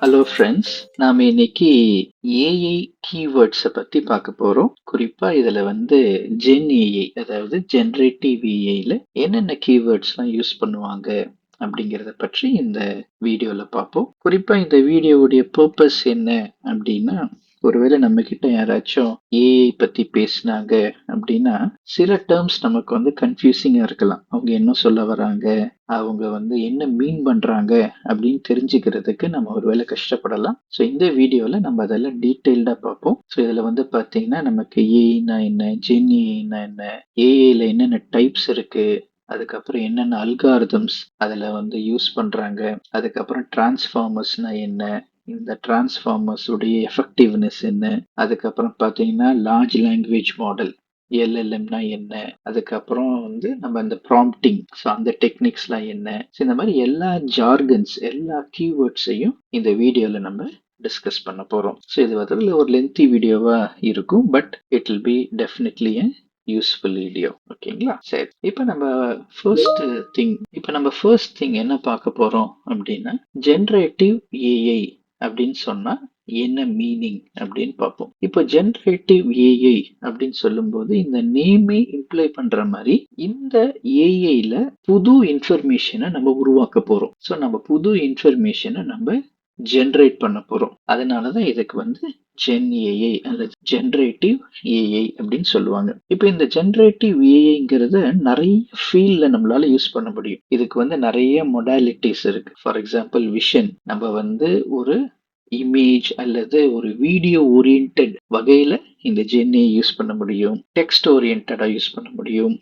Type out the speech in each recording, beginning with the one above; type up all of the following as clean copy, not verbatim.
Hello friends, நாம இன்னைக்கு AI கீவேர்ட்ஸை பத்தி பார்க்க போறோம். குறிப்பா இதுல ஜென் ஏஐ, அதாவது ஜெனரேட்டிவ் ஏஐல என்னென்ன கீவேர்ட்ஸ்லாம் யூஸ் பண்ணுவாங்க அப்படிங்கிறத பற்றி இந்த வீடியோல பார்ப்போம். குறிப்பா இந்த வீடியோவுடைய பர்பஸ் என்ன அப்படின்னா, ஒருவேளை நம்ம கிட்ட யாராச்சும் ஏஐ பத்தி பேசினாங்க அப்படின்னா சில டேர்ம்ஸ் நமக்கு கன்ஃபியூசிங்கா இருக்கலாம். அவங்க என்ன சொல்ல வராங்க, அவங்க என்ன மீன் பண்றாங்க அப்படின்னு தெரிஞ்சுக்கிறதுக்கு நம்ம ஒருவேளை கஷ்டப்படலாம். ஸோ இந்த வீடியோல நம்ம அதெல்லாம் டீட்டெயில்டா பார்ப்போம். ஸோ இதுல பாத்தீங்கன்னா நமக்கு ஏஐனா என்ன, ஜென் ஏஐனா என்ன, ஏஐல என்னென்ன டைப்ஸ் இருக்கு, அதுக்கப்புறம் என்னென்ன அல்காரிதம்ஸ் அதுல யூஸ் பண்றாங்க, அதுக்கப்புறம் டிரான்ஸ்ஃபார்மர்ஸ்னா என்ன, இந்த டிரான்ஸ்ஃபார்மர்ஸ் உடைய எஃபெக்டிவ்னஸ் என்ன, அதுக்கப்புறம் பாத்தீங்கன்னா லார்ஜ் லாங்குவேஜ் மாடல் எல்எல்எம்னா என்ன, அதுக்கப்புறம் நம்ம அந்த ப்ராம்ப்டிங், ஸோ அந்த டெக்னிக்ஸ்லாம் என்ன, ஸோ இந்த மாதிரி எல்லா ஜார்கன்ஸ், எல்லா கீவேர்ட்ஸையும் இந்த வீடியோவில் நம்ம டிஸ்கஸ் பண்ண போகிறோம். ஸோ இது ஒரு லென்த்தி வீடியோவா இருக்கும், but it will be definitely useful video. ஓகேங்களா? சரி, இப்போ நம்ம ஃபர்ஸ்ட் திங் என்ன பார்க்க போறோம் அப்படின்னா, ஜெனரேட்டிவ் ஏஐ அப்படின்னு சொன்னா என்ன மீனிங் அப்படின்னு பார்ப்போம். இப்போ ஜெனரேட்டிவ் ஏஐ அப்படின்னு சொல்லும்போது இந்த நேமே இம்ப்ளை பண்ற மாதிரி இந்த ஏஐல புது இன்ஃபர்மேஷனை நம்ம உருவாக்க போறோம். ஸோ நம்ம புது இன்ஃபர்மேஷனை நம்ம ஜென்ரேட் பண்ண போறோம். அதனாலதான் இதுக்கு ஜென் ஏஐ அல்லது ஜெனரேட்டிவ் ஏஐ அப்படின்னு சொல்லுவாங்க. இப்போ இந்த ஜெனரேட்டிவ் ஏஐங்கிறத நிறைய ஃபீல்ட்ல நம்மளால யூஸ் பண்ண முடியும். இதுக்கு நிறைய மொடாலிட்டிஸ் இருக்கு. ஃபார் எக்ஸாம்பிள் விஷன், நம்ம ஒரு இமேஜ் அல்லது ஒரு வீடியோ ஓரியன்ட் வகையில இந்த ஜென்னை யூஸ் பண்ண முடியும். டெக்ஸ்ட் ஓரியன்டா யூஸ் பண்ண முடியும்.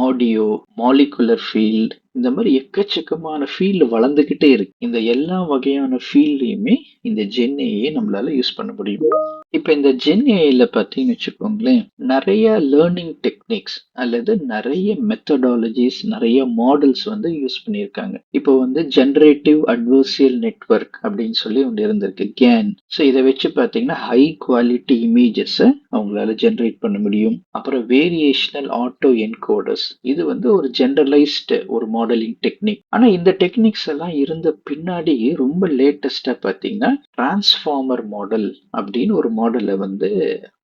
ஆடியோ, மாலிகுலர் ஃபீல்ட், இந்த மாதிரி எக்கச்சக்கமான ஃபீல்டு வளர்ந்துகிட்டே இருக்கு. இந்த எல்லா வகையான ஃபீல்டையுமே இந்த ஜென்ஏஐ நம்மளால யூஸ் பண்ண முடியும். இப்போ இந்த ஜென்ஏஐல பார்த்தீங்கன்னு வச்சுக்கோங்களேன், நிறைய லேர்னிங் டெக்னிக்ஸ் அல்லது நிறைய மெத்தடாலஜிஸ், நிறைய மாடல்ஸ் யூஸ் பண்ணியிருக்காங்க. இப்போ ஜெனரேட்டிவ் அட்வர்சியல் நெட்வொர்க் அப்படின்னு சொல்லி ஒன்று இருந்திருக்கு, கேன். ஸோ இதை வச்சு பார்த்தீங்கன்னா ஹை குவாலிட்டி இமேஜஸை அவங்களால ஜென்ரேட் பண்ண முடியும். அப்புறம் வேரியேஷனல் ஆட்டோ என்கோடர்ஸ், இது ஒரு ஜெனரலைஸ்டு ஒரு மாடலிங் டெக்னிக். ஆனா இந்த டெக்னிக்ஸ் எல்லாம் இருந்த பின்னாடி ரொம்ப லேட்டஸ்டா பாத்தீங்கன்னா டிரான்ஸ்ஃபார்மர் மாடல் அப்படின்னு ஒரு மாடலை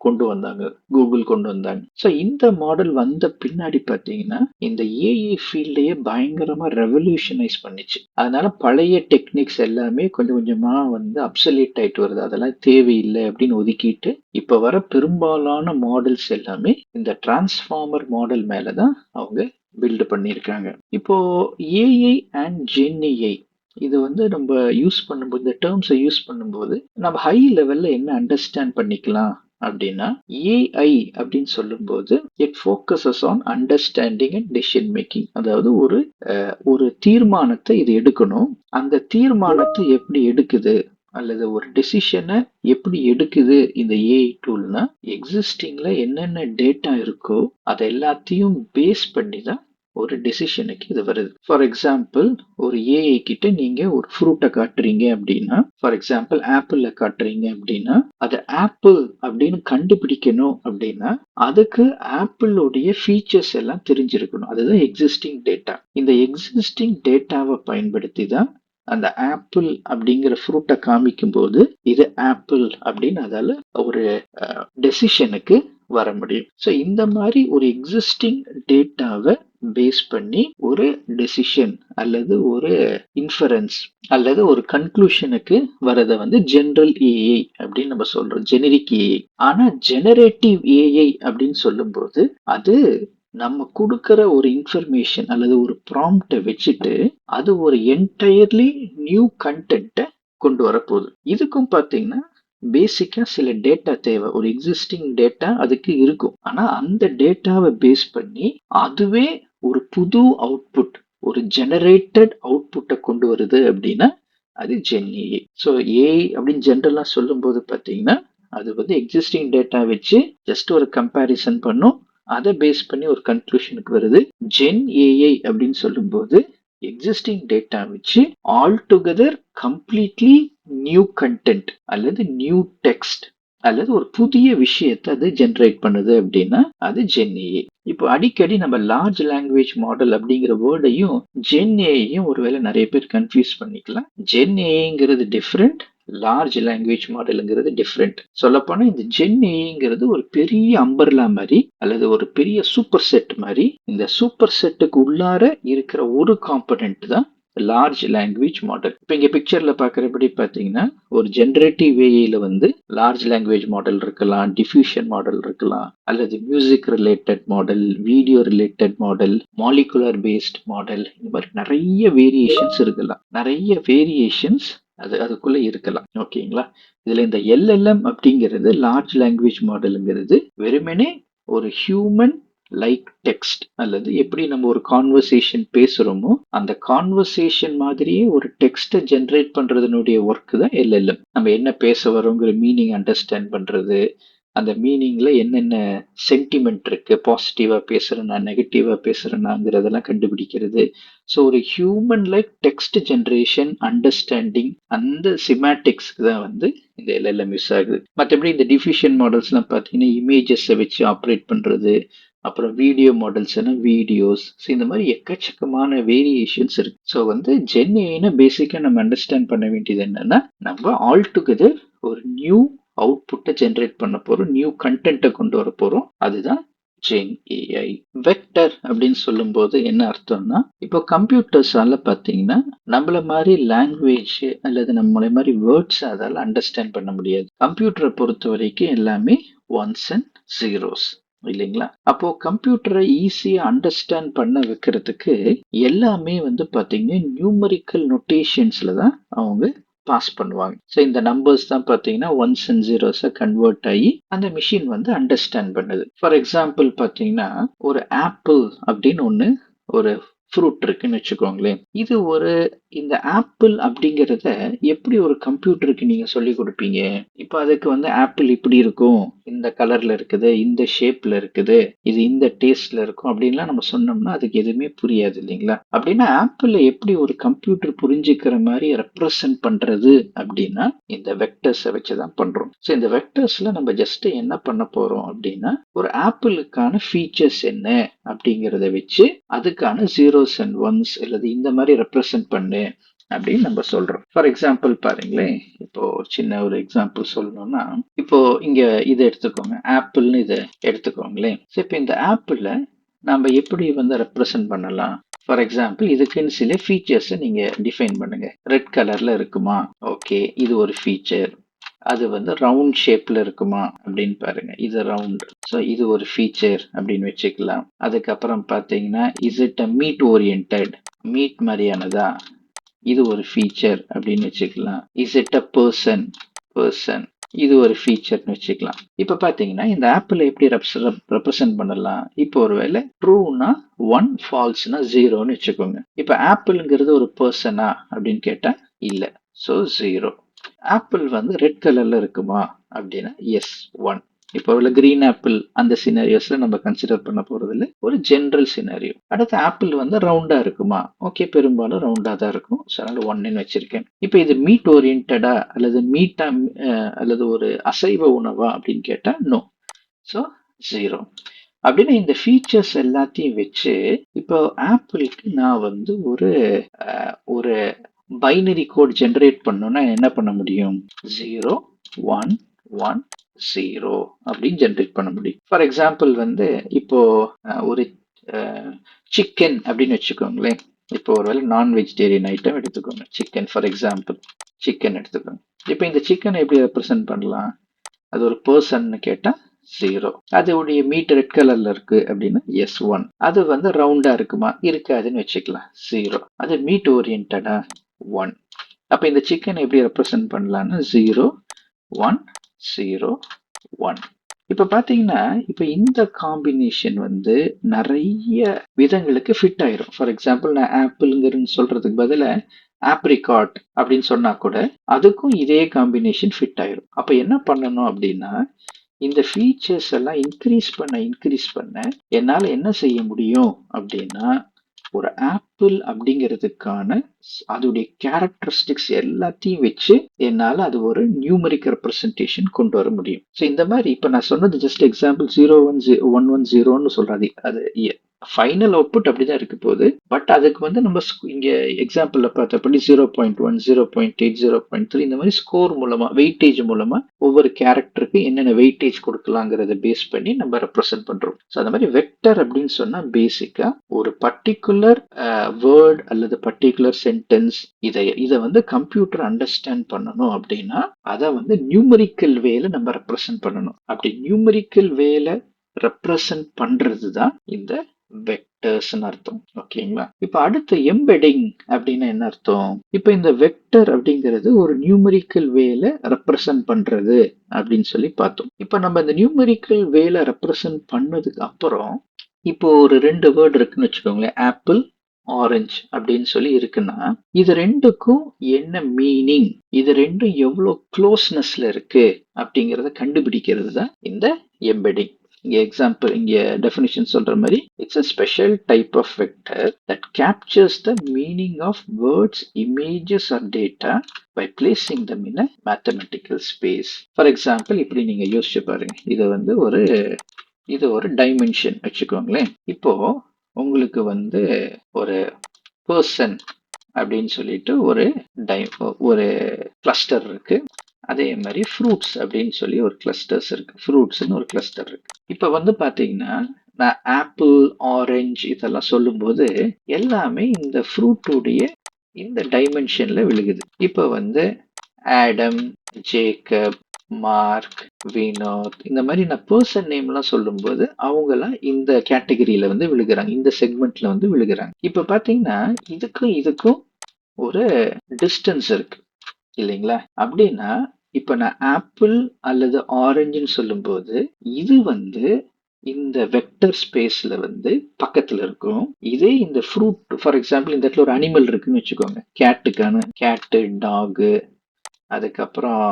கொண்டு வந்தாங்க, கூகுள் கொண்டு வந்தாங்க. ஸோ இந்த மாடல் வந்த பின்னாடி பாத்தீங்கன்னா இந்த ஏஐ ஃபீல்டையே பயங்கரமா ரெவல்யூஷனைஸ் பண்ணிச்சு. அதனால பழைய டெக்னிக்ஸ் எல்லாமே கொஞ்சம் கொஞ்சமா அப்சல்யூட் ஆயிட்டு வருது, அதெல்லாம் தேவையில்லை அப்படின்னு ஒதுக்கிட்டு இப்ப வர பெரும்பாலான மாடல்ஸ் எல்லாமே இந்த டிரான்ஸ்ஃபார்மர் மாடல் மேலதான் அவங்க பில்டு பண்ணியிருக்காங்க. இப்போ ஏஐ அண்ட் ஜென்ஏஐ இது நம்ம யூஸ் பண்ணும்போது, இந்த டேர்ம்ஸை யூஸ் பண்ணும்போது நம்ம ஹை லெவல்ல என்ன அண்டர்ஸ்டாண்ட் பண்ணிக்கலாம் அப்படின்னா, ஏஐ அப்படின்னு சொல்லும்போது it focuses on understanding and decision making. அதாவது ஒரு தீர்மானத்தை இது எடுக்கணும். அந்த தீர்மானத்தை எப்படி எடுக்குது அல்லது ஒரு டெசிஷனை எப்படி எடுக்குது இந்த ஏஐ டூல்னா, எக்ஸிஸ்டிங்ல என்னென்ன டேட்டா இருக்கோ அதை எல்லாத்தையும் பேஸ் பண்ணி தான் ஒரு டெசிஷனுக்கு இது வருது. ஃபார் எக்ஸாம்பிள், ஒரு ஏஐ கிட்ட நீங்க ஒரு ஃப்ரூட்டை காட்டுறீங்க அப்படின்னா, ஃபார் எக்ஸாம்பிள் ஆப்பிள் காட்டுறீங்க அப்படின்னா, அது ஆப்பிள் அப்படின்னு கண்டுபிடிக்கணும் அப்படின்னா அதுக்கு ஆப்பிளோடைய ஃபீச்சர்ஸ் எல்லாம் தெரிஞ்சிருக்கணும். அதுதான் எக்ஸிஸ்டிங் டேட்டா. இந்த எக்ஸிஸ்டிங் டேட்டாவை பயன்படுத்தி தான் அந்த ஆப்பிள் அப்படிங்கிற ஃப்ரூட்டை காமிக்கும் போது இது ஆப்பிள் அப்படின்னு அதால ஒரு டெசிஷனுக்கு வர முடியும். ஸோ இந்த மாதிரி ஒரு எக்ஸிஸ்டிங் டேட்டாவை பேஸ் பண்ணி ஒரு டெசிஷன் அல்லது ஒரு இன்ஃபரன்ஸ் அல்லது ஒரு கன்க்ளூஷனுக்கு வரத ஜெனரல் ஏஐ அப்படின்னு நம்ம சொல்றோம், ஜெனரிக் ஏஐ. ஆனா ஜெனரேட்டிவ் ஏஐ அப்படின்னு சொல்லும்போது அது நம்ம கொடுக்கிற ஒரு இன்ஃபர்மேஷன் அல்லது ஒரு ப்ராம்ப்டை வச்சுட்டு அது ஒரு என்டையர்லி நியூ கண்டென்ட்டை கொண்டு வரப்போகுது. இதுக்கும் பார்த்தீங்கன்னா பேசிக்கா சில டேட்டா தேவை. ஒரு எக்ஸிஸ்டிங் டேட்டா அதுக்கு இருக்கும். ஆனா அந்த டேட்டாவை பேஸ் பண்ணி அதுவே ஒரு புது அவுட்புட், ஒரு ஜெனரேட்டட் அவுட்புட்டை கொண்டு வருது அப்படின்னா அது ஜென்ஏஐ. ஸோ ஏஐ அப்படின்னு ஜென்ரலா சொல்லும் போது பார்த்தீங்கன்னா அது எக்ஸிஸ்டிங் டேட்டா வச்சு ஜஸ்ட் ஒரு கம்பேரிசன் பண்ணும், அதை பேஸ் பண்ணி ஒரு கன்க்ளூஷனுக்கு வருது. ஜென் ஏஐ அப்படின்னு சொல்லும்போது எக்ஸிஸ்டிங் டேட்டா வச்சு all together completely new content அல்லது நியூ டெக்ஸ்ட் அல்லது ஒரு புதிய விஷயத்தை அது ஜென்ரேட் பண்ணுது அப்படின்னா அது ஜென்ஏஐ. இப்போ அடிக்கடி நம்ம லார்ஜ் லாங்குவேஜ் மாடல் அப்படிங்கிற வேர்டையும் ஜென்ஏஐயும் ஒருவேளை நிறைய பேர் கன்ஃபியூஸ் பண்ணிக்கலாம். ஜென்ஏஐங்கிறது டிஃப்ரெண்ட், லார்ஜ் லாங்குவேஜ் மாடலுங்கிறது டிஃப்ரெண்ட். சொல்லப்போனா இந்த ஜென் ஏங்கிறது ஒரு பெரிய அம்பர்லா மாதிரி அல்லது ஒரு பெரிய சூப்பர் செட் மாதிரி. இந்த சூப்பர் செட்டுக்கு உள்ளார இருக்கிற ஒரு காம்பனன்ட் தான் லார்ஜ் லாங்குவேஜ் மாடல். இப்போ இங்க பிக்சர்ல பாக்குறபடி பாத்தீங்கன்னா ஒரு ஜெனரேட்டிவ் ஏஐல வந்து லார்ஜ் லாங்குவேஜ் மாடல் இருக்கலாம், டிஃப்யூஷன் மாடல் இருக்கலாம், அல்லது music related model, video related model, molecular based model, இந்த மாதிரி நிறைய வேரியேஷன்ஸ் இருக்கலாம். நிறைய வேரியேஷன்ஸ் அதுக்குள்ள இருக்கலாம். ஓகேங்களா? இதுல இந்த எல்எல்எம் அப்படிங்கிறது லார்ஜ் லாங்குவேஜ் மாடலுங்கிறது வெறுமனே ஒரு ஹியூமன் லைக் டெக்ஸ்ட் அல்லது எப்படி நம்ம ஒரு கான்வர்சேஷன் பேசுறோமோ அந்த கான்வர்சேஷன் மாதிரியே ஒரு டெக்ஸ்ட்டை ஜென்ரேட் பண்றதுனுடைய ஒர்க் தான் எல்எல்எம். நம்ம என்ன பேச வரோங்கிற மீனிங் அண்டர்ஸ்டாண்ட் பண்றது, அந்த மீனிங்ல என்னென்ன சென்டிமெண்ட் இருக்கு, பாசிட்டிவா பேசுறேன்னா நெகட்டிவா பேசுறேனாங்கிறதெல்லாம் கண்டுபிடிக்கிறது. ஸோ ஒரு human like text generation understanding அந்த சிமேட்டிக்ஸ்க்கு தான் வந்து இந்த எல்எல்எம் யூஸ் ஆகுது. மற்றபடி இந்த டிஃபிஷன் மாடல்ஸ்லாம் பார்த்தீங்கன்னா இமேஜஸை வச்சு ஆப்ரேட் பண்றது, அப்புறம் வீடியோ மாடல்ஸ் வீடியோஸ், இந்த மாதிரி எக்கச்சக்கமான வேரியேஷன்ஸ் இருக்கு. ஸோ வந்து ஜென் ஏஐனா பேசிக்கா நம்ம அண்டர்ஸ்டாண்ட் பண்ண வேண்டியது என்னன்னா நம்ம ஆல் டுகெதர் ஒரு நியூ அவுட்புட்டை ஜென்ரேட் பண்ண போறோம், நியூ கண்டென்ட்டை கொண்டு வர போறோம். அதுதான் ஜென் ஏஐ. வெக்டர் அப்படின்னு சொல்லும் போது என்ன அர்த்தம்னா இப்போ கம்ப்யூட்டர்ஸால பாத்தீங்கன்னா நம்மள மாதிரி லாங்குவேஜ் அல்லது நம்மள மாதிரி வேர்ட்ஸ் அதால அண்டர்ஸ்டாண்ட் பண்ண முடியாது. கம்ப்யூட்டரை பொறுத்த வரைக்கும் எல்லாமே ஒன்ஸ் அண்ட் ஜீரோஸ் இல்லைங்களா? அப்போ கம்ப்யூட்டரை ஈஸியா அண்டர்ஸ்டாண்ட் பண்ண வைக்கிறதுக்கு எல்லாமே வந்து பாத்தீங்கன்னா நியூமரிக்கல் நொட்டேஷன்ஸ்ல தான் அவங்க பாஸ் பண்ணுவாங்க. ஸோ இந்த நம்பர்ஸ் தான் பார்த்தீங்கன்னா ஒன்ஸ் அண்ட் ஜீரோஸை கன்வெர்ட் ஆகி அந்த மிஷின் வந்து அண்டர்ஸ்டாண்ட் பண்ணுது. ஃபார் எக்ஸாம்பிள் பார்த்தீங்கன்னா ஒரு ஆப்பிள் அப்படின்னு ஒன்று ஒரு ஃப்ரூட் இருக்குன்னு வச்சுக்கோங்களேன். இது ஒரு இந்த ஆப்பிள் அப்படிங்கிறத எப்படி ஒரு கம்ப்யூட்டருக்கு நீங்க சொல்லி கொடுப்பீங்க? இப்போ அதுக்கு வந்து ஆப்பிள் இப்படி இருக்கும், இந்த கலர்ல இருக்குது, இந்த ஷேப்ல இருக்குது, இது இந்த டேஸ்ட்ல இருக்கும் அப்படின்லாம் நம்ம சொன்னோம்னா அதுக்கு எதுவுமே புரியாது இல்லைங்களா? அப்படின்னா ஆப்பிள் எப்படி ஒரு கம்ப்யூட்டர் புரிஞ்சுக்கிற மாதிரி ரெப்ரசன்ட் பண்றது அப்படின்னா இந்த வெக்டர்ஸை வச்சுதான் பண்றோம். ஸோ இந்த வெக்டர்ஸ்ல நம்ம ஜஸ்ட் என்ன பண்ண போறோம் அப்படின்னா ஒரு ஆப்பிளுக்கான ஃபீச்சர்ஸ் என்ன அப்படிங்கிறத வச்சு அதுக்கான ஜீரோஸ் அண்ட் ஒன்ஸ் அல்லது இந்த மாதிரி ரெப்ரசன்ட் பண்ணு அப்படின்னு நம்ம சொல்றோம். ஃபார் எக்ஸாம்பிள் பாருங்களேன், இப்போ சின்ன ஒரு எக்ஸாம்பிள் சொல்லணும்னா இப்போ இங்க இதை எடுத்துக்கோங்க, ஆப்பிள்னு இதை எடுத்துக்கோங்களேன். இப்போ இந்த ஆப்பிள நம்ம எப்படி வந்து ரெப்ரசன்ட் பண்ணலாம்? ஃபார் எக்ஸாம்பிள் இதுக்குன்னு சில ஃபீச்சர்ஸை நீங்க டிஃபைன் பண்ணுங்க. ரெட் கலர்ல இருக்குமா? ஓகே, இது ஒரு ஃபீச்சர். அது வந்து ரவுண்ட் ஷேப்ல இருக்குமா அப்படின்னு பாருங்க, இது ரவுண்ட். ஸோ இது ஒரு ஃபீச்சர் அப்படின்னு வச்சுக்கலாம். அதுக்கப்புறம் பார்த்தீங்கன்னா is it a meat oriented, meat மாதிரியானதா, இது ஒரு ஃபீச்சர் அப்படின்னு வச்சுக்கலாம். Is it a person, person, இது ஒரு ஃபீச்சர்னு வச்சுக்கலாம். இப்ப பாத்தீங்கன்னா இந்த ஆப்பிள் எப்படி ரெப்ரசன்ட் பண்ணலாம்? இப்போ ஒருவேளை ட்ரூனா 1, ஃபால்ஸ்னா 0ன்னு வச்சுக்கோங்க. இப்ப ஆப்பிள்ங்கிறது ஒரு பர்சனா அப்படின்னு கேட்டா இல்ல, ஸோ 0. ஆப்பிள் வந்து ரெட் கலர்ல இருக்குமா அப்படின்னா எஸ், 1. இப்போ உள்ள கிரீன் ஆப்பிள் அந்த சினாரியோஸ்ல நம்ம கன்சிடர் பண்ண போறது இல்லை, ஒரு ஜென்ரல் சினாரியோ. அடுத்து ஆப்பிள் வந்து ரவுண்டா இருக்குமா? ஓகே, பெரும்பாலும் ரவுண்டா தான் இருக்கும், ஸோ அதனால 1ன்னு வச்சிருக்கேன். இப்போ இது மீட் ஓரியன்டா அல்லது மீட்டா அல்லது ஒரு அசைவ உணவா அப்படின்னு கேட்டா நோ, ஸோ 0. அப்படின்னா இந்த ஃபீச்சர்ஸ் எல்லாத்தையும் வச்சு இப்போ ஆப்பிளுக்கு நான் வந்து ஒரு பைனரி கோட் ஜெனரேட் பண்ணோம்னா என்ன பண்ண முடியும்? 0, 1, 1, 0 அப்படின்னு ஜெனரேட் பண்ண முடியும். ஃபார் எக்ஸாம்பிள் வந்து இப்போ ஒரு சிக்கன் அப்படின்னு வச்சுக்கோங்களேன். இப்போ ஒருவேளை நான் வெஜிடேரியன் ஐட்டம் எடுத்துக்கோங்க, சிக்கன். ஃபார் எக்ஸாம்பிள் சிக்கன் எடுத்துக்கோங்க. இப்போ இந்த சிக்கனை எப்படி ரெப்ரசென்ட் பண்ணலாம்? அது ஒரு பர்சன்னு கேட்டா 0. அதோடைய மீட் ரெட் கலர்ல இருக்கு அப்படின்னா எஸ், 1. அது வந்து ரவுண்டா இருக்குமா? இருக்காதுன்னு வச்சுக்கலாம், 0. அது மீட் ஓரியன்டா 1. அப்ப இந்த சிக்கன் எப்படி ரெப்ரசென்ட் பண்ணலாம்னா 0, 1, 0, 1. இப்ப பாத்தீங்கன்னா இப்ப இந்த காம்பினேஷன் வந்து நிறைய விதங்களுக்கு ஃபிட் ஆயிரும். ஃபார் எக்ஸாம்பிள் நான் ஆப்பிள்ங்கிறன்னு சொல்றதுக்கு பதிலா ஆப்ரிகாட் அப்படின்னு சொன்னா கூட அதுக்கும் இதே காம்பினேஷன் ஃபிட் ஆயிரும். அப்ப என்ன பண்ணணும் அப்படின்னா இந்த ஃபீச்சர்ஸ் எல்லாம் இன்க்ரீஸ் பண்ண என்னால என்ன செய்ய முடியும் அப்படின்னா ஒரு ஆப்பிள் அப்படிங்கிறதுக்கான அதோடைய கேரக்டரிஸ்டிக்ஸ் எல்லாத்தையும் வச்சு என்னால அது ஒரு நியூமரிக் ரெப்ரசன்டேஷன் கொண்டு வர முடியும். ஸோ இந்த மாதிரி இப்ப நான் சொன்னது ஜஸ்ட் எக்ஸாம்பிள் 0, 1, 1, 1, 0ன்னு சொல்றாது, அது ஃபைனல் அவுட்புட் அப்படிதான் இருக்க போகுது. பட் அதுக்கு வந்து நம்ம இங்க எக்ஸாம்பிள்ல பார்த்தபடி 0.1, 0.8, 0.3 இந்த மாதிரி ஸ்கோர் மூலமா, வெயிட்டேஜ் மூலமா ஒவ்வொரு கேரக்டருக்கு என்னென்ன வெயிட்டேஜ் கொடுக்கலாங்கிறத பேஸ் பண்ணி நம்ம ரெப்ரசென்ட் பண்றோம். ஸோ அந்த மாதிரி வெக்டர் அப்படின்னு சொன்னா பேசிக்கா ஒரு பர்டிகுலர் வேர்ட் அல்லது பர்டிகுலர் சென்டென்ஸ் இதை வந்து கம்ப்யூட்டர் அண்டர்ஸ்டாண்ட் பண்ணணும் அப்படின்னா அதை வந்து நியூமரிக்கல் வேல நம்ம ரெப்ரசென்ட் பண்ணணும். அப்படி நியூமரிக்கல் வேல ரெப்ரசென்ட் பண்றது தான் இந்த வெக்டர்ஸ்னு அர்த்தம். ஓகேங்களா? இப்ப அடுத்து எம்பெடிங் அப்படின்னா என்ன அர்த்தம்? இப்ப இந்த வெக்டர் அப்படிங்கிறது ஒரு நியூமரிக்கல் வேல ரெப்ரசென்ட் பண்றது அப்படின்னு சொல்லி பார்த்தோம். இப்ப நம்ம இந்த நியூமரிக்கல் வேல ரெப்ரசென்ட் பண்ணதுக்கு அப்புறம் இப்போ ஒரு 2 வேர்டு இருக்குன்னு வச்சுக்கோங்களேன். ஆப்பிள், ஆரஞ்சு அப்படின்னு சொல்லி இருக்குன்னா இது ரெண்டுக்கும் என்ன மீனிங், இது ரெண்டும் எவ்வளவு க்ளோஸ்னஸ்ல இருக்கு அப்படிங்கறத கண்டுபிடிக்கிறது தான் இந்த எம்பெடிங். இங்க எக்ஸாம்பிள், இங்க டெஃபினிஷன் சொல்ற மாதிரி it's a special type of vector that captures the meaning of words, images or data by placing them in a mathematical space. For example, இப்படி நீங்க யோசிச்சு பாருங்க. இது ஒரு டைமென்ஷன் வச்சுக்கோங்களேன். இப்போ உங்களுக்கு வந்து ஒரு பர்சன் அப்படின்னு சொல்லிட்டு ஒரு கிளஸ்டர் இருக்கு. அதே மாதிரி ஃப்ரூட்ஸ் அப்படின்னு சொல்லி ஒரு கிளஸ்டர்ஸ் இருக்கு. ஃப்ரூட்ஸ்னு ஒரு கிளஸ்டர் இருக்கு. இப்ப வந்து பாத்தீங்கன்னா நான் ஆப்பிள், ஆரஞ்சு இதெல்லாம் சொல்லும்போது எல்லாமே இந்த ஃப்ரூட்டுடைய இந்த டைமென்ஷன்ல விழுகுது. இப்ப வந்து ஆடம், ஜேக்கப், மார்க், வினோத் இந்த மாதிரி நான் பர்சன் நேம் எல்லாம் சொல்லும்போது அவங்க எல்லாம் இந்த கேட்டகரியில வந்து விழுகிறாங்க, இந்த செக்மெண்ட்ல வந்து விழுகிறாங்க. இப்ப பாத்தீங்கன்னா இதுக்கும் ஒரு டிஸ்டன்ஸ் இருக்கு இல்லைங்களா? அப்படின்னா இப்ப நான் ஆப்பிள் அல்லது ஆரஞ்சுன்னு சொல்லும்போது இது வந்து இந்த வெக்டர் ஸ்பேஸ்ல வந்து பக்கத்துல இருக்கும். இதே இந்த ஃப்ரூட், ஃபார் எக்ஸாம்பிள் இந்த இடத்துல ஒரு அனிமல் இருக்குன்னு வச்சுக்கோங்க. கேட்டு, டாகு, அதுக்கப்புறம்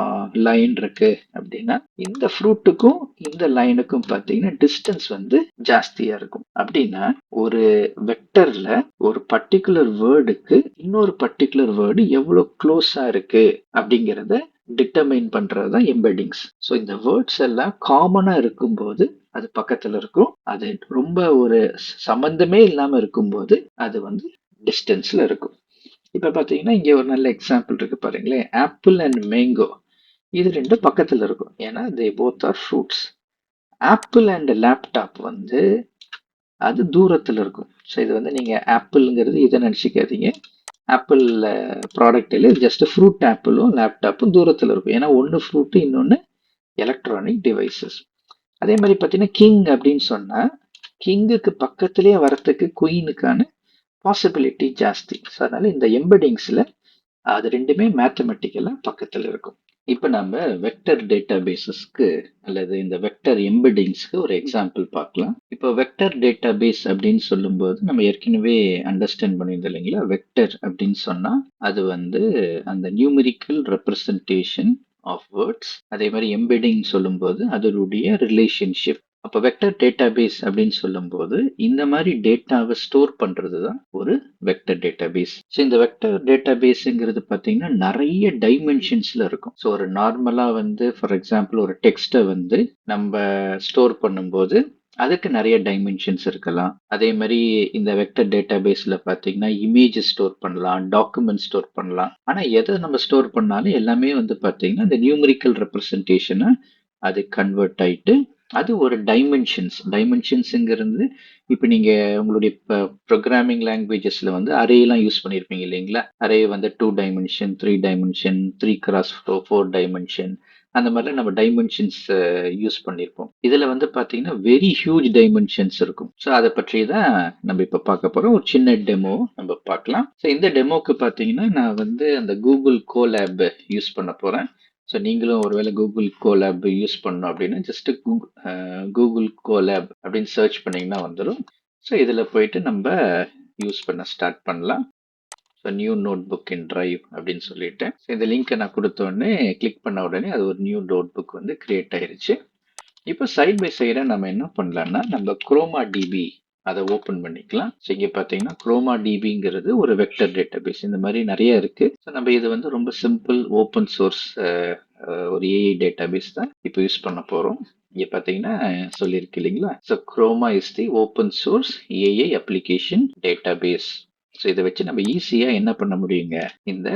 லைன் இருக்கு அப்படின்னா இந்த ஃப்ரூட்டுக்கும் இந்த லைனுக்கும் பார்த்தீங்கன்னா டிஸ்டன்ஸ் வந்து ஜாஸ்தியா இருக்கும். அப்படின்னா ஒரு வெக்டர்ல ஒரு பர்டிகுலர் வேர்டுக்கு இன்னொரு பர்டிகுலர் வேர்டு எவ்வளவு க்ளோஸா இருக்கு அப்படிங்கிறத டிட்டர்மைன் பண்றது தான் எம்பெடிங்ஸ். ஸோ இந்த வேர்ட்ஸ் எல்லாம் காமனா இருக்கும்போது அது பக்கத்துல இருக்கும். அது ரொம்ப ஒரு சம்பந்தமே இல்லாம இருக்கும்போது அது வந்து டிஸ்டன்ஸ்ல இருக்கும். இப்ப பாத்தீங்கன்னா இங்க ஒரு நல்ல எக்ஸாம்பிள் இருக்கு பாருங்களேன். ஆப்பிள் அண்ட் மேங்கோ இது ரெண்டும் பக்கத்துல இருக்கும். ஏன்னா they both are fruits. Apple and laptop வந்து அது தூரத்துல இருக்கும். ஸோ இது வந்து நீங்க ஆப்பிள்ங்கிறது இதை நினைச்சுக்காதீங்க. ஆப்பிள் ப்ராடக்ட் இல்லை, ஜஸ்ட் ஃப்ரூட். ஆப்பிளும் லேப்டாப்பும் தூரத்துல இருக்கும். ஏன்னா ஒன்னு ஃப்ரூட், இன்னொன்னு எலக்ட்ரானிக் டிவைசஸ். அதே மாதிரி பாத்தீங்கன்னா கிங் அப்படின்னு சொன்னா கிங்குக்கு பக்கத்திலேயே வரத்துக்கு குயினுக்கான பாசிபிலிட்டி ஜாஸ்தி. ஸோ அதனால இந்த எம்பெடிங்ஸ்ல அது ரெண்டுமே மேத்தமெட்டிக்கலா பக்கத்துல இருக்கும். இப்ப நம்ம வெக்டர் டேட்டா பேசஸ்க்கு அல்லது இந்த வெக்டர் எம்பெடிங்ஸ்க்கு ஒரு எக்ஸாம்பிள் பார்க்கலாம். இப்போ வெக்டர் டேட்டா பேஸ் அப்படின்னு சொல்லும்போது நம்ம ஏற்கனவே அண்டர்ஸ்டாண்ட் பண்ணியிருந்தோம் இல்லைங்களா? வெக்டர் அப்படின்னு சொன்னா அது வந்து அந்த நியூமெரிக்கல் ரெப்ரசன்டேஷன் ஆஃப் வேர்ட்ஸ். அதே மாதிரி எம்பெடிங் சொல்லும்போது அதனுடைய ரிலேஷன்ஷிப். அப்போ வெக்டர் டேட்டா பேஸ் அப்படின்னு சொல்லும்போது இந்த மாதிரி டேட்டாவை ஸ்டோர் பண்றது தான் ஒரு வெக்டர் டேட்டா பேஸ். ஸோ இந்த வெக்டர் டேட்டா பேஸுங்கிறது பார்த்தீங்கன்னா நிறைய டைமென்ஷன்ஸ்ல இருக்கும். ஸோ ஒரு நார்மலா வந்து ஃபார் எக்ஸாம்பிள் ஒரு டெக்ஸ்ட்டை வந்து நம்ம ஸ்டோர் பண்ணும்போது அதுக்கு நிறைய டைமென்ஷன்ஸ் இருக்கலாம். அதே மாதிரி இந்த வெக்டர் டேட்டா பேஸ்ல பாத்தீங்கன்னா இமேஜ் ஸ்டோர் பண்ணலாம், டாக்குமெண்ட் ஸ்டோர் பண்ணலாம். ஆனா எதை நம்ம ஸ்டோர் பண்ணாலும் எல்லாமே வந்து பாத்தீங்கன்னா இந்த நியூமெரிக்கல் ரெப்ரசன்டேஷனை அது கன்வெர்ட் ஆயிட்டு அது ஒரு டைமென்ஷன்ஸ்ங்கிறது. இப்போ நீங்க உங்களுடைய ப்ரோக்ராமிங் லாங்குவேஜஸ்ல வந்து அரே எல்லாம் யூஸ் பண்ணியிருப்பீங்க இல்லைங்களா? அரே வந்து 2 டைமென்ஷன், 3 டைமென்ஷன், 3x4 டைமென்ஷன், அந்த மாதிரிலாம் நம்ம டைமென்ஷன்ஸ் யூஸ் பண்ணியிருப்போம். இதுல வந்து பாத்தீங்கன்னா வெரி ஹியூஜ் டைமென்ஷன்ஸ் இருக்கும். ஸோ அதை பற்றி தான் நம்ம இப்ப பார்க்க போறோம். ஒரு சின்ன டெமோ நம்ம பார்க்கலாம். ஸோ இந்த டெமோக்கு பாத்தீங்கன்னா நான் வந்து அந்த கூகுள் கோலேப் யூஸ் பண்ண போறேன். ஸோ நீங்களும் ஒருவேளை கூகுள் கோலேப் யூஸ் பண்ணோம் அப்படின்னா ஜஸ்ட் கூகுள் கோலேப் அப்படின்னு சர்ச் பண்ணீங்கன்னா வந்துடும். ஸோ இதில் போயிட்டு நம்ம யூஸ் பண்ண ஸ்டார்ட் பண்ணலாம். ஸோ நியூ நோட் புக் இன் டிரைவ் அப்படின்னு சொல்லிட்டு இந்த லிங்கை நான் கொடுத்த உடனே கிளிக் பண்ண உடனே அது ஒரு நியூ நோட் புக் வந்து கிரியேட் ஆயிருச்சு. இப்போ சைட் பை சைடாக நம்ம என்ன பண்ணலாம்னா நம்ம குரோமா டிபி அதை ஓப்பன் பண்ணிக்கலாம். ஸோ இங்கே பார்த்தீங்கன்னா குரோமா டிபிங்கிறது ஒரு வெக்டர் டேட்டாபேஸ். இந்த மாதிரி நிறைய இருக்கு. ஸோ நம்ம இது வந்து ரொம்ப சிம்பிள் ஓப்பன் சோர்ஸ் ஒரு ஏஐ டேட்டாபேஸ் தான் இப்போ யூஸ் பண்ண போகிறோம். இங்க பாத்தீங்கன்னா சொல்லியிருக்கு இல்லைங்களா? So Chroma is the open source AI application database. So இதை வச்சு நம்ம ஈஸியா என்ன பண்ண முடியுங்க, இந்த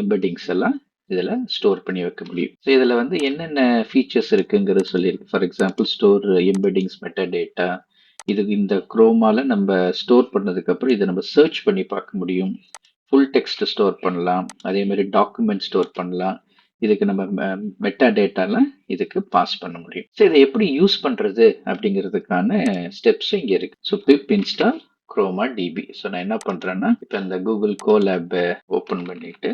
எம்பெட்டிங்ஸ் எல்லாம் இதுல ஸ்டோர் பண்ணி வைக்க முடியும். ஸோ இதுல வந்து என்னென்ன ஃபீச்சர்ஸ் இருக்குங்கிறது சொல்லியிருக்கு. For example store embeddings meta data. இது இந்த குரோமால நம்ம ஸ்டோர் பண்ணதுக்கு அப்புறம் இதை நம்ம சர்ச் பண்ணி பார்க்க முடியும். ஃபுல் டெக்ஸ்ட் ஸ்டோர் பண்ணலாம், அதே மாதிரி டாக்குமெண்ட் ஸ்டோர் பண்ணலாம். இதுக்கு நம்ம மெட்டா டேட்டாலாம் இதுக்கு பாஸ் பண்ண முடியும். ஸோ இதை எப்படி யூஸ் பண்றது அப்படிங்கிறதுக்கான ஸ்டெப்ஸ் இங்க இருக்கு. So pip install Chroma DB. So நான் என்ன பண்றேன்னா, இப்போ இந்த கூகுள் கோலேப் ஓப்பன் பண்ணிட்டு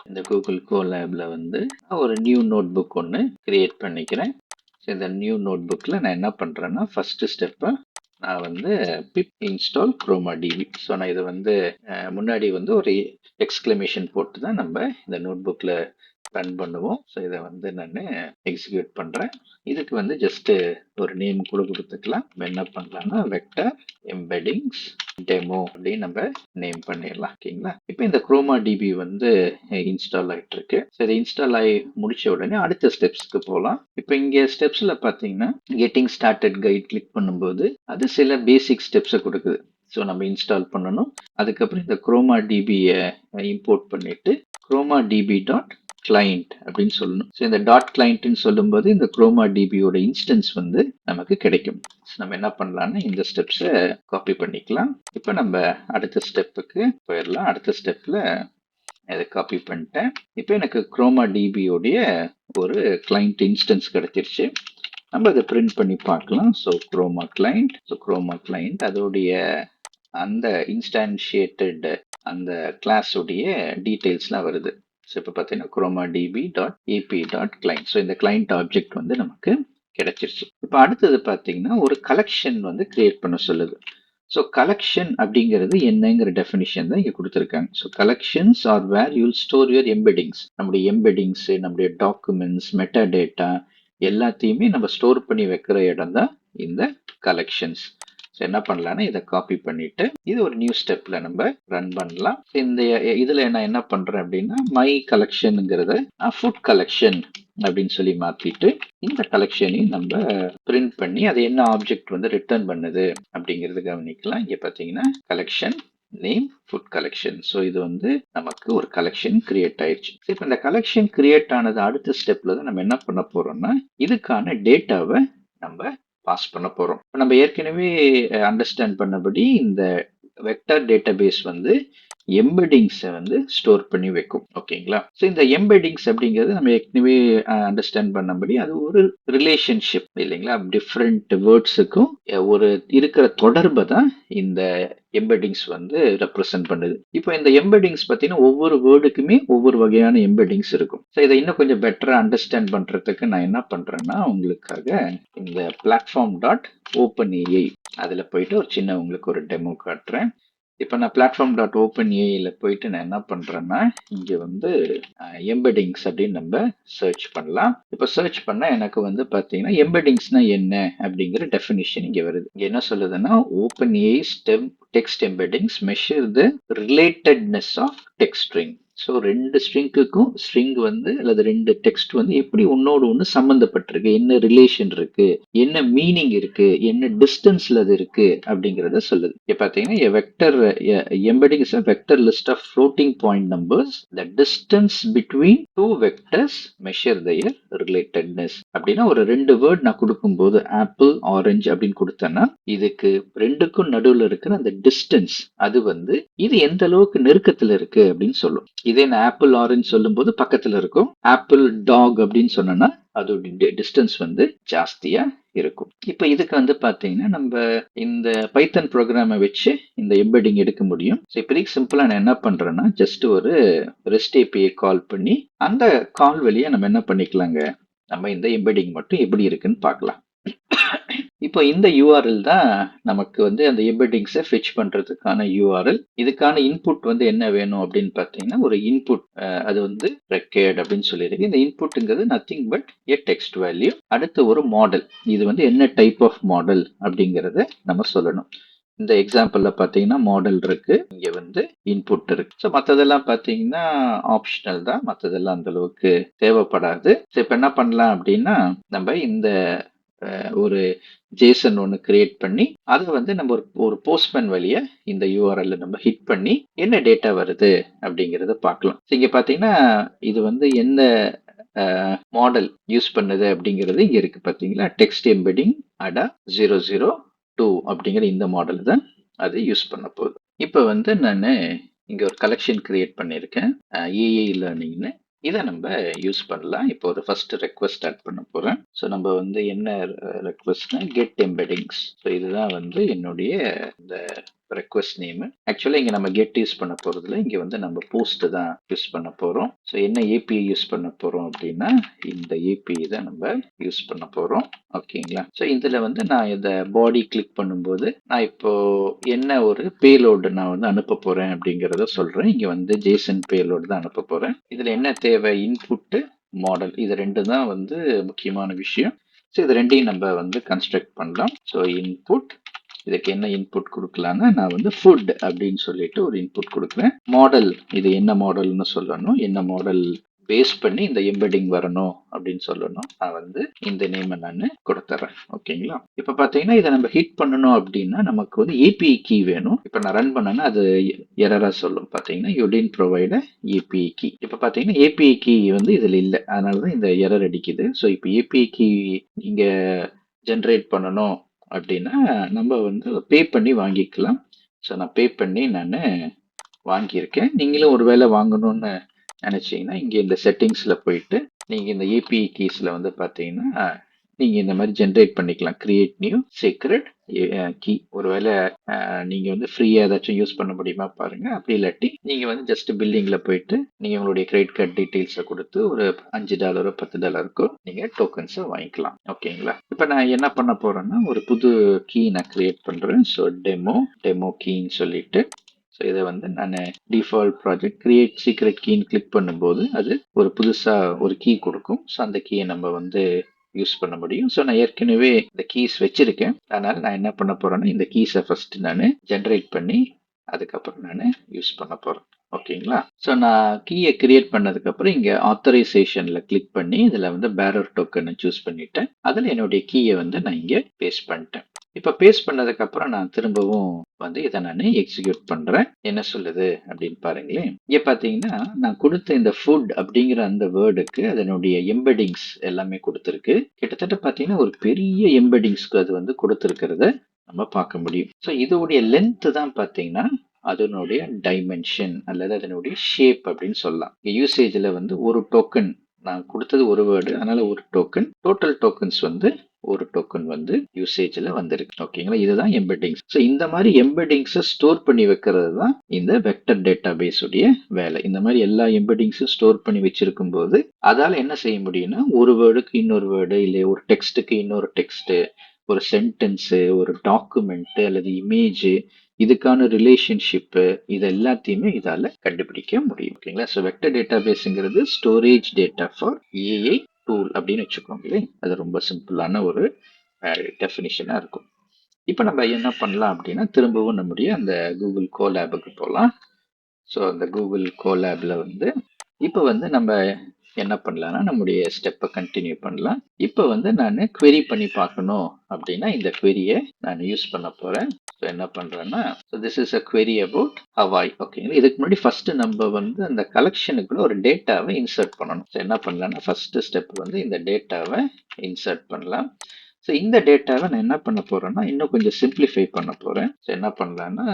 இந்த கூகுள் கோலேப்ல வந்து ஒரு நியூ நோட் புக் ஒன்று கிரியேட் பண்ணிக்கிறேன். ஸோ இந்த நியூ நோட் புக்கில் நான் என்ன பண்ணுறேன்னா, ஃபர்ஸ்ட் ஸ்டெப்பை நான் வந்து பிப் இன்ஸ்டால் குரோமா டிபி. ஸோ நான் இதை வந்து முன்னாடி வந்து ஒரு எக்ஸ்கிளமேஷன் போட்டு தான் நம்ம இந்த நோட் புக்கில் ரன் பண்ணுவோம். ஸோ இதை வந்து நான் எக்ஸிக்யூட் பண்ணுறேன். இதுக்கு வந்து ஜஸ்ட் ஒரு நேம் கூட கொடுத்துக்கலாம். நம்ம என்ன பண்ணலாம்னா வெக்டர் எம்பெடிங்ஸ் டெமோ அப்படின்னு நம்ம நேம் பண்ணிடலாம். ஓகேங்களா? இப்போ இந்த குரோமா டிபி வந்து இன்ஸ்டால் ஆகிட்டு இருக்கு. ஸோ இது இன்ஸ்டால் ஆகி முடிச்ச உடனே அடுத்த ஸ்டெப்ஸ்க்கு போகலாம். இப்போ இங்கே ஸ்டெப்ஸில் பார்த்தீங்கன்னா கெட்டிங் ஸ்டார்டட் கைட் கிளிக் பண்ணும்போது அது சில பேசிக் ஸ்டெப்ஸை கொடுக்குது. ஸோ நம்ம இன்ஸ்டால் பண்ணணும். அதுக்கப்புறம் இந்த குரோமா டிபியை இம்போர்ட் பண்ணிட்டு குரோமா டிபி டாட் கிளைண்ட் அப்படின்னு சொல்லணும். ஸோ இந்த டாட் கிளைண்ட்னு சொல்லும்போது இந்த குரோமா டிபியோட இன்ஸ்டன்ஸ் வந்து நமக்கு கிடைக்கும். நம்ம என்ன பண்ணலாம்னா இந்த ஸ்டெப்ஸை காப்பி பண்ணிக்கலாம். இப்போ நம்ம அடுத்த ஸ்டெப்புக்கு போயிடலாம். அடுத்த ஸ்டெப்ல அதை காப்பி பண்ணிட்டேன். இப்போ எனக்கு குரோமா டிபியோடைய ஒரு கிளைண்ட் இன்ஸ்டன்ஸ் கிடைச்சிருச்சு. நம்ம அதை பிரிண்ட் பண்ணி பார்க்கலாம். ஸோ குரோமா கிளைண்ட் அதோடைய அந்த இன்ஸ்டான்ஷியேட்டட் அந்த கிளாஸுடைய டீட்டெயில்ஸ்லாம் வருது. ஸோ இப்போ பார்த்தீங்கன்னா Chroma DB dot AP dot client. So இந்த கிளைண்ட் ஆப்ஜெக்ட் வந்து நமக்கு கிடைச்சிருச்சு. இப்போ அடுத்தது பார்த்தீங்கன்னா ஒரு கலெக்ஷன் வந்து கிரியேட் பண்ண சொல்லுது. ஸோ கலெக்ஷன் அப்படிங்கிறது என்னங்கிற டெஃபினிஷன் தான் இங்கே கொடுத்துருக்காங்க. So collections are where you'll store your embeddings. நம்முடைய எம்பெடிங்ஸ், நம்முடைய டாக்குமெண்ட்ஸ், மெட்டா டேட்டா எல்லாத்தையுமே நம்ம ஸ்டோர் பண்ணி வைக்கிற இடம் தான் இந்த கலெக்ஷன்ஸ். ஸோ என்ன பண்ணலாம்னா இதை காப்பி பண்ணிட்டு இது ஒரு நியூ ஸ்டெப்ல நம்ம ரன் பண்ணலாம். இந்த இதுல நான் என்ன பண்றேன் அப்படின்னா மை கலெக்ஷனுங்கிறத ஃபுட் கலெக்ஷன் அப்படின்னு சொல்லி மாத்திட்டு இந்த கலெக்ஷனையும் நம்ம பிரிண்ட் பண்ணி அது என்ன ஆப்ஜெக்ட் வந்து ரிட்டர்ன் பண்ணுது அப்படிங்கிறது கவனிக்கலாம். இங்க பாத்தீங்கன்னா collection name food collection. So இது வந்து நமக்கு ஒரு கலெக்ஷன் கிரியேட் ஆயிடுச்சு. இப்போ இந்த கலெக்ஷன் கிரியேட் ஆனது அடுத்த ஸ்டெப்ல தான் நம்ம என்ன பண்ண போறோம்னா இதுக்கான டேட்டாவை நம்ம பாஸ் பண்ண போறோம். நம்ம ஏற்கனவே அண்டர்ஸ்டாண்ட் பண்ணபடி இந்த வெக்டர் டேட்டாபேஸ் வந்து எம்பெடிங்ஸை வந்து ஸ்டோர் பண்ணி வைக்கும். ஓகேங்களா? ஸோ இந்த எம்பெடிங்ஸ் அப்படிங்கிறது நம்ம ஏற்கனவே அண்டர்ஸ்டாண்ட் பண்ணபடி அது ஒரு ரிலேஷன்ஷிப் இல்லைங்களா? டிஃப்ரெண்ட் வேர்ட்ஸுக்கும் ஒரு இருக்கிற தொடர்பை தான் இந்த எம்பெடிங்ஸ் வந்து ரெப்ரசென்ட் பண்ணுது. இப்போ இந்த எம்பெடிங்ஸ் பார்த்தீங்கன்னா ஒவ்வொரு வேர்டுக்குமே ஒவ்வொரு வகையான எம்பெடிங்ஸ் இருக்கும். ஸோ இதை இன்னும் கொஞ்சம் பெட்டரா அண்டர்ஸ்டாண்ட் பண்றதுக்கு நான் என்ன பண்றேன்னா உங்களுக்காக இந்த பிளாட்ஃபார்ம் டாட் ஓப்பன் ஏஐ அதில் போயிட்டு ஒரு சின்ன உங்களுக்கு ஒரு டெமோ காட்டுறேன். இப்போ நான் பிளாட்ஃபார்ம் டாட் ஓப்பன் ஏஐல போயிட்டு நான் என்ன பண்றேன்னா இங்க வந்து எம்பெடிங்ஸ் அப்படின்னு நம்ம சர்ச் பண்ணலாம். இப்போ சர்ச் பண்ணா எனக்கு வந்து பாத்தீங்கன்னா எம்பெடிங்ஸ்னா என்ன அப்படிங்கிற டெஃபினிஷன் இங்க வருது. இங்க என்ன சொல்லுதுன்னா OpenAI text embeddings measure the relatedness of text string. So ரெண்டு ஸ்ட்ரிங்குக்கும் ஸ்ட்ரிங் வந்து அல்லது ரெண்டு டெக்ஸ்ட் வந்து எப்படி ஒன்னோடு ஒன்று சம்பந்தப்பட்டிருக்கு, என்ன ரிலேஷன் இருக்கு, என்ன மீனிங் இருக்கு, என்ன டிஸ்டன்ஸ்ல அது இருக்கு அப்படிங்கிறத சொல்லுது. இப்போ பார்த்தீங்கன்னா vector embedding is a vector list of floating point numbers. The distance between two vectors measure their relatedness. அப்படின்னா ஒரு ரெண்டு வேர்ட் நான் கொடுக்கும்போது ஆப்பிள் ஆரஞ்சு அப்படின்னு கொடுத்தேன்னா இதுக்கு ரெண்டுக்கும் நடுவில் இருக்கிற அந்த டிஸ்டன்ஸ் அது வந்து இது எந்த அளவுக்கு நெருக்கத்தில் இருக்கு அப்படின்னு சொல்லும். இதே நான் ஆப்பிள் ஆரஞ்சு சொல்லும் போது பக்கத்துல இருக்கும். ஆப்பிள் டாக் அப்படின்னு சொன்னா அதோட டிஸ்டன்ஸ் வந்து ஜாஸ்தியா இருக்கும். இப்போ இதுக்கு வந்து பாத்தீங்கன்னா நம்ம இந்த பைத்தன் ப்ரோக்ராமை வச்சு இந்த எம்பெடிங் எடுக்க முடியும். ஸோ இப்போதைக்கு சிம்பிளா நான் என்ன பண்றேன்னா ஜஸ்ட் ஒரு ரெஸ்ட் ஏபிஐ கால் பண்ணி அந்த கால் வழியா நம்ம என்ன பண்ணிக்கலாங்க, நம்ம இந்த எம்பெடிங் மட்டும் எப்படி இருக்குன்னு பார்க்கலாம். இப்போ இந்த யூஆர்எல் தான் நமக்கு வந்து அந்த எம்பெடிங்ஸை ஃபெச் பண்றதுக்கான யூஆர்எல். இதுக்கான இன்புட் வந்து என்ன வேணும் அப்படின்னு பார்த்தீங்கன்னா ஒரு இன்புட் அது வந்து ரெக்கேர்ட் அப்படின்னு சொல்லியிருக்கு. இந்த இன்புட்டுங்கிறது nothing but a text value. அடுத்து ஒரு மாடல், இது வந்து என்ன டைப் ஆஃப் மாடல் அப்படிங்கிறத நம்ம சொல்லணும். இந்த எக்ஸாம்பிள்ல பாத்தீங்கன்னா மாடல் இருக்கு, இங்க வந்து இன்புட் இருக்கு. ஸோ மற்றதெல்லாம் பாத்தீங்கன்னா ஆப்ஷனல் தான், மற்றதெல்லாம் அந்த அளவுக்கு தேவைப்படாது. ஸோ இப்போ என்ன பண்ணலாம் அப்படின்னா நம்ம இந்த ஒரு ஜேசன் ஒன்று கிரியேட் பண்ணி அதை வந்து நம்ம ஒரு போஸ்ட்மேன் வழியா இந்த யூஆர்எல்ல நம்ம ஹிட் பண்ணி என்ன டேட்டா வருது அப்படிங்கிறத பார்க்கலாம். இங்க பாத்தீங்கன்னா இது வந்து என்ன மாடல் யூஸ் பண்ணுது அப்படிங்கிறது இங்க இருக்கு பாத்தீங்களா. டெக்ஸ்ட் எம்பெடிங் அடா 002 அப்படிங்கிற இந்த மாடல் தான் அது யூஸ் பண்ண போகுது. இப்போ வந்து நான் இங்க ஒரு கலெக்ஷன் கிரியேட் பண்ணியிருக்கேன் ஏஐ லேர்னிங்னு. இதை நம்ம யூஸ் பண்ணலாம். இப்போ ஒரு ஃபர்ஸ்ட் ரெக்வஸ்ட் ஆட் பண்ண போறேன். ஸோ நம்ம வந்து என்ன ரெக்வஸ்ட்னா கெட் எம்பெடிங்ஸ். ஸோ இதுதான் வந்து என்னுடைய இந்த ரெக்வஸ்ட் நேம். ஆக்சுவலா இங்க நம்ம கெட் யூஸ் பண்ண போறதுல இங்க வந்து நம்ம போஸ்ட் தான் யூஸ் பண்ண போறோம். ஸோ என்ன ஏபிஐ யூஸ் பண்ண போறோம் அப்படின்னா இந்த ஏபிஐ தான் நம்ம யூஸ் பண்ண போறோம். ஓகேங்களா. ஸோ இதுல வந்து நான் இந்த பாடி கிளிக் பண்ணும்போது நான் இப்போ என்ன ஒரு பேலோடு நான் வந்து அனுப்ப போறேன் அப்படிங்கிறத சொல்றேன். இங்க வந்து ஜேசன் பேலோடு தான் அனுப்ப போறேன். இதுல என்ன தேவை, இன்புட் மாடல். இது ரெண்டு தான் வந்து முக்கியமான விஷயம். ஸோ இது ரெண்டையும் நம்ம வந்து கன்ஸ்ட்ரக்ட் பண்ணலாம். ஸோ இன்புட், இதுக்கு என்ன இன்புட் கொடுக்கலாம்னா நான் வந்து ஃபுட் அப்படின்னு சொல்லிட்டு ஒரு இன்புட் கொடுக்குறேன். மாடல், இது என்ன மாடல்னு சொல்லணும். என்ன மாடல் பேஸ் பண்ணி இந்த எம்பெடிங் வரணும் அப்படின்னு சொல்லணும். நான் வந்து இந்த நேமை நான் கொடுத்துறேன். ஓகேங்களா. இப்ப பாத்தீங்கன்னா இதை நம்ம ஹிட் பண்ணணும் அப்படின்னா நமக்கு வந்து ஏபிஐ கீ வேணும். இப்ப நான் ரன் பண்ணேன்னா அது எரரா சொல்லும். பாத்தீங்கன்னா you didn't provide API key. இப்ப பாத்தீங்கன்னா ஏபிஐ கீ வந்து இதுல இல்லை, அதனாலதான் இந்த எரர் அடிக்குது. ஸோ இப்போ ஏபிஐ கீ நீங்க ஜென்ரேட் பண்ணணும் அப்படின்னா நம்ம வந்து பே பண்ணி வாங்கிக்கலாம். ஸோ நான் பே பண்ணி நான் வாங்கியிருக்கேன். நீங்களும் ஒரு வேளை வாங்கணும்னு நினைச்சீங்கன்னா இங்கே இந்த செட்டிங்ஸில் போயிட்டு நீங்கள் இந்த ஏபிஐ கீஸில் வந்து பார்த்தீங்கன்னா நீங்கள் இந்த மாதிரி ஜென்ரேட் பண்ணிக்கலாம். Create new secret key. ஒருவேளை நீங்கள் வந்து ஃப்ரீயாக ஏதாச்சும் யூஸ் பண்ண முடியுமா பாருங்க. அப்படி இல்லாட்டி நீங்கள் வந்து ஜஸ்ட் பில்லிங்கில் போயிட்டு நீங்கள் உங்களுடைய கிரெடிட் கார்டு டீட்டெயில்ஸை கொடுத்து ஒரு $5 $10 நீங்கள் டோக்கன்ஸை வாங்கிக்கலாம். ஓகேங்களா. இப்போ நான் என்ன பண்ண போறேன்னா ஒரு புது கீ நான் கிரியேட் பண்ணுறேன். ஸோ டெமோ கீன்னு சொல்லிட்டு ஸோ இதை வந்து நான் டிஃபால்ட் ப்ராஜெக்ட் கிரியேட் சீக்ரெட் கீன்னு கிளிக் பண்ணும்போது அது ஒரு புதுசாக ஒரு கீ கொடுக்கும். ஸோ அந்த கீயை நம்ம வந்து யூஸ் பண்ண முடியும். ஸோ நான் ஏற்கனவே இந்த கீஸ் வச்சிருக்கேன். அதனால நான் என்ன பண்ண போறேன்னா இந்த கீஸை ஃபர்ஸ்ட் நான் ஜென்ரேட் பண்ணி அதுக்கப்புறம் நான் யூஸ் பண்ண போறேன். ஓகேங்களா. ஸோ நான் கீயை கிரியேட் பண்ணதுக்கு அப்புறம் இங்க ஆத்தரைசேஷன்ல கிளிக் பண்ணி இதுல வந்து பேரர் டோக்கனை சூஸ் பண்ணிட்டேன். அதில் என்னுடைய கீயை வந்து நான் இங்க பேஸ்ட் பண்ணிட்டேன். இப்ப பேஸ்ட் பண்ணதுக்கு அப்புறம் நான் திரும்பவும் வந்து இதை நான் எக்ஸிக்யூட் பண்றேன். என்ன சொல்லுது அப்படின்னு பாருங்களேன். இங்க பாத்தீங்கன்னா நான் கொடுத்த இந்த ஃபுட் அப்படிங்கிற அந்த வேர்டுக்கு அதனுடைய எம்பெடிங்ஸ் எல்லாமே கொடுத்துருக்கு. கிட்டத்தட்ட பாத்தீங்கன்னா ஒரு பெரிய எம்பெடிங்ஸ்க்கு அது வந்து கொடுத்துருக்கிறத நம்ம பார்க்க முடியும். ஸோ இதோடைய லென்த் தான் பாத்தீங்கன்னா அதனுடைய டைமென்ஷன் அல்லது அதனுடைய ஷேப் அப்படின்னு சொல்லலாம். யூசேஜ்ல வந்து ஒரு டோக்கன் நான் கொடுத்தது ஒரு வேர்டு, அதனால ஒரு டோக்கன், டோட்டல் டோக்கன்ஸ் வந்து ஒரு டோக்கன் வந்து யூசேஜ்ல வந்திருக்கு. ஓகேங்களா. இதுதான் எம்பெடிங்ஸ். ஸோ இந்த மாதிரி எம்பெடிங்ஸை ஸ்டோர் பண்ணி வைக்கிறது தான் இந்த வெக்டர் டேட்டா பேஸ் உடைய வேலை. இந்த மாதிரி எல்லா எம்பெடிங்ஸும் ஸ்டோர் பண்ணி வச்சிருக்கும் போது அதால என்ன செய்ய முடியும்னா ஒரு வேர்டுக்கு இன்னொரு வேர்டு, இல்லை ஒரு டெக்ஸ்ட்டுக்கு இன்னொரு டெக்ஸ்ட், ஒரு சென்டென்ஸ், ஒரு டாக்குமெண்ட் அல்லது இமேஜ், இதுக்கான ரிலேஷன்ஷிப்பு, இது எல்லாத்தையுமே இதால கண்டுபிடிக்க முடியும். ஓகேங்களா. ஸோ வெக்டர் டேட்டா பேஸ்ங்கிறது storage data for AI tool அப்படின்னு வச்சுக்கோங்களேன். அது ரொம்ப சிம்பிளான ஒரு டெஃபினிஷனா இருக்கும். இப்போ நம்ம என்ன பண்ணலாம் அப்படின்னா திரும்பவும் நம்முடைய அந்த கூகுள் கோலேபுக்கு போகலாம். ஸோ அந்த கூகுள் கோலேப்ல வந்து இப்போ வந்து நம்ம என்ன பண்ணலாம்னா நம்முடைய ஸ்டெப்பை கண்டினியூ பண்ணலாம். இப்போ வந்து நான் query பண்ணி பார்க்கணும் அப்படின்னா இந்த query-யை நான் யூஸ் பண்ண போறேன். ஸோ என்ன பண்றேன்னா this is a query about Hawaii. ஓகேங்களா. இதுக்கு முன்னாடி ஃபர்ஸ்ட் நம்ம வந்து அந்த கலெக்ஷனுக்குள்ள ஒரு டேட்டாவை இன்சர்ட் பண்ணணும். ஸோ என்ன பண்ணலாம்னா ஃபர்ஸ்ட் ஸ்டெப் வந்து இந்த டேட்டாவை இன்சர்ட் பண்ணலாம். ஸோ இந்த டேட்டாவை நான் என்ன பண்ண போறேன்னா இன்னும் கொஞ்சம் சிம்பிளிஃபை பண்ண போறேன். ஸோ என்ன பண்ணலாம்னா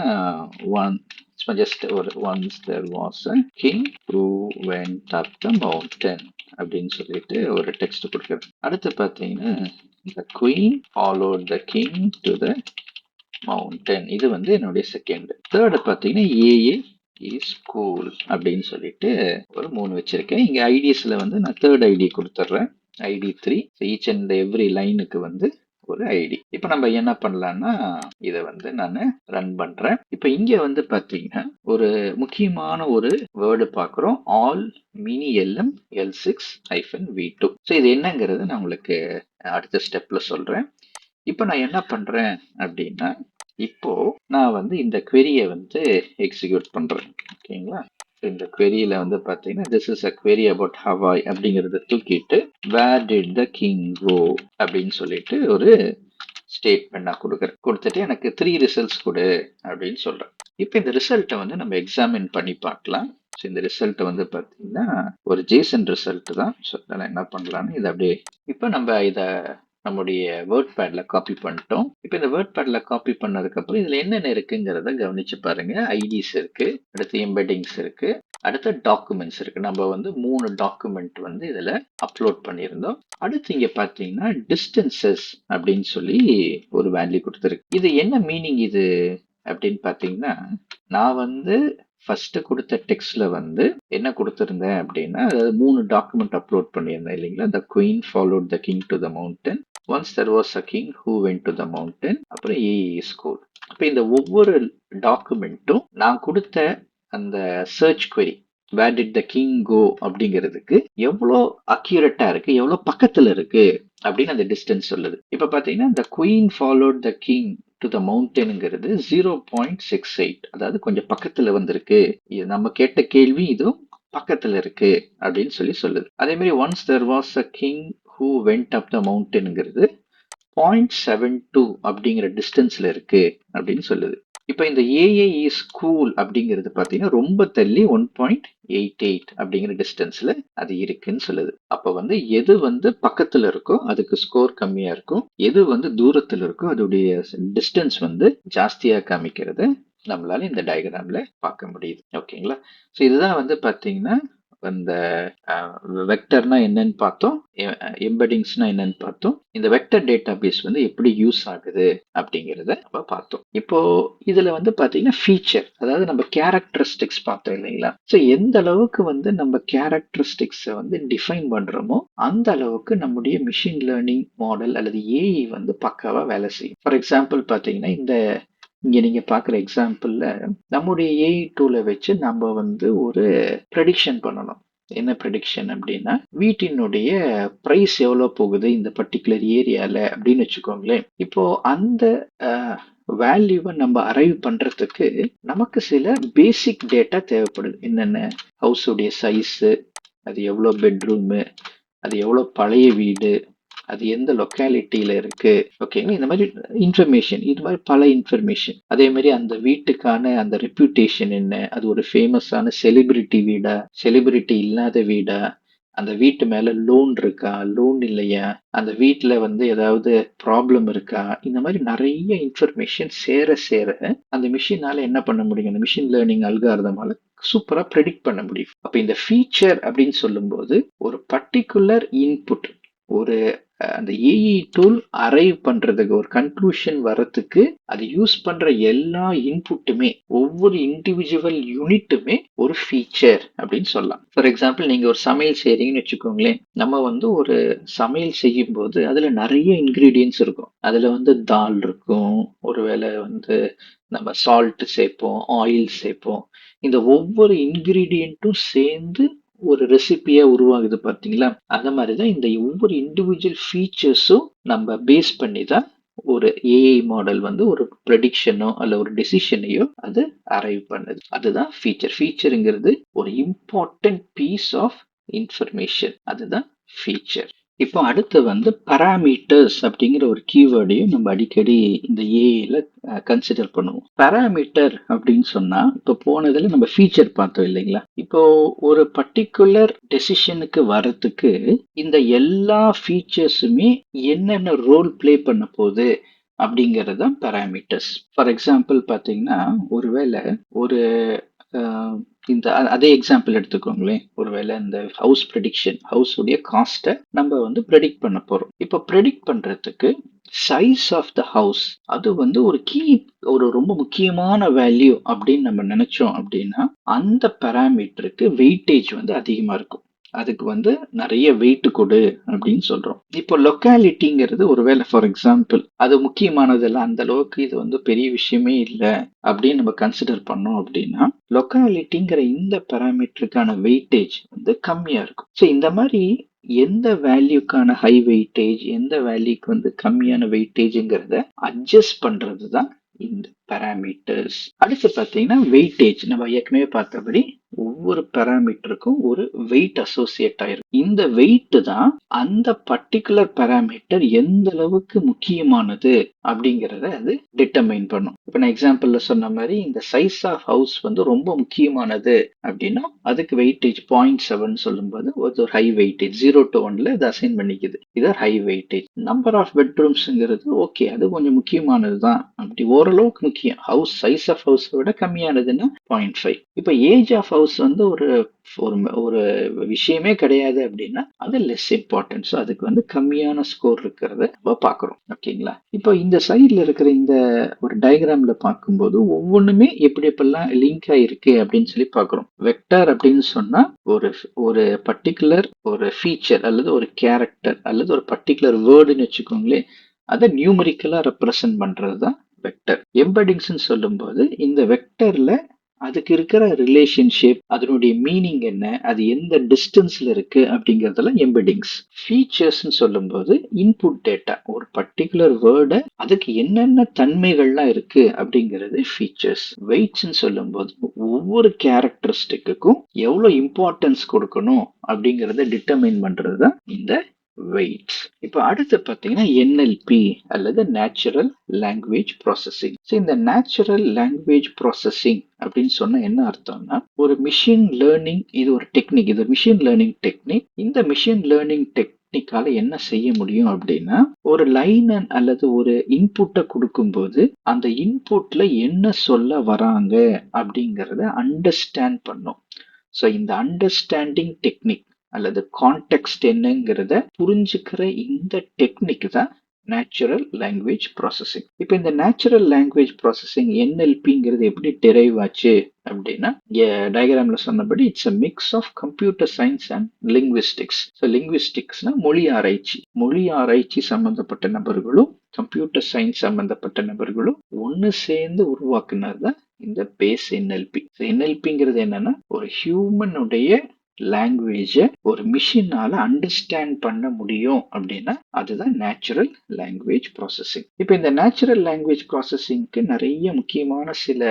just ஒரு once there was a king who went up the mountain அப்படின்னு சொல்லிட்டு ஒரு டெக்ஸ்ட் கொடுக்குறேன். அடுத்து பார்த்தீங்கன்னா the queen followed the king to the mountain. இது வந்து என்னுடைய செகண்ட். தேர்டு பார்த்தீங்கன்னா ஏஏ இஸ் கூல் அப்படின்னு சொல்லிட்டு ஒரு 3 வச்சிருக்கேன். இங்க ஐடிஸ்ல வந்து நான் தேர்ட் ஐடி கொடுத்துட்றேன். ஐடி 3. ஈச் அண்ட் எவ்ரி லைனுக்கு வந்து ஒரு ஐடி. இப்போ நம்ம என்ன பண்ணலாம்னா இதை வந்து நான் ரன் பண்றேன். இப்போ இங்க வந்து பாத்தீங்கன்னா ஒரு முக்கியமான ஒரு வேர்டு பார்க்குறோம். All mini LM L6-V2. So இது என்னங்கிறது நான் உங்களுக்கு அடுத்த ஸ்டெப்ல சொல்றேன். இப்போ நான் என்ன பண்றேன் அப்படின்னா இப்போ நான் வந்து இந்த query-யை வந்து எக்ஸிக்யூட் பண்றேன். ஓகேங்களா. இந்த queryல வந்து பாத்தீங்கன்னா this is a query about Hawaii அப்படிங்கறத தூக்கிட்டு where did the king go அப்படின்னு சொல்லிட்டு ஒரு ஸ்டேட்மெண்ட் நான் கொடுத்துட்டு எனக்கு 3 ரிசல்ட்ஸ் கொடு அப்படின்னு சொல்றேன். இப்போ இந்த ரிசல்ட்டை வந்து நம்ம எக்ஸாமின் பண்ணி பார்க்கலாம். ஸோ இந்த ரிசல்ட் வந்து பார்த்தீங்கன்னா ஒரு ஜேசன் ரிசல்ட் தான். ஸோ அதனால் என்ன பண்ணலான்னு இதை அப்படியே இப்போ நம்ம இதை நம்முடைய வேர்ட் பேட்ல காப்பி பண்ணிட்டோம். இப்போ இந்த வேர்ட் பேட்ல காப்பி பண்ணதுக்கப்புறம் இதில் என்னென்ன இருக்குங்கிறத கவனிச்சு பாருங்க. ஐடிஸ் இருக்கு, அடுத்து எம்பெடிங்ஸ் இருக்கு, அடுத்த டாக்குமெண்ட்ஸ் இருக்கு. நம்ம வந்து 3 டாக்குமெண்ட் வந்து இதில் அப்லோட் பண்ணியிருந்தோம். அடுத்து இங்க பார்த்தீங்கன்னா டிஸ்டன்சஸ் அப்படின்னு சொல்லி ஒரு வேல்யூ கொடுத்துருக்கு. இது என்ன மீனிங் இது அப்படின்னு பார்த்தீங்கன்னா, நான் வந்து ஃபர்ஸ்ட் கொடுத்த டெக்ஸ்ட்ல வந்து என்ன கொடுத்திருந்தேன் அப்படின்னா, அதாவது 3 டாக்குமெண்ட் அப்லோட் பண்ணியிருந்தேன் இல்லைங்களா. The queen followed the king to the mountain, once there was a king who went to the mountain, அப்புறம் ஏஇ ஸ்கூல். அப்போ இந்த ஒவ்வொரு டாக்குமெண்ட்டும் நான் கொடுத்த அந்த search query where did the king go அப்படிங்கிறதுக்கு எவ்வளோ அக்யூரேட்டா இருக்கு, எவ்வளோ பக்கத்துல இருக்கு அப்படின்னு அந்த டிஸ்டன்ஸ் சொல்லுது. இப்ப பாத்தீங்கன்னா இந்த queen followed the king to the மவுண்டன்ங்கிறது 0.68, அதாவது கொஞ்சம் பக்கத்துல வந்திருக்கு. இது நம்ம கேட்ட கேள்வி இதுவும் பக்கத்துல இருக்கு அப்படின்னு சொல்லி சொல்லுது. அதே மாதிரி once there was a king who went up the மவுண்டன்ங்கிறது 0.72 அப்படிங்கிற டிஸ்டன்ஸ்ல இருக்கு அப்படின்னு சொல்லுது. இப்போ இந்த ஏஏஇ ஸ்கூல் அப்படிங்கிறது பார்த்தீங்கன்னா ரொம்ப தள்ளி 1.88 அப்படிங்கிற டிஸ்டன்ஸ்ல அது இருக்குன்னு சொல்லுது. அப்போ வந்து எது வந்து பக்கத்துல இருக்கோ அதுக்கு ஸ்கோர் கம்மியா இருக்கும், எது வந்து தூரத்துல இருக்கோ அதோடைய டிஸ்டன்ஸ் வந்து ஜாஸ்தியா காமிக்கிறத நம்மளால இந்த டயக்ராம்ல பார்க்க முடியுது. ஓகேங்களா. ஸோ இதுதான் வந்து பார்த்தீங்கன்னா அந்த வெக்டர்னா என்னன்னு பார்த்தோம், எம்பெடிங்ஸ்னா என்னன்னு பார்த்தோம், இந்த வெக்டர் டேட்டா பேஸ் வந்து எப்படி யூஸ் ஆகுது அப்படிங்கிறத நம்ம பார்த்தோம். இப்போ இதுல வந்து பாத்தீங்கன்னா ஃபீச்சர், அதாவது நம்ம கேரக்டரிஸ்டிக்ஸ் பார்த்தோம் இல்லைங்களா. ஸோ எந்த அளவுக்கு வந்து நம்ம கேரக்டரிஸ்டிக்ஸை வந்து டிஃபைன் பண்றோமோ அந்த அளவுக்கு நம்முடைய மிஷின் லேர்னிங் மாடல் அல்லது ஏஇ வந்து பக்காவா வேலை செய்யும். ஃபார் எக்ஸாம்பிள் பாத்தீங்கன்னா இந்த இங்க நீங்க பாக்குற எக்ஸாம்பிள்ல நம்முடைய ஏஐ டூலை வச்சு நம்ம வந்து ஒரு ப்ரெடிக்ஷன் பண்ணணும். என்ன ப்ரெடிக்ஷன் அப்படின்னா, வீட்டினுடைய பிரைஸ் எவ்வளவு போகுது இந்த பர்டிகுலர் ஏரியால அப்படின்னு வச்சுக்கோங்களேன். இப்போ அந்த வேல்யூவை நம்ம அரைவ் பண்றதுக்கு நமக்கு சில பேசிக் டேட்டா தேவைப்படுது. என்னென்ன, ஹவுஸுடைய சைஸு, அது எவ்வளோ பெட்ரூமு, அது எவ்வளோ பழைய வீடு, அது எந்த லொக்காலிட்டியில இருக்கு, ஓகேங்களா. இந்த மாதிரி இன்ஃபர்மேஷன், இது மாதிரி பல இன்ஃபர்மேஷன். அதே மாதிரி அந்த வீட்டுக்கான அந்த ரெப்யூட்டேஷன் என்ன, அது ஒரு ஃபேமஸான செலிபிரிட்டி வீடா, செலிபிரிட்டி இல்லாத வீடா, அந்த வீட்டு மேல லோன் இருக்கா, லோன் இல்லையா, அந்த வீட்டுல வந்து ஏதாவது ப்ராப்ளம் இருக்கா, இந்த மாதிரி நிறைய இன்ஃபர்மேஷன் சேர சேர அந்த மிஷினால என்ன பண்ண முடியும், அந்த மிஷின் லேர்னிங் அல்காரிதமால சூப்பரா ப்ரெடிக்ட் பண்ண முடியும். அப்ப இந்த ஃபீச்சர் அப்படின்னு சொல்லும்போது ஒரு பர்டிகுலர் இன்புட், ஒரு அந்த ஏஇ டூல் அரைவ் பண்றதுக்கு, ஒரு கன்க்ளூஷன் வரத்துக்கு அது யூஸ் பண்ற எல்லா இன்புட்டுமே, ஒவ்வொரு இண்டிவிஜுவல் யூனிட்டுமே ஒரு ஃபீச்சர் அப்படின்னு சொல்லலாம். ஃபார் எக்ஸாம்பிள் நீங்க ஒரு சமையல் செய்றீங்கன்னு வச்சுக்கோங்களேன். நம்ம வந்து ஒரு சமையல் செய்யும் போது அதுல நிறைய இன்கிரீடியன்ஸ் இருக்கும். அதுல வந்து தால் இருக்கும், ஒருவேளை வந்து நம்ம சால்ட் சேர்ப்போம், ஆயில் சேர்ப்போம். இந்த ஒவ்வொரு இன்கிரீடியன்ட்டும் சேர்ந்து ஒரு ரெசிபியா உருவாகுது பாத்தீங்களா. அந்த மாதிரிதான் இந்த ஒவ்வொரு இண்டிவிஜுவல் ஃபீச்சர்ஸும் நம்ம பேஸ் பண்ணி தான் ஒரு ஏஐ மாடல் வந்து ஒரு ப்ரெடிக்ஷனோ அல்ல ஒரு டெசிஷனையோ அது அரைவ் பண்ணுது. அதுதான் ஃபீச்சர். ஃபீச்சருங்கிறது ஒரு இம்பார்ட்டன்ட் பீஸ் ஆஃப் இன்ஃபர்மேஷன், அதுதான் ஃபீச்சர். இப்போ அடுத்து வந்து பராமீட்டர்ஸ் அப்படிங்கிற ஒரு கீவேர்டையும் நம்ம அடிக்கடி இந்த ஏஐல கன்சிடர் பண்ணுவோம். பராமீட்டர் அப்படின்னு சொன்னா, இப்போ போனதுல நம்ம ஃபீச்சர் பார்த்தோம் இல்லைங்களா. இப்போ ஒரு பர்டிகுலர் டெசிஷனுக்கு வர்றதுக்கு இந்த எல்லா ஃபீச்சர்ஸுமே என்னென்ன ரோல் பிளே பண்ண போகுது அப்படிங்கிறது தான் பராமீட்டர்ஸ். ஃபார் எக்ஸாம்பிள் பார்த்தீங்கன்னா, ஒருவேளை ஒரு இந்த அதே எக்ஸாம்பிள் எடுத்துக்கோங்களேன். ஒருவேளை இந்த ஹவுஸ் ப்ரெடிக்ஷன், ஹவுஸ் உடைய காஸ்ட்டை நம்ம வந்து ப்ரெடிக்ட் பண்ண போறோம். இப்போ ப்ரெடிக்ட் பண்றதுக்கு சைஸ் ஆஃப் த ஹவுஸ் அது வந்து ஒரு ஒரு ரொம்ப முக்கியமான வேல்யூ அப்படின்னு நம்ம நினைச்சோம் அப்படின்னா அந்த பாராமீட்டருக்கு வெயிட்டேஜ் வந்து அதிகமா இருக்கும். அதுக்கு வந்து நிறைய வெயிட் கொடு அப்படின்னு சொல்றோம். இப்போ லொக்காலிட்டிங்கிறது ஒருவேளை ஃபார் எக்ஸாம்பிள் அது முக்கியமானதெல்லாம், அந்த அளவுக்கு இது வந்து பெரிய விஷயமே இல்லை அப்படின்னு நம்ம கன்சிடர் பண்ணோம் அப்படின்னா லொக்காலிட்டிங்கிற இந்த பாராமீட்டருக்கான வெயிட்டேஜ் வந்து கம்மியா இருக்கும். ஸோ இந்த மாதிரி எந்த வேல்யூக்கான ஹை வெயிட்டேஜ், எந்த வேல்யூக்கு வந்து கம்மியான வெயிட்டேஜ்ங்கிறத அட்ஜஸ்ட் பண்றது தான் இந்த பாராமீட்டர்ஸ். அடுத்து பார்த்தீங்கன்னா வெயிட்டேஜ். நம்ம ஏற்கனவே பார்த்தபடி ஒவ்வொரு பாராமீட்டருக்கும் ஒரு வெயிட் அசோசியேட் ஆயிருக்கு. இந்த வெயிட் தான் அந்த பர்டிகுலர் பாராமீட்டர் எந்த அளவுக்கு முக்கியமானது அப்படிங்கிறத அது டிட்டர்மைன் பண்ணும். இப்ப நான் எக்ஸாம்பிள்ல சொன்ன மாதிரி இந்த சைஸ் ஆஃப் ஹவுஸ் வந்து ரொம்ப முக்கியமானது அப்படின்னா அதுக்கு வெயிட்டேஜ் 0.7 சொல்லும்போது ஒரு ஹை வெயிட்டேஜ் 0 to 1ல இது அசைன் பண்ணிக்குது. இது ஹை வெயிட்டேஜ். நம்பர் ஆஃப் பெட்ரூம்ஸ்ங்கிறது ஓகே, அது கொஞ்சம் முக்கியமானது தான், அப்படி ஓரளவுக்கு முக்கியம். ஹவுஸ் சைஸ் ஆஃப் ஹவுஸ் விட கம்மியானதுன்னா 0.5. இப்ப ஏஜ் ஆஃப் ஹவுஸ் வந்து ஒரு ஒரு ஒரு விஷயமே கிடையாது அப்படின்னா அது லெஸ் இம்பார்ட்டன்ஸ். அதுக்கு வந்து கம்மியான ஸ்கோர் இருக்கிறத நம்ம பார்க்குறோம். ஓகேங்களா? இப்போ இந்த சைடில் இருக்கிற இந்த ஒரு டயக்ராம்ல பார்க்கும்போது ஒவ்வொன்றுமே எப்படி எப்பெல்லாம் லிங்க் ஆயிருக்கு அப்படின்னு சொல்லி பார்க்குறோம். வெக்டர் அப்படின்னு சொன்னா ஒரு ஒரு பர்டிகுலர் ஒரு ஃபீச்சர் அல்லது ஒரு கேரக்டர் அல்லது ஒரு பர்டிகுலர் வேர்டுன்னு வச்சுக்கோங்களேன், அதை நியூமரிக்கலா ரெப்ரசன்ட் பண்றது தான் வெக்டர். எம்பெடிங்ஸ்ன்னு சொல்லும்போது இந்த வெக்டர்ல அதுக்கு இருக்கிற ரிலேஷன்ஷிப், அதனுடைய மீனிங் என்ன, அது எந்த டிஸ்டன்ஸ்ல இருக்கு அப்படிங்கறதெல்லாம் எம்பெடிங்ஸ். ஃபீச்சர்ஸ்னு சொல்லும்போது இன்புட் டேட்டா, ஒரு பர்டிகுலர் வேர்டை அதுக்கு என்னென்ன தன்மைகள்லாம் இருக்கு அப்படிங்கிறது ஃபீச்சர்ஸ். வெயிட்ஸ்ன்னு சொல்லும்போது ஒவ்வொரு கேரக்டரிஸ்டிக்குக்கும் எவ்வளவு இம்பார்ட்டன்ஸ் கொடுக்கணும் அப்படிங்கறத டிட்டர்மைன் பண்றது தான் இந்த வெயிட்ஸ். இப்போ அடுத்து பார்த்தீங்கன்னா NLP அல்லது நேச்சுரல் லாங்குவேஜ் ப்ராசஸிங். இந்த நேச்சுரல் லாங்குவேஜ் ப்ராசஸிங் அப்படின்னு சொன்னா என்ன அர்த்தம்னா, ஒரு மிஷின் லேர்னிங், இது ஒரு டெக்னிக், இது மிஷின் லேர்னிங் டெக்னிக். இந்த மிஷின் லேர்னிங் டெக்னிக்கால என்ன செய்ய முடியும் அப்படின்னா, ஒரு லைன் அல்லது ஒரு இன்புட்டை கொடுக்கும்போது அந்த இன்புட்ல என்ன சொல்ல வராங்க அப்படிங்கறத அண்டர்ஸ்டாண்ட் பண்ணும். ஸோ இந்த அண்டர்ஸ்டாண்டிங் டெக்னிக் அல்லது கான்டெக்ஸ்ட் என்னங்கிறத புரிஞ்சுக்கிற இந்த டெக்னிக் தான் நேச்சுரல் லாங்குவேஜ் ப்ராசஸிங். இப்போ இந்த நேச்சுரல் லாங்குவேஜ் ப்ராசஸிங் NLPங்கிறது எப்படி டெரைவ் ஆச்சு அப்படின்னா, டயக்ராம்ல சொன்னபடி it's a mix of computer science and linguistics. So லிங்குவிஸ்டிக்ஸ்னா மொழி ஆராய்ச்சி. மொழி ஆராய்ச்சி சம்பந்தப்பட்ட நபர்களும் கம்ப்யூட்டர் சயின்ஸ் சம்பந்தப்பட்ட நபர்களும் ஒன்று சேர்ந்து உருவாக்குனது தான் இந்த பேஸ் NLP. NLPங்கிறது என்னன்னா, ஒரு ஹியூமனுடைய லாங்குவேஜ ஒரு மிஷினால அண்டர்ஸ்டாண்ட் பண்ண முடியும் அப்படின்னா அதுதான் நேச்சுரல் லாங்குவேஜ் ப்ராசஸிங். இப்போ இந்த நேச்சுரல் லாங்குவேஜ் ப்ராசஸிங்க்கு நிறைய முக்கியமான சில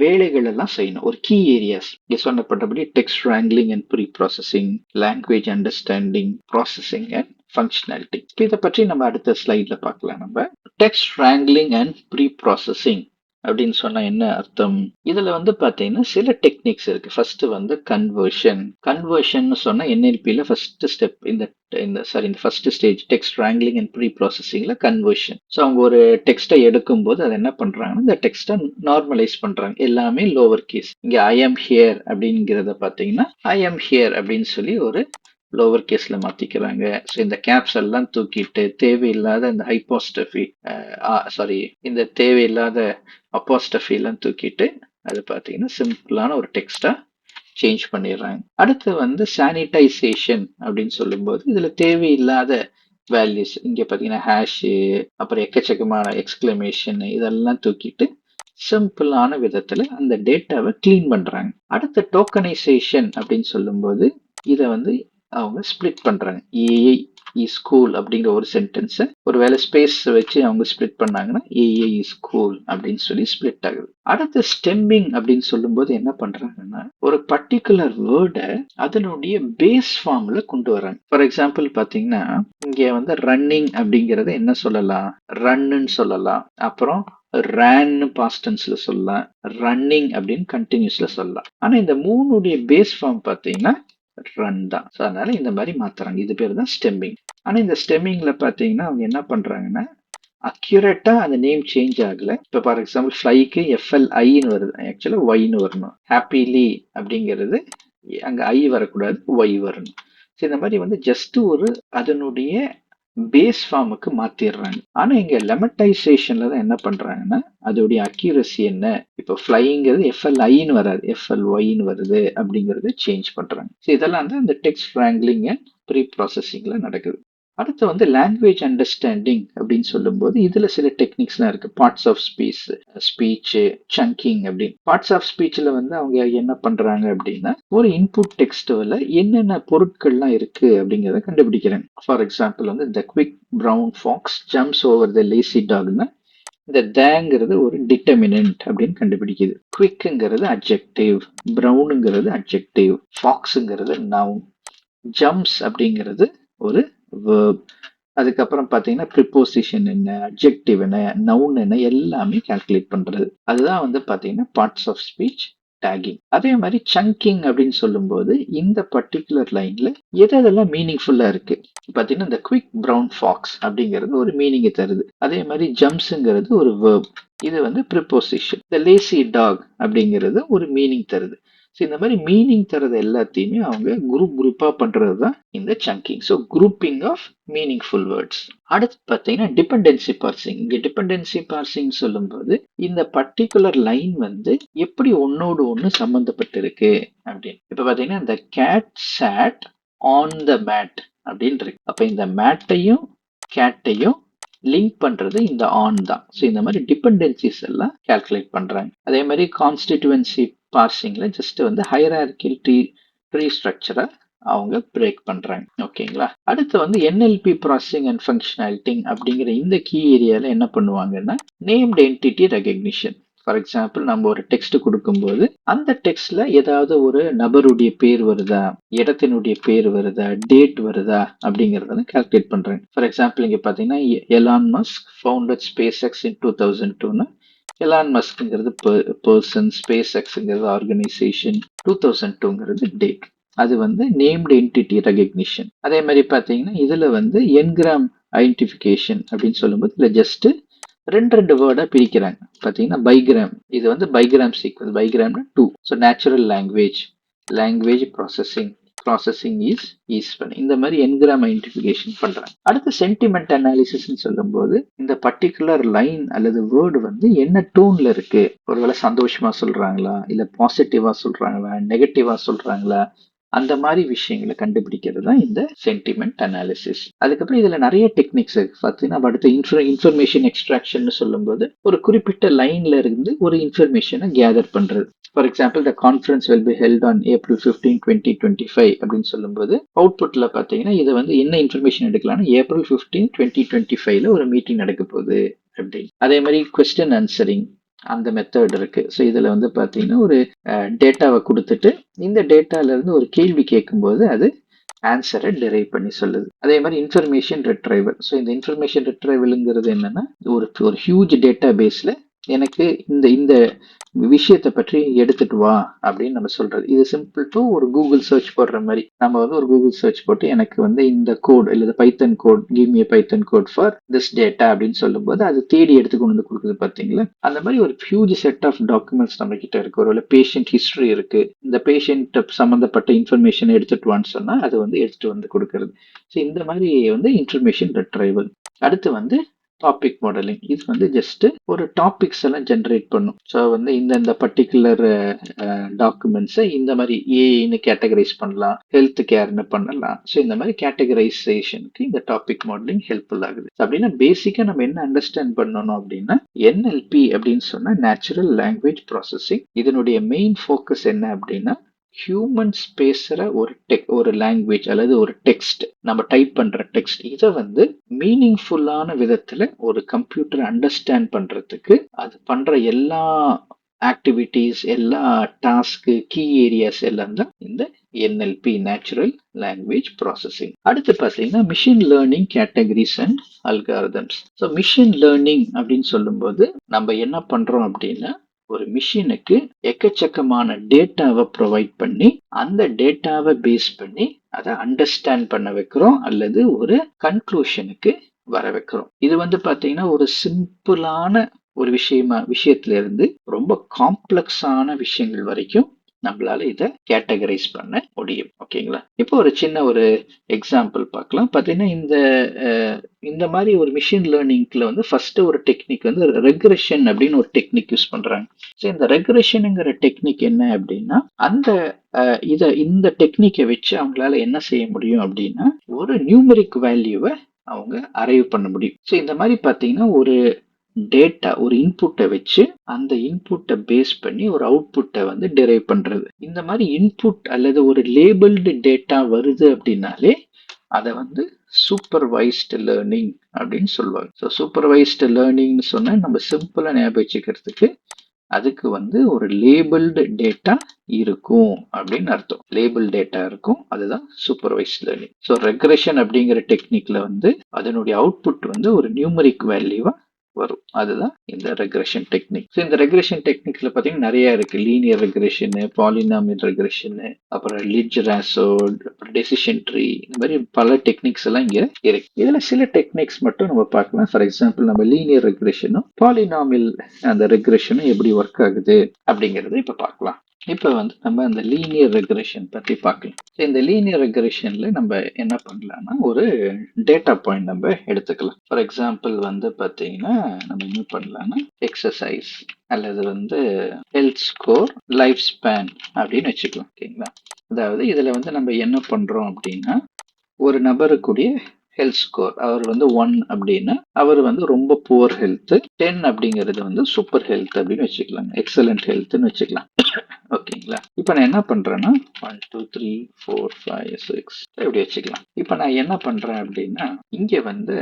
வேலைகள் எல்லாம் செய்யணும். ஒரு கீ ஏரியாஸ் இங்க சொன்னப்பட்டபடி text wrangling and preprocessing, language understanding, processing and functionality. இதை பற்றி நம்ம அடுத்த ஸ்லைட்ல பார்க்கலாம். நம்ம text wrangling and preprocessing அப்படின்னு சொன்னா என்ன அர்த்தம்? இதுல வந்து பாத்தீங்கன்னா சில டெக்னிக்ஸ் இருக்கு. ஃபர்ஸ்ட் வந்து கன்வர்ஷன் சொன்னா NLPல ஃபர்ஸ்ட் ஸ்டெப், இந்த first stage text wrangling and ப்ரீ ப்ராசஸிங்ல கன்வர்ஷன். ஸோ அவங்க ஒரு டெக்ஸ்ட்டை எடுக்கும்போது அதை என்ன பண்றாங்கன்னா, இந்த டெக்ஸ்ட்டை நார்மலைஸ் பண்றாங்க. எல்லாமே லோவர் கேஸ். இங்க ஐ எம் ஹியர் அப்படிங்கிறத பாத்தீங்கன்னா ஐ எம் ஹியர் அப்படின்னு சொல்லி ஒரு லோவர் கேஸ்ல மாத்திக்கிறாங்க. ஸோ இந்த கேப்ஸ் எல்லாம் தூக்கிட்டு தேவையில்லாத இந்த ஹைப்போஸ்டபி இந்த தேவையில்லாத அப்போஸ்டபி எல்லாம் தூக்கிட்டு அது பார்த்தீங்கன்னா சிம்பிளான ஒரு டெக்ஸ்டா சேஞ்ச் பண்ணிடுறாங்க. அடுத்து வந்து சானிடைசேஷன் அப்படின்னு சொல்லும்போது இதுல தேவையில்லாத வேல்யூஸ், இங்க பாத்தீங்கன்னா ஹேஷ், அப்புறம் எக்கச்சக்கமான எக்ஸ்கிளமேஷன் இதெல்லாம் தூக்கிட்டு சிம்பிளான விதத்துல அந்த டேட்டாவை கிளீன் பண்றாங்க. அடுத்த டோக்கனைசேஷன் அப்படின்னு சொல்லும்போது இதை வந்து அவங்க ஸ்பிளிட் பண்றாங்க. ஏஐ இஸ் கூல் அப்படிங்கிற ஒரு சென்டென்ஸை ஒருவேளை ஸ்பேஸ் வச்சு அவங்க ஸ்பிளிட் பண்ணாங்கன்னா ஏஐ இஸ் கூல் அப்படின்னு சொல்லி ஸ்பிளிட் ஆகுது. அடுத்து ஸ்டெம்மிங் அப்படின்னு சொல்லும்போது என்ன பண்றாங்கன்னா, ஒரு பர்டிகுலர் வேர்டை அதனுடைய பேஸ் ஃபார்ம்ல கொண்டு வராங்க. ஃபார் எக்ஸாம்பிள் பாத்தீங்கன்னா, இங்க வந்து ரன்னிங் அப்படிங்கறத என்ன சொல்லலாம், ரன்னு சொல்லலாம். அப்புறம் ரேன்னு பாஸ்ட் டென்ஸ்ல சொல்லலாம், ரன்னிங் அப்படின்னு கண்டினியூஸ்ல சொல்லலாம். ஆனா இந்த மூணுடைய பேஸ் ஃபார்ம் பாத்தீங்கன்னா ரன் தான். அதனால இந்த மாதிரி மாத்துறாங்க. இது பேர் தான் ஸ்டெம்மிங். ஆனா இந்த ஸ்டெம்மிங்ல பாத்தீங்கன்னா அவங்க என்ன பண்றாங்கன்னா, அக்யூரேட்டா அந்த நேம் சேஞ்ச் ஆகல. இப்ப ஃபார் எக்ஸாம்பிள் ஃப்ளைக்கு FLIன்னு வருது, ஆக்சுவலா ஒய்னு வரணும். ஹாப்பிலி அப்படிங்கிறது அங்க ஐ வரக்கூடாது, ஒய் வரணும். இந்த மாதிரி வந்து ஜஸ்ட் ஒரு அதனுடைய பேஸ் ஃபார்முக்கு மாத்திடுறாங்க. ஆனா இங்க லெமட்டைசேஷன்ல தான் என்ன பண்றாங்கன்னா, அதோடைய அக்யூரசி என்ன, இப்போ ஃப்ளைங்கிறது FLIன்னு வராது, FLYன்னு வருது அப்படிங்கறத சேஞ்ச் பண்றாங்க. இதெல்லாம் தான் இந்த டெக்ஸ்ட் wrangling அண்ட் ப்ரீ ப்ராசஸிங்ல நடக்குது. அடுத்து வந்து லாங்குவேஜ் அண்டர்ஸ்டாண்டிங் அப்படின்னு சொல்லும்போது இதுல சில டெக்னிக்ஸ்லாம் இருக்கு. பார்ட்ஸ் ஆஃப் ஸ்பீச், சங்கிங் அப்படின்னு. பார்ட்ஸ் ஆஃப் ஸ்பீச்ல வந்து அவங்க என்ன பண்றாங்க அப்படின்னா, ஒரு இன்புட் டெக்ஸ்ட்ல என்னென்ன பொருட்கள்லாம் இருக்கு அப்படிங்கிறத கண்டுபிடிக்கிறேன். ஃபார் எக்ஸாம்பிள் வந்து the quick brown fox jumps over the lazy டாக்னா இந்த தேங்கிறது ஒரு டிட்டர்மினன்ட் அப்படின்னு கண்டுபிடிக்குது. குவிக்ங்கிறது அட்ஜெக்டிவ், ப்ரௌனுங்கிறது அட்ஜெக்டிவ், ஃபாக்ஸுங்கிறது நவுன், ஜம்ப்ஸ் அப்படிங்கிறது ஒரு verb. அதுக்கப்புறம் பார்த்தீங்கன்னா ப்ரிப்போசிஷன் என்ன, அட்ஜெக்டிவ் என்ன, நவுன் என்ன, எல்லாமே கால்குலேட் பண்றது. அதுதான் வந்து பார்த்தீங்கன்னா பார்ட்ஸ் ஆஃப் ஸ்பீச் டேகிங். அதே மாதிரி சங்கிங் அப்படின்னு சொல்லும்போது இந்த பர்டிகுலர் லைன்ல எதெல்லாம் மீனிங்ஃபுல்லா இருக்கு பார்த்தீங்கன்னா இந்த குவிக் ப்ரௌன் ஃபாக்ஸ் அப்படிங்கிறது ஒரு மீனிங்கை தருது. அதே மாதிரி ஜம்ப்ஸுங்கிறது ஒரு verb. இது வந்து ப்ரிப்போசிஷன். இந்த லேசி டாக் அப்படிங்கிறது ஒரு மீனிங் தருது. ஸோ இந்த மாதிரி மீனிங் தரது எல்லாத்தையுமே அவங்க குரூப்பா பண்றது தான் இந்த chunking. So grouping of meaningful words. அடுத்து பார்த்தீங்கன்னா டிபெண்டன்சி பார்சிங். இங்க டிபெண்டன்சி பார்சிங் சொல்லும்போது இந்த பர்டிகுலர் லைன் வந்து எப்படி ஒன்னோடு ஒன்று சம்பந்தப்பட்டிருக்கு அப்படின்னு. இப்ப பார்த்தீங்கன்னா இந்த cat sat on the mat அப்படின்னு இருக்கு. அப்ப இந்த மேட்டையும் கேட்டையும் லிங்க் பண்றது இந்த ஆன் தான். ஸோ இந்த மாதிரி டிபெண்டன்சிஸ் எல்லாம் கால்குலேட் பண்றாங்க. அதே மாதிரி கான்ஸ்டிடியூவன்சி பார்சிங்ல ஜஸ்ட் வந்து ஹையரார்கியல் ட்ரீ ஸ்ட்ரக்சரை அவங்க பிரேக் பண்றாங்க. ஓகேங்களா. அடுத்து வந்து NLP ப்ராசஸிங் அண்ட் ஃபங்க்ஷனாலிட்டி அப்படிங்கிற இந்த கீ ஏரியால என்ன பண்ணுவாங்கன்னா named entity recognition. For example நம்ம ஒரு டெக்ஸ்ட் கொடுக்கும்போது அந்த டெக்ஸ்ட்ல ஏதாவது ஒரு நபருடைய பேர் வருதா, இடத்தினுடைய பேர் வருதா, டேட் வருதா அப்படிங்கறதெல்லாம் கால்குலேட் பண்றாங்க. ஃபார் எக்ஸாம்பிள் இங்க பாத்தீங்கன்னா Elon Musk founded SpaceX in 2002னா எலான் மஸ்க்ங்கிறது பர்சன், ஸ்பேஸ் எக்ஸ்ங்கிறது ஆர்கனைசேஷன், 2002ங்கிறது டேட். அது வந்து நேம்டு என்டிட்டி ரெகக்னிஷன். அதே மாதிரி பாத்தீங்கன்னா இதுல வந்து என்கிராம் ஐடென்டிஃபிகேஷன் அப்படின்னு சொல்லும்போது இதுல ஜஸ்ட் ரெண்டு வேர்டா பிரிக்கிறாங்க. பாத்தீங்கன்னா பைகிராம், இது வந்து பைகிராம் சீக்வன்ஸ், பைகிராம்னா 2. So natural language processing is பண்ணி இந்த மாதிரி என்கிராம் ஐடென்டிஃபிகேஷன் பண்றாங்க. அடுத்து சென்டிமெண்ட் அனாலிசிஸ் சொல்லும்போது இந்த பர்டிகுலர் லைன் அல்லது வேர்டு வந்து என்ன டோன்ல இருக்கு, ஒருவேளை சந்தோஷமா சொல்றாங்களா, இல்ல பாசிட்டிவா சொல்றாங்களா, நெகட்டிவா சொல்றாங்களா, அந்த மாதிரி விஷயங்களை கண்டுபிடிக்கிறது தான் இந்த சென்டிமெண்ட் அனாலிசிஸ். அதுக்கப்புறம் இதுல நிறைய டெக்னிக்ஸ் இருக்கு. பார்த்தீங்கன்னா அடுத்து இன்ஃபர்மேஷன் எக்ஸ்ட்ராக்ஷன் சொல்லும்போது ஒரு குறிப்பிட்ட லைன்ல இருந்து ஒரு இன்ஃபர்மேஷனை கேதர் பண்றது. For example the conference will be held on April 15, 2025 அப்படின்னு சொல்லும்போது அவுட்புட்ல பாத்தீங்கன்னா இதை வந்து என்ன இன்ஃபர்மேஷன் எடுக்கலாம்னா April 15, 2025ல ஒரு மீட்டிங் நடக்க போகுது அப்படின்னு. அதே மாதிரி கொஸ்டின் ஆன்சரிங் அந்த மெத்தட் இருக்கு. ஸோ இதுல வந்து பாத்தீங்கன்னா ஒரு டேட்டாவை கொடுத்துட்டு இந்த டேட்டால இருந்து ஒரு கேள்வி கேட்கும்போது அது ஆன்சரை டெரைவ் பண்ணி சொல்லுது. அதே மாதிரி இன்ஃபர்மேஷன் ரிட்ரைவல். ஸோ இந்த இன்ஃபர்மேஷன் ரிட்ரைவல்ங்கிறது என்னன்னா ஒரு ஹியூஜ் டேட்டா பேஸ்ல எனக்கு இந்த இந்த விஷயத்தை பற்றி எடுத்துட்டு வா அப்படின்னு நம்ம சொல்றது. இது சிம்பிள் டு ஒரு கூகுள் சர்ச் போடுற மாதிரி. நம்ம வந்து ஒரு கூகுள் சர்ச் போட்டு எனக்கு வந்து இந்த கோட் இல்ல Python code, give me Python code for this data அப்படின்னு சொல்லும்போது அது தேடி எடுத்து கொண்டு வந்து கொடுக்குது பாத்தீங்களா. அந்த மாதிரி ஒரு ஹியூஜ் செட் ஆஃப் டாக்குமெண்ட்ஸ் நம்ம கிட்ட இருக்கு. ஒருவேளை பேஷண்ட் ஹிஸ்டரி இருக்கு, இந்த பேஷண்ட் சம்பந்தப்பட்ட இன்ஃபர்மேஷன் எடுத்துட்டு வான்னு சொன்னா அது வந்து எடுத்துட்டு வந்து கொடுக்கறது. ஸோ இந்த மாதிரி வந்து இன்ஃபர்மேஷன் ரிட்ரைவல். அடுத்து வந்து டாபிக் மாடலிங். இது வந்து ஜஸ்ட் ஒரு டாபிக்ஸ் எல்லாம் ஜென்ரேட் பண்ணும். ஸோ வந்து இந்த பர்டிகுலர் டாக்குமெண்ட்ஸை இந்த மாதிரி ஏன்னு கேட்டகரைஸ் பண்ணலாம், ஹெல்த் கேர்னு பண்ணலாம். ஸோ இந்த மாதிரி கேட்டகரைசேஷனுக்கு இந்த டாபிக் மாடலிங் ஹெல்ப்ஃபுல் ஆகுது. அப்படின்னா பேசிக்கா நம்ம என்ன அண்டர்ஸ்டாண்ட் பண்ணணும் அப்படின்னா NLP அப்படின்னு சொன்னா நேச்சுரல் லாங்குவேஜ் ப்ராசஸிங். இதனுடைய மெயின் ஃபோக்கஸ் என்ன அப்படின்னா ஹியூமன்ஸ் பேசுற ஒரு லாங்குவேஜ் அல்லது ஒரு டெக்ஸ்ட், நம்ம டைப் பண்ற டெக்ஸ்ட், இதை வந்து மீனிங்ஃபுல்லான விதத்துல ஒரு கம்ப்யூட்டர் அண்டர்ஸ்டாண்ட் பண்றதுக்கு அது பண்ற எல்லா ஆக்டிவிட்டிஸ், எல்லா டாஸ்க், கீ ஏரியாஸ் எல்லாம் தான் இந்த NLP நேச்சுரல் லாங்குவேஜ் ப்ராசஸிங். அடுத்து பார்த்தீங்கன்னா machine learning categories and algorithms. So machine learning அப்படின்னு சொல்லும்போது நம்ம என்ன பண்றோம் அப்படின்னா ஒரு மிஷினுக்கு எக்கச்சக்கமான டேட்டாவை ப்ரொவைட் பண்ணி அந்த டேட்டாவை பேஸ் பண்ணி அதை அண்டர்ஸ்டாண்ட் பண்ண வைக்கிறோம் அல்லது ஒரு கன்க்ளூஷனுக்கு வர வைக்கிறோம். இது வந்து பாத்தீங்கன்னா ஒரு சிம்பிளான ஒரு விஷயத்துல இருந்து ரொம்ப காம்ப்ளெக்ஸான விஷயங்கள் வரைக்கும் நம்மளால இதை கேட்டகரைஸ் பண்ண முடியும். ஓகேங்களா. இப்போ ஒரு சின்ன ஒரு எக்ஸாம்பிள் பார்க்கலாம். பார்த்தீங்கன்னா இந்த மாதிரி ஒரு மிஷின் லேர்னிங்ல வந்து ஃபர்ஸ்ட் ஒரு டெக்னிக் வந்து ரெக்ரெஷன் அப்படின்னு ஒரு டெக்னிக் யூஸ் பண்றாங்க. ஸோ இந்த ரெக்ரெஷனுங்கிற டெக்னிக் என்ன அப்படின்னா அந்த இந்த டெக்னிக்கை வச்சு அவங்களால என்ன செய்ய முடியும் அப்படின்னா ஒரு நியூமெரிக் வேல்யூவை அவங்க அரைவ் பண்ண முடியும். ஸோ இந்த மாதிரி பார்த்தீங்கன்னா ஒரு டேட்டா, ஒரு இன்புட்டை வச்சு அந்த இன்புட்டை பேஸ் பண்ணி ஒரு அவுட்புட்டை வந்து டெரைவ் பண்றது. இந்த மாதிரி இன்புட் அல்லது ஒரு லேபிள்டு டேட்டா வருது அப்படின்னாலே அதை வந்து சூப்பர்வைஸ்டு லேர்னிங் அப்படின்னு சொல்லுவாங்க. ஸோ சூப்பர்வைஸ்டு லேர்னிங்னு சொன்னா நம்ம சிம்பிளா ஞாபகம் வச்சுக்கிறதுக்கு அதுக்கு வந்து ஒரு லேபிள்டு டேட்டா இருக்கும் அப்படின்னு அர்த்தம். லேபிள் டேட்டா இருக்கும், அதுதான் சூப்பர்வைஸ்ட் லேர்னிங். ஸோ ரெக்ரெஷன் அப்படிங்கிற டெக்னிக்ல வந்து அதனுடைய அவுட்புட் வந்து ஒரு நியூமரிக் வேல்யூவா வரும். அதுதான் இந்த ரெக்ரெஷன் டெக்னிக். ஸோ இந்த ரெக்ரெஷன் டெக்னிக்ல பார்த்தீங்கன்னா நிறைய இருக்கு. லீனியர் ரெக்ரெஷனு, பாலினாமியல் ரெக்ரெஷனு, அப்புறம் லிட்ஜ் ராசோ, அப்புறம் டெசிஷன் ட்ரீ, இந்த மாதிரி பல டெக்னிக்ஸ் எல்லாம் இங்க இருக்கு. இதுல சில டெக்னிக்ஸ் மட்டும் நம்ம பார்க்கலாம். ஃபார் எக்ஸாம்பிள் நம்ம லீனியர் ரெக்ரெஷனும் பாலினாமியல் அந்த ரெக்ரெஷனும் எப்படி ஒர்க் ஆகுது அப்படிங்கறத இப்ப பார்க்கலாம். இப்ப வந்து நம்ம அந்த லீனியர் ரெக்ரெஷன் பத்தி பார்க்கலாம். இந்த லீனியர் ரெக்ரெஷன்ல நம்ம என்ன பண்ணலாம்னா ஒரு டேட்டா பாயிண்ட் நம்ம எடுத்துக்கலாம். ஃபார் எக்ஸாம்பிள் வந்து பாத்தீங்கன்னா நம்ம என்ன பண்ணலாம்னா எக்ஸசைஸ் அல்லது வந்து ஹெல்த் ஸ்கோர், லைஃப் ஸ்பேன் அப்படின்னு வச்சுக்கலாம். ஓகேங்களா? அதாவது இதுல வந்து நம்ம என்ன பண்றோம் அப்படின்னா ஒரு நபருக்குடைய ஹெல்த் ஸ்கோர் அவர் வந்து 1 அப்படின்னா அவர் வந்து ரொம்ப புவர் ஹெல்த், 10 அப்படிங்கிறது வந்து சூப்பர் ஹெல்த் அப்படின்னு வச்சுக்கலாம், எக்ஸலண்ட் ஹெல்த்னு வச்சுக்கலாம். ஓகேங்களா? இப்ப நான் என்ன பண்றேன்னா 1 2 3 4 5 6 இப்படி வச்சுக்கலாம். இப்ப நான் என்ன பண்றேன் அப்படின்னா இங்க வந்து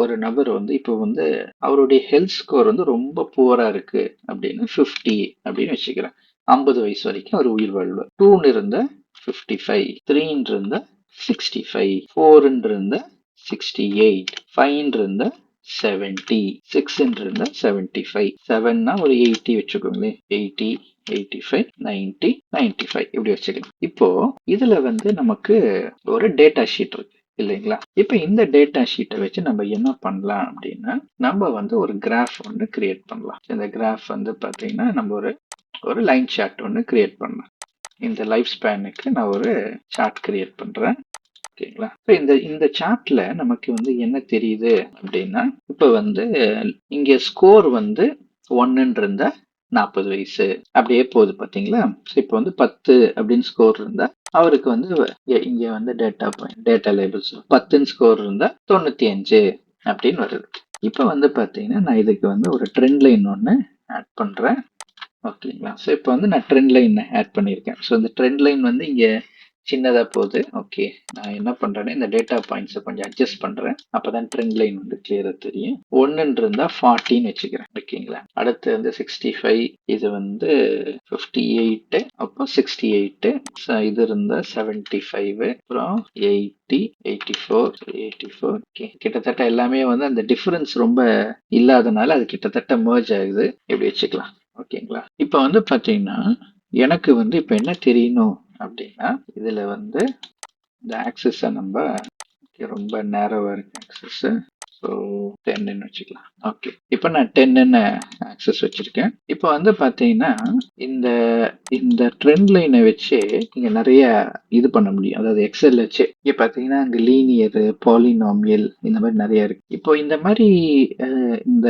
ஒரு நபர் வந்து இப்போ வந்து அவருடைய ஹெல்த் ஸ்கோர் வந்து ரொம்ப புவரா இருக்கு அப்படின்னு 50 அப்படின்னு வச்சுக்கிறேன். 50 வயசு வரைக்கும் அவர் உயிர் வாழ்வார். 2 இருந்த 55, 3 இருந்த 65, 4 இருந்த 68, 5 இருந்த 70, 6 இருந்த 75, 7னா ஒரு 80 வச்சுக்கோங்களேன். 80, 85, 90, 95 இப்படி வச்சுக்கலாம். இப்போ இதுல வந்து நமக்கு ஒரு டேட்டா ஷீட் இருக்கு இல்லைங்களா? இப்ப இந்த டேட்டா ஷீட்டை வச்சு நம்ம என்ன பண்ணலாம் அப்படின்னா நம்ம வந்து ஒரு கிராஃப் ஒன்று கிரியேட் பண்ணலாம். இந்த கிராஃப் வந்து பாத்தீங்கன்னா நம்ம ஒரு லைன் சார்ட் ஒன்று கிரியேட் பண்ணலாம். இந்த லைஃப் ஸ்பேனுக்கு நான் ஒரு சார்ட் கிரியேட் பண்றேன். ஓகேங்களா? இந்த இந்த சார்ட்ல நமக்கு வந்து என்ன தெரியுது அப்படின்னா இப்ப வந்து இங்க ஸ்கோர் வந்து 1 இருந்தா 40 வயசு அப்படியே போகுது பாத்தீங்களா? இப்ப வந்து 10 அப்படின்னு ஸ்கோர் இருந்தா அவருக்கு வந்து இங்க வந்து டேட்டா லேபிள்ஸ் 10 ஸ்கோர் இருந்தா 95 அப்படின்னு வருது. இப்ப வந்து பாத்தீங்கன்னா நான் இதுக்கு வந்து ஒரு ட்ரெண்ட் லைன் ஒன்று ஆட் பண்றேன். ஓகேங்களா? ஸோ இப்போ வந்து நான் ட்ரெண்ட் லைன் ஆட் பண்ணியிருக்கேன். ஸோ இந்த ட்ரெண்ட் லைன் வந்து இங்கே சின்னதாக போகுது. ஓகே, நான் என்ன பண்ணுறேன்னா இந்த டேட்டா பாயிண்ட்ஸை கொஞ்சம் அட்ஜஸ்ட் பண்ணுறேன். அப்போ தான் ட்ரெண்ட் லைன் வந்து கிளியராக தெரியும். 1 இருந்தால் 40 வச்சுக்கிறேன். ஓகேங்களா? அடுத்து வந்து 65, இது வந்து 58, அப்போ 68, இது இருந்தால் 75, அப்புறம் 80, 84, 84. ஓகே, கிட்டத்தட்ட எல்லாமே வந்து அந்த டிஃபரன்ஸ் ரொம்ப இல்லாதனால அது கிட்டத்தட்ட merge ஆகுது. இப்படி வச்சுக்கலாம். ஓகேங்களா? இப்ப வந்து பாத்தீங்கன்னா எனக்கு வந்து இப்ப என்ன தெரியணும் அப்படின்னா இதுல வந்து இந்த ஆக்சஸ் நம்ம ரொம்ப நேரோவா இருக்கு ஆக்சஸ். ஸோ 10 வச்சுக்கலாம். ஓகே, இப்போ நான் 10 ஆக்சஸ் வச்சிருக்கேன். இப்போ வந்து பாத்தீங்கன்னா இந்த இந்த ட்ரெண்ட் லைனை வச்சு நீங்க நிறைய இது பண்ண முடியும். அதாவது எக்ஸல் வச்சு இங்க பாத்தீங்கன்னா அங்க லீனியர், பாலினாமியல் இந்த மாதிரி நிறைய இருக்கு. இப்போ இந்த மாதிரி இந்த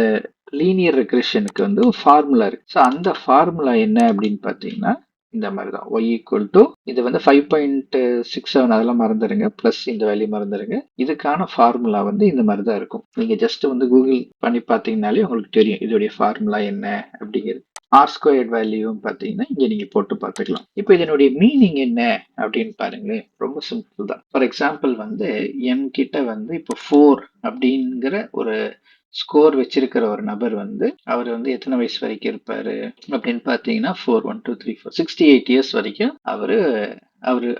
லீனியர் ரெக்ரெஷனுக்கு வந்து ஒரு ஃபார்முலா இருக்கு. ஸோ அந்த ஃபார்முலா என்ன அப்படின்னு பார்த்தீங்கன்னா இந்த மாதிரி தான். y ஈக்குவல் டு இது வந்து 5.67 அதெல்லாம் மறந்துடுங்க, ப்ளஸ் இந்த வேல்யூ மறந்துடுங்க. இதுக்கான ஃபார்முலா வந்து இந்த மாதிரி தான் இருக்கும். நீங்க ஜஸ்ட் வந்து கூகுள் பண்ணி பார்த்தீங்கன்னாலே உங்களுக்கு தெரியும் இதோடைய ஃபார்முலா என்ன அப்படிங்கிறது. ஆர் ஸ்கொயர்ட் வேல்யூவும் பார்த்தீங்கன்னா இங்க நீங்க போட்டு பார்த்துக்கலாம். இப்போ இதனுடைய மீனிங் என்ன அப்படின்னு பாருங்களேன். ரொம்ப சிம்பிள் தான். ஃபார் எக்ஸாம்பிள் வந்து என் கிட்ட வந்து இப்போ 4 அப்படிங்கிற ஒரு ஸ்கோர் வச்சிருக்கிற ஒரு நபர் வந்து அவர் வந்து எத்தனை வயசு வரைக்கும் இருப்பாரு அப்படின்னு பாத்தீங்கன்னா 4 1 2 3 4 68 இயர்ஸ் வரைக்கும்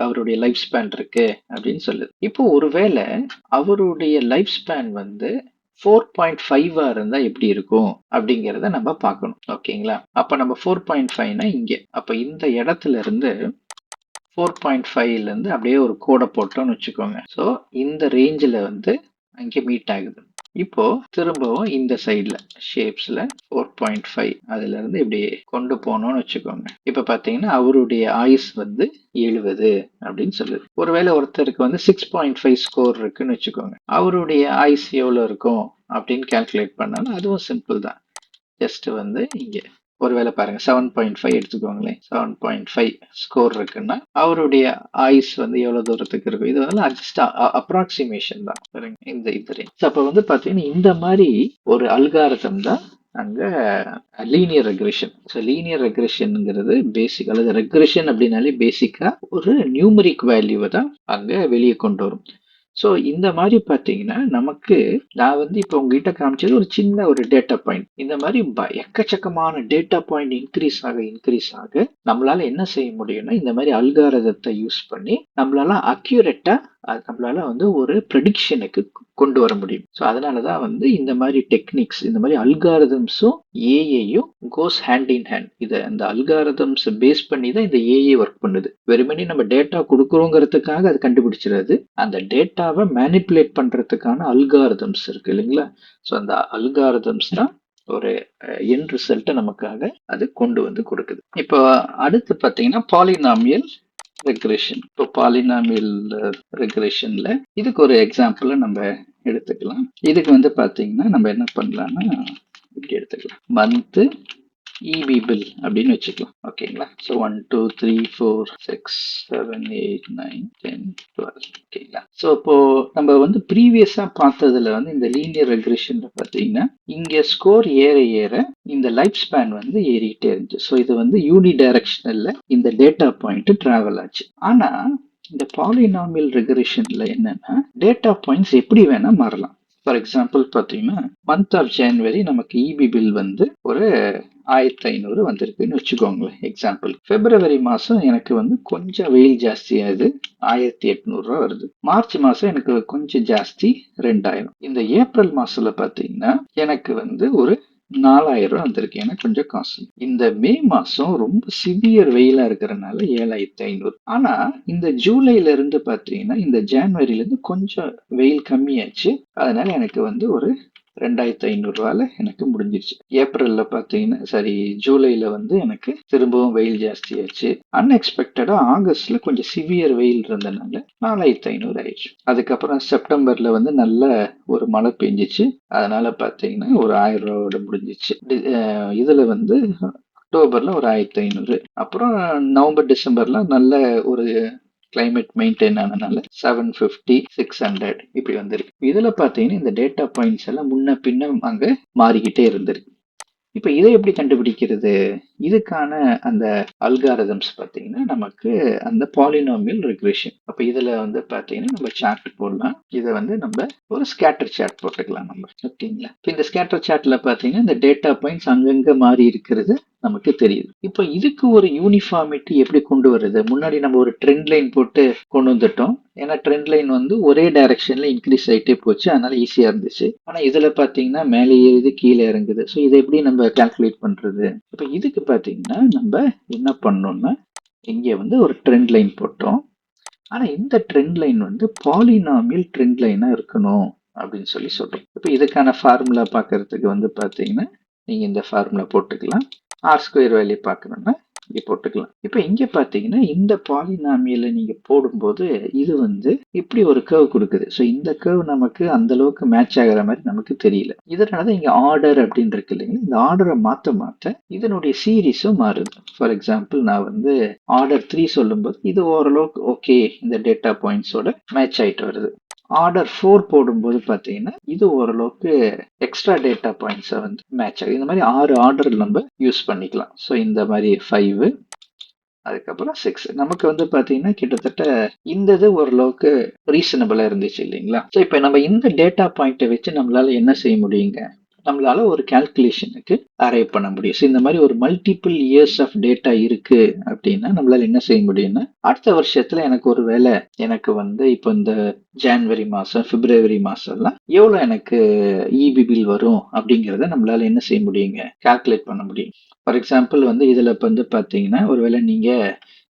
அவருடைய லைஃப் ஸ்பேன் இருக்கு அப்படின்னு சொல்லுது. இப்போ ஒருவேளை அவருடைய லைஃப் ஸ்பேன் வந்து 4.5 இருந்தா எப்படி இருக்கும் அப்படிங்கிறத நம்ம பார்க்கணும். ஓகேங்களா? அப்ப நம்ம 4.5னா இங்க, அப்ப இந்த இடத்துல இருந்து 4.5ல இருந்து அப்படியே ஒரு கோடை போட்டோம்னு வச்சுக்கோங்க. ஸோ இந்த ரேஞ்சில் வந்து அங்கே மீட் ஆகுது. இப்போ திரும்பவும் இந்த சைட்ல ஷேப்ஸ்ல 4.5 அதுல இருந்து இப்படி கொண்டு போனோம்னு வச்சுக்கோங்க. இப்ப பாத்தீங்கன்னா அவருடைய ஆயுஸ் வந்து 70 அப்படின்னு சொல்லுது. ஒருவேளை ஒருத்தருக்கு வந்து 6.5 ஸ்கோர் இருக்குன்னு வச்சுக்கோங்க. அவருடைய ஆயுஸ் எவ்வளவு இருக்கும் அப்படின்னு கால்குலேட் பண்ணாலும் அதுவும் சிம்பிள் தான். ஜஸ்ட் வந்து இங்க ஒருவேளை பாருங்க 7.5 எடுத்துக்கோங்களேன். 7.5 ஸ்கோர் இருக்குன்னா அவருடைய ஆயுஸ் வந்து எவ்வளவு தூரத்துக்கு இருக்கும். இது வந்து ஜஸ்ட் அப்ராக்சிமேஷன் தான். இந்த அப்ப வந்து பாத்தீங்கன்னா இந்த மாதிரி ஒரு அல்காரிதம் தான் அங்க லீனியர் ரெக்ரெஷன். ஸோ லீனியர் ரெக்ரெஷன்ங்கிறது பேசிக், அல்லது ரெக்ரெஷன் அப்படின்னாலே பேசிக்கா ஒரு நியூமரிக் வேல்யூவை தான் அங்க வெளியே கொண்டு வரும். ஸோ இந்த மாதிரி பார்த்தீங்கன்னா நமக்கு நான் வந்து இப்போ உங்ககிட்ட காமிச்சது ஒரு சின்ன ஒரு டேட்டா பாயிண்ட். இந்த மாதிரி எக்கச்சக்கமான டேட்டா பாயிண்ட் இன்க்ரீஸ் ஆக நம்மளால என்ன செய்ய முடியும்னா இந்த மாதிரி அல்காரதத்தை யூஸ் பண்ணி நம்மளால அக்யூரேட்டா நம்மளால வந்து ஒரு ப்ரெடிக்ஷனுக்கு கொண்டு வர முடியும். ஸோ அதனால தான் வந்து இந்த மாதிரி டெக்னிக்ஸ், இந்த மாதிரி அல்காரதம்ஸும் ஏஐயும் கோஸ் ஹேண்ட் இன் ஹேண்ட். இதை அந்த அல்காரதம்ஸ் பேஸ் பண்ணி தான் இந்த ஏஐ ஒர்க் பண்ணுது. வெறுமனே நம்ம டேட்டா கொடுக்குறோங்கிறதுக்காக அது கண்டுபிடிச்சிடாது. அந்த டேட்டாவை மேனிப்புலேட் பண்றதுக்கான அல்காரதம்ஸ் இருக்கு இல்லைங்களா? ஸோ அந்த அல்காரதம்ஸ் தான் ஒரு எண்ட் ரிசல்ட்டை நமக்காக அது கொண்டு வந்து கொடுக்குது. இப்போ அடுத்து பார்த்தீங்கன்னா பாலினாமியல் ரெக்ரெஷன். இப்போ பாலினாமியல் ரெக்ரெஷன்ல இதுக்கு ஒரு எக்ஸாம்பிள் நம்ம எடுத்துக்கலாம். இதுக்கு வந்து பாத்தீங்கன்னா நம்ம என்ன பண்ணலாம்னா இப்படி எடுத்துக்கலாம். மந்த் இபி பில் அப்படின்னு வச்சுக்கலாம். ஓகேங்களா? ஸோ 1 2 3 4 6 7 8 9 10 12. ஓகேங்களா? ஸோ இப்போ நம்ம வந்து ப்ரீவியஸா பார்த்ததுல வந்து இந்த லீனியர் ரெக்ரெஷன்ல பார்த்தீங்கன்னா இங்க ஸ்கோர் ஏற ஏற இந்த லைஃப் ஸ்பேன் வந்து ஏறிட்டே இருந்துச்சு. ஸோ இது வந்து யூனி டைரக்ஷனல்ல இந்த டேட்டா பாயிண்ட் டிராவல் ஆச்சு. ஆனா இந்த பாலினாமியல் ரெக்ரெஷன்ல என்னன்னா டேட்டா பாயிண்ட்ஸ் எப்படி வேணா மாறலாம். ஃபார் எக்ஸாம்பிள் பார்த்தீங்கன்னா மந்த் ஆஃப் ஜனவரி நமக்கு இபி பில் வந்து ஒரு 1500 வந்திருக்குன்னு வச்சுக்கோங்களேன் எக்ஸாம்பிள். பிப்ரவரி மாசம் எனக்கு வந்து கொஞ்சம் வெயில் ஜாஸ்தியாகுது, 1800 ரூபா வருது. மார்ச் மாசம் எனக்கு கொஞ்சம் ஜாஸ்தி, 2000. இந்த ஏப்ரல் மாசத்துல பாத்தீங்கன்னா எனக்கு வந்து ஒரு 4000 ரூபா வந்திருக்கு, எனக்கு கொஞ்சம் காசு. இந்த மே மாசம் ரொம்ப சிவியர் வெயிலா இருக்கிறதுனால 7500. ஆனா இந்த ஜூலைல இருந்து பாத்தீங்கன்னா இந்த ஜனவரில இருந்து கொஞ்சம் வெயில் கம்மியாச்சு, அதனால எனக்கு வந்து ஒரு 2500 ரூபாயில எனக்கு முடிஞ்சிருச்சு. ஏப்ரல்ல பாத்தீங்கன்னா சரி ஜூலைல வந்து எனக்கு திரும்பவும் வெயில் ஜாஸ்தியாச்சு. அன்எக்ஸ்பெக்டடா ஆகஸ்ட்ல கொஞ்சம் சிவியர் வெயில் இருந்ததுனால 4500 ஆயிடுச்சு. அதுக்கப்புறம் செப்டம்பர்ல வந்து நல்ல ஒரு மழை பெஞ்சிச்சு, அதனால பாத்தீங்கன்னா ஒரு 1000 ரூபாயோட முடிஞ்சிச்சு. இதுல வந்து அக்டோபர்ல ஒரு 1500, அப்புறம் நவம்பர் டிசம்பர்ல நல்ல ஒரு கிளைமேட் மெயின்டைன் ஆனதுனால 750 600 இப்படி வந்திருக்கு. இதுல பாத்தீங்கன்னா இந்த டேட்டா பாயிண்ட்ஸ் எல்லாம் முன்ன பின்ன அங்க மாறிக்கிட்டே இருந்திருக்கு. இப்ப இதை எப்படி கண்டுபிடிக்கிறது? இதுக்கான அந்த அல்காரிதம்ஸ் பாத்தீங்கன்னா நமக்கு அந்த பாலினாமியல் ரெக்ரெஷன். அப்ப இதுல வந்து பாத்தீங்கன்னா நம்ம சார்ட் போடலாம். இதை வந்து நம்ம ஒரு ஸ்கேட்டர் சார்ட் போட்டுக்கலாம் நம்ம. ஓகேங்களா? இந்த ஸ்கேட்டர் சார்ட்ல பாத்தீங்கன்னா இந்த டேட்டா பாயிண்ட்ஸ் அங்கங்க மாறி இருக்கிறது நமக்கு தெரியுது. இப்போ இதுக்கு ஒரு யூனிஃபார்மிட்டி எப்படி கொண்டு வருது? முன்னாடி நம்ம ஒரு ட்ரெண்ட் லைன் போட்டு கொண்டு வந்துட்டோம். ஏன்னா ட்ரெண்ட் லைன் வந்து ஒரே டைரக்ஷன்ல இன்க்ரீஸ் ஆகிட்டே போச்சு, அதனால ஈஸியா இருந்துச்சு. ஆனா இதுல பாத்தீங்கன்னா மேலே ஏறுது கீழே இறங்குது. ஸோ இதை எப்படி நம்ம கால்குலேட் பண்றது? இப்போ இதுக்கு பாத்தீங்கன்னா நம்ம என்ன பண்ணோம்னா இங்க வந்து ஒரு ட்ரெண்ட் லைன் போட்டோம். ஆனா இந்த ட்ரெண்ட் லைன் வந்து பாலினாமியல் ட்ரெண்ட் லைனா இருக்கணும் அப்படின்னு சொல்லி சொல்றோம். இப்போ இதுக்கான ஃபார்முலா பார்க்கறதுக்கு வந்து பாத்தீங்கன்னா நீங்க இந்த ஃபார்முலா போட்டுக்கலாம். ஆர் ஸ்கொயர் வேல்யூ பார்க்கணும்னா இங்க போட்டுக்கலாம். இப்போ இங்க பாத்தீங்கன்னா இந்த பாலினாமியலை நீங்க போடும்போது இது வந்து இப்படி ஒரு கர்வ் கொடுக்குது. ஸோ இந்த கர்வ் நமக்கு அந்த அளவுக்கு மேட்ச் ஆகிற மாதிரி நமக்கு தெரியல. இதனாலதான் இங்க ஆர்டர் அப்படின்னு இருக்கு இல்லைங்களா? இந்த ஆர்டரை மாத்த இதனுடைய சீரீஸும் மாறுது. ஃபார் எக்ஸாம்பிள் நான் வந்து ஆர்டர் 3 சொல்லும்போது இது ஓரளவுக்கு ஓகே, இந்த டேட்டா பாயிண்ட்ஸோட மேட்ச் ஆயிட்டு வருது. ஆர்டர் 4 போடும்போது பாத்தீங்கன்னா இது ஓரளவுக்கு எக்ஸ்ட்ரா டேட்டா பாயிண்ட்ஸை வந்து மேட்ச் ஆகுது. இந்த மாதிரி 6 ஆர்டர் நம்ம யூஸ் பண்ணிக்கலாம். ஸோ இந்த மாதிரி 5, அதுக்கப்புறம் 6 நமக்கு வந்து பாத்தீங்கன்னா கிட்டத்தட்ட இந்த இது ஓரளவுக்கு ரீசனபிளா இருந்துச்சு இல்லைங்களா? ஸோ இப்போ நம்ம இந்த டேட்டா பாயிண்ட்டை வச்சு நம்மளால என்ன செய்ய முடியுங்க? நம்மளால ஒரு கால்குலேஷனுக்கு அரைவ் பண்ண முடியும். ஸோ இந்த மாதிரி ஒரு மல்டிபிள் இயர்ஸ் ஆஃப் டேட்டா இருக்கு அப்படின்னா நம்மளால என்ன செய்ய முடியும்னா அடுத்த வருஷத்துல எனக்கு ஒரு வேலை எனக்கு வந்து இப்போ இந்த ஜனவரி மாசம் பிப்ரவரி மாசம் எல்லாம் எவ்வளவு எனக்கு இபி பில் வரும் அப்படிங்கிறத நம்மளால என்ன செய்ய முடியுங்க? கால்குலேட் பண்ண முடியும். ஃபார் எக்ஸாம்பிள் வந்து இதுல இப்போ வந்து பாத்தீங்கன்னா ஒருவேளை நீங்க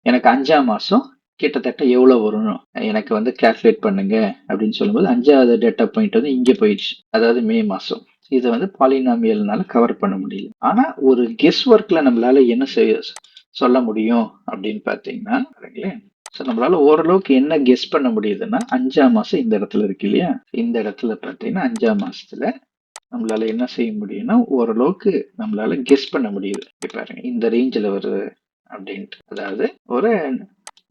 எனக்கு 5ஆம் மாசம் கிட்டத்தட்ட எவ்வளவு வரும் எனக்கு வந்து கால்குலேட் பண்ணுங்க அப்படின்னு சொல்லும்போது 5வது டேட்டா பாயிண்ட் வந்து இங்க போயிடுச்சு, அதாவது மே மாசம். இதை வந்து பாலினாமியல்னால கவர் பண்ண முடியல. ஆனா ஒரு கெஸ் ஒர்க்ல நம்மளால என்ன செய்ய சொல்ல முடியும் அப்படின்னு பாத்தீங்கன்னா ஸோ நம்மளால ஓரளவுக்கு என்ன கெஸ் பண்ண முடியுதுன்னா 5ஆம் மாசம் இந்த இடத்துல இருக்கு இல்லையா? இந்த இடத்துல பாத்தீங்கன்னா 5ஆம் மாசத்துல நம்மளால என்ன செய்ய முடியும்னா ஓரளவுக்கு நம்மளால கெஸ் பண்ண முடியுது. பாருங்க இந்த ரேஞ்சில் வருது அப்படின்ட்டு. அதாவது ஒரு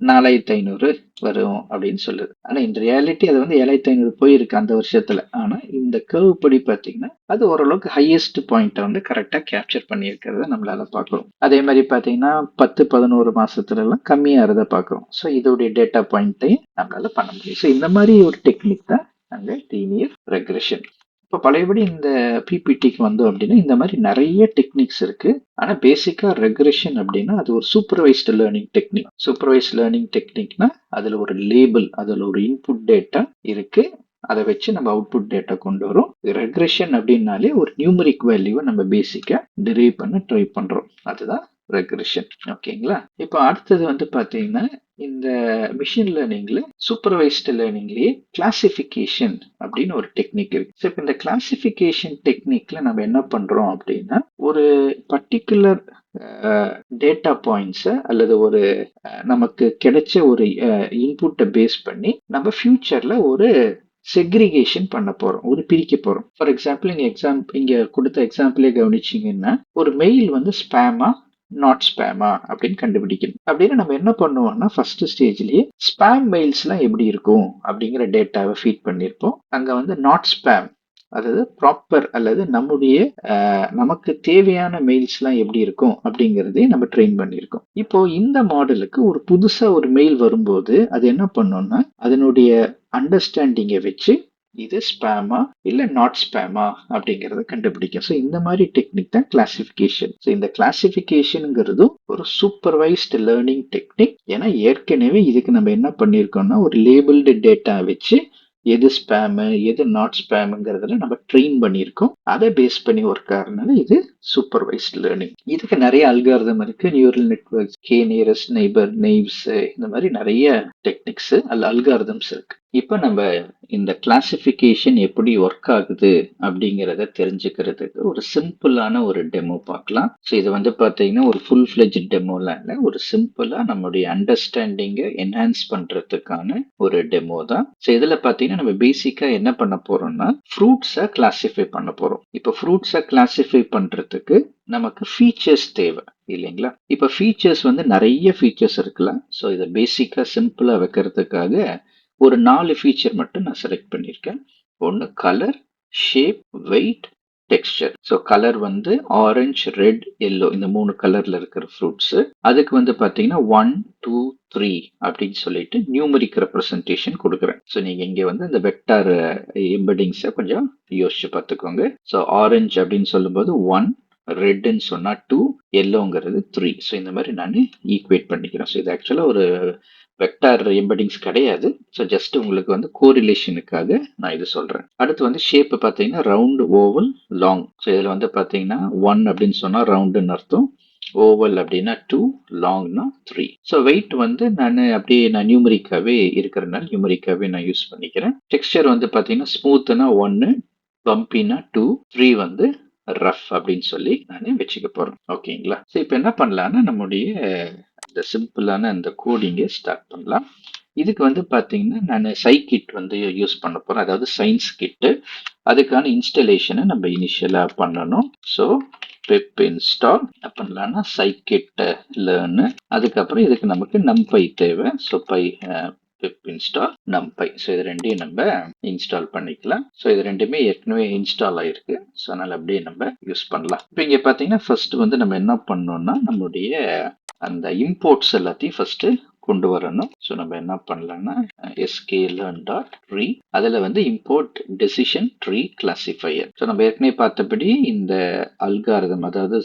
4500 வரும் அப்படின்னு சொல்லுது. ஆனா இந்த ரியாலிட்டி அது வந்து 7500 போயிருக்கு அந்த வருஷத்துல. ஆனா இந்த கர்வ் படி பாத்தீங்கன்னா அது ஓரளவுக்கு ஹையஸ்ட் பாயிண்ட வந்து கரெக்டா கேப்சர் பண்ணியிருக்கிறத நம்மளால பார்க்கிறோம். அதே மாதிரி பாத்தீங்கன்னா 10-11 மாசத்துல எல்லாம் கம்மியாறத பார்க்கிறோம். ஸோ இதோடைய டேட்டா பாயிண்ட்டையும் நம்மளால பண்ண முடியும். ஸோ இந்த மாதிரி ஒரு டெக்னிக் தான் அங்க லீனியர் ரெக்ரெஷன். இப்போ பழையபடி இந்த பிபிடிக்கு வந்தோம் அப்படின்னா இந்த மாதிரி நிறைய டெக்னிக்ஸ் இருக்கு. ஆனா பேசிக்கா ரெக்ரெஷன் அப்படின்னா அது ஒரு supervised learning technique. Supervised learning டெக்னிக்னா அதுல ஒரு லேபிள், அதுல ஒரு இன்புட் டேட்டா இருக்கு. அதை வச்சு நம்ம அவுட்புட் டேட்டா கொண்டு வரோம். ரெக்ரெஷன் அப்படின்னாலே ஒரு நியூமரிக் வேல்யூவை நம்ம பேசிக்கா டிரைவ் பண்ண ட்ரை பண்றோம். அதுதான் ரெக்ரெஷன். ஓகேங்களா? இப்போ அடுத்தது வந்து பாத்தீங்கன்னா இந்த மிஷின் லேர்னிங்ல சூப்பர்வைஸ்டு லேர்னிங்லயே கிளாசிபிகேஷன் அப்படின்னு ஒரு டெக்னிக் இருக்கு. ஸோ இப்போ இந்த கிளாசிபிகேஷன் டெக்னிக்ல நம்ம என்ன பண்றோம் அப்படின்னா ஒரு பர்டிகுலர் டேட்டா பாயிண்ட்ஸை அல்லது ஒரு நமக்கு கிடைச்ச ஒரு இன்புட்டை பேஸ் பண்ணி நம்ம ஃபியூச்சர்ல ஒரு செக்ரிகேஷன் பண்ண போறோம், ஒரு பிரிக்க போறோம். ஃபார் எக்ஸாம்பிள் இங்க கொடுத்த எக்ஸாம்பிளே கவனிச்சீங்கன்னா ஒரு மெயில் வந்து ஸ்பேமா நாட் ஸ்பேமா அப்படின்னு கண்டுபிடிக்கணும். அப்படின்னு நம்ம என்ன பண்ணுவோம்னா ஃபர்ஸ்ட் ஸ்டேஜ்லயே ஸ்பேம் மெயில்ஸ்லாம் எப்படி இருக்கும் அப்படிங்கிற டேட்டாவை ஃபீட் பண்ணியிருப்போம். அங்க வந்து நாட் ஸ்பேம், அதாவது ப்ராப்பர் அல்லது நம்முடைய நமக்கு தேவையான மெயில்ஸ்லாம் எப்படி இருக்கும் அப்படிங்கிறதையும் நம்ம ட்ரெயின் பண்ணியிருக்கோம். இப்போ இந்த மாடலுக்கு ஒரு புதுசா ஒரு மெயில் வரும்போது அது என்ன பண்ணோம்னா அதனுடைய அண்டர்ஸ்டாண்டிங்கை வச்சு இது ஸ்பேமா இல்ல நாட் ஸ்பேமா அப்படிங்கறத கண்டுபிடிக்கும். ஸோ இந்த மாதிரி டெக்னிக் தான் கிளாசிபிகேஷன். ஸோ இந்த கிளாசிபிகேஷனுங்கிறதும் ஒரு சூப்பர்வைஸ்டு லேர்னிங் டெக்னிக். ஏன்னா ஏற்கனவே இதுக்கு நம்ம என்ன பண்ணியிருக்கோம்னா ஒரு லேபிள்டு டேட்டா வச்சு எது ஸ்பேமு எது நாட் ஸ்பேமுங்கிறதுல நம்ம ட்ரெயின் பண்ணியிருக்கோம். அதை பேஸ் பண்ணி ஒர்க் ஆகிறதுனால இது சூப்பர்வைஸ்ட் லேர்னிங். இதுக்கு நிறைய அல்காரிதம் இருக்கு. Neural networks, K nearest neighbour, naives, இந்த மாதிரி நிறைய டெக்னிக்ஸ் அல்ல அல்காரிதம்ஸ் இருக்கு. இப்போ நம்ம இந்த கிளாசிபிகேஷன் எப்படி ஒர்க் ஆகுது அப்படிங்கிறத தெரிஞ்சுக்கிறதுக்கு ஒரு சிம்பிளான ஒரு டெமோ பார்க்கலாம். ஸோ இது வந்து பார்த்தீங்கன்னா ஒரு ஃபுல் ஃபிளெஜ் டெமோலாம் இல்லை, ஒரு சிம்பிளா நம்மளுடைய அண்டர்ஸ்டாண்டிங்கை என்ஹான்ஸ் பண்றதுக்கான ஒரு டெமோ தான். ஸோ இதில் பார்த்தீங்கன்னா நம்ம பேசிக்கா என்ன பண்ண போறோம்னா ஃப்ரூட்ஸை கிளாசிஃபை பண்ண போறோம். இப்போ ஃப்ரூட்ஸை கிளாசிஃபை பண்றதுக்கு நமக்கு ஃபீச்சர்ஸ் தேவை இல்லைங்களா? இப்போ ஃபீச்சர்ஸ் வந்து நிறைய ஃபீச்சர்ஸ் இருக்கலாம். ஸோ இதை பேசிக்கா சிம்பிளா வைக்கிறதுக்காக ஒரு 4 ஃபீச்சர் மட்டும் நான் செலக்ட் பண்ணியிருக்கேன். ஒன்று colour, shape, weight, texture. So colour வந்து ஆரஞ்சு, ரெட், எல்லோ, இந்த 3 கலர்ல இருக்கிற ஃப்ரூட்ஸ். அதுக்கு வந்து பார்த்தீங்கன்னா 1, 2, 3 அப்படின்னு சொல்லிட்டு நியூமரிக் ரெப்ரசன்டேஷன் கொடுக்குறேன். ஸோ நீங்க இங்க வந்து இந்த வெக்டார் எம்பெடிங்ஸை கொஞ்சம் யோசிச்சு பார்த்துக்கோங்க. ஸோ ஆரஞ்சு அப்படின்னு சொல்லும்போது 1, ரெட்னு சொன்னா 2, எல்லோங்கிறது 3. ஸோ இந்த மாதிரி நான் ஈக்குவேட் பண்ணிக்கிறேன். ஸோ இது ஆக்சுவலா ஒரு வெக்டார் எம்பெடிங்ஸ் கிடையாது. ஸோ ஜஸ்ட் உங்களுக்கு வந்து கோரிலேஷனுக்காக நான் இது சொல்றேன். அடுத்து வந்து ஷேப் பார்த்தீங்கன்னா ரவுண்ட், ஓவல், லாங். ஸோ இதில் வந்து பார்த்தீங்கன்னா 1 அப்படின்னு சொன்னா ரவுண்டுன்னு அர்த்தம், ஓவல் அப்படின்னா 2, லாங்னா 3. ஸோ வெயிட் வந்து நான் நியூமரிக்காவே இருக்கிறதுனால நியூமரிக்காவே நான் யூஸ் பண்ணிக்கிறேன். டெக்ஸ்டர் வந்து பார்த்தீங்கன்னா ஸ்மூத்னா 1, பம்பினா 2, 3 வந்து ரஃப் அப்படின்னு சொல்லி நான் வச்சுக்க போறேன். ஓகேங்களா? ஸோ இப்போ என்ன பண்ணலாம்னா நம்முடைய இந்த சிம்பிளான அந்த கோடிங்கை ஸ்டார்ட் பண்ணலாம். இதுக்கு வந்து பார்த்தீங்கன்னா நான் சைக்கிட் வந்து யூஸ் பண்ண போறேன், அதாவது சயின்ஸ் கிட்டு. அதுக்கான இன்ஸ்டலேஷனை நம்ம இனிஷியலாக பண்ணணும். ஸோ பெப் இன்ஸ்டால் பண்ணலாம்னா சைக்கிட் லேர்னு. அதுக்கப்புறம் இதுக்கு நமக்கு நம்பை தேவை. So pip install NumPy. So இது ரெண்டையும் நம்ம இன்ஸ்டால் பண்ணிக்கலாம். ஸோ இது ரெண்டுமே ஏற்கனவே இன்ஸ்டால் ஆயிருக்கு. ஸோ அதனால அப்படியே நம்ம யூஸ் பண்ணலாம். இப்போ இங்கே பார்த்தீங்கன்னா ஃபர்ஸ்ட் வந்து நம்ம என்ன பண்ணோம்னா நம்மளுடைய அந்த இம்போர்ட்ஸ் எல்லாத்தையும் ஃபர்ஸ்ட் கொண்டு வரணும். ஸோ நம்ம என்ன பண்ணலாம்னா sklearn.tree, அதில் வந்து import decision tree classifier. So நம்ம ஏற்கனவே பார்த்தபடி இந்த அல்காரிதம், அதாவது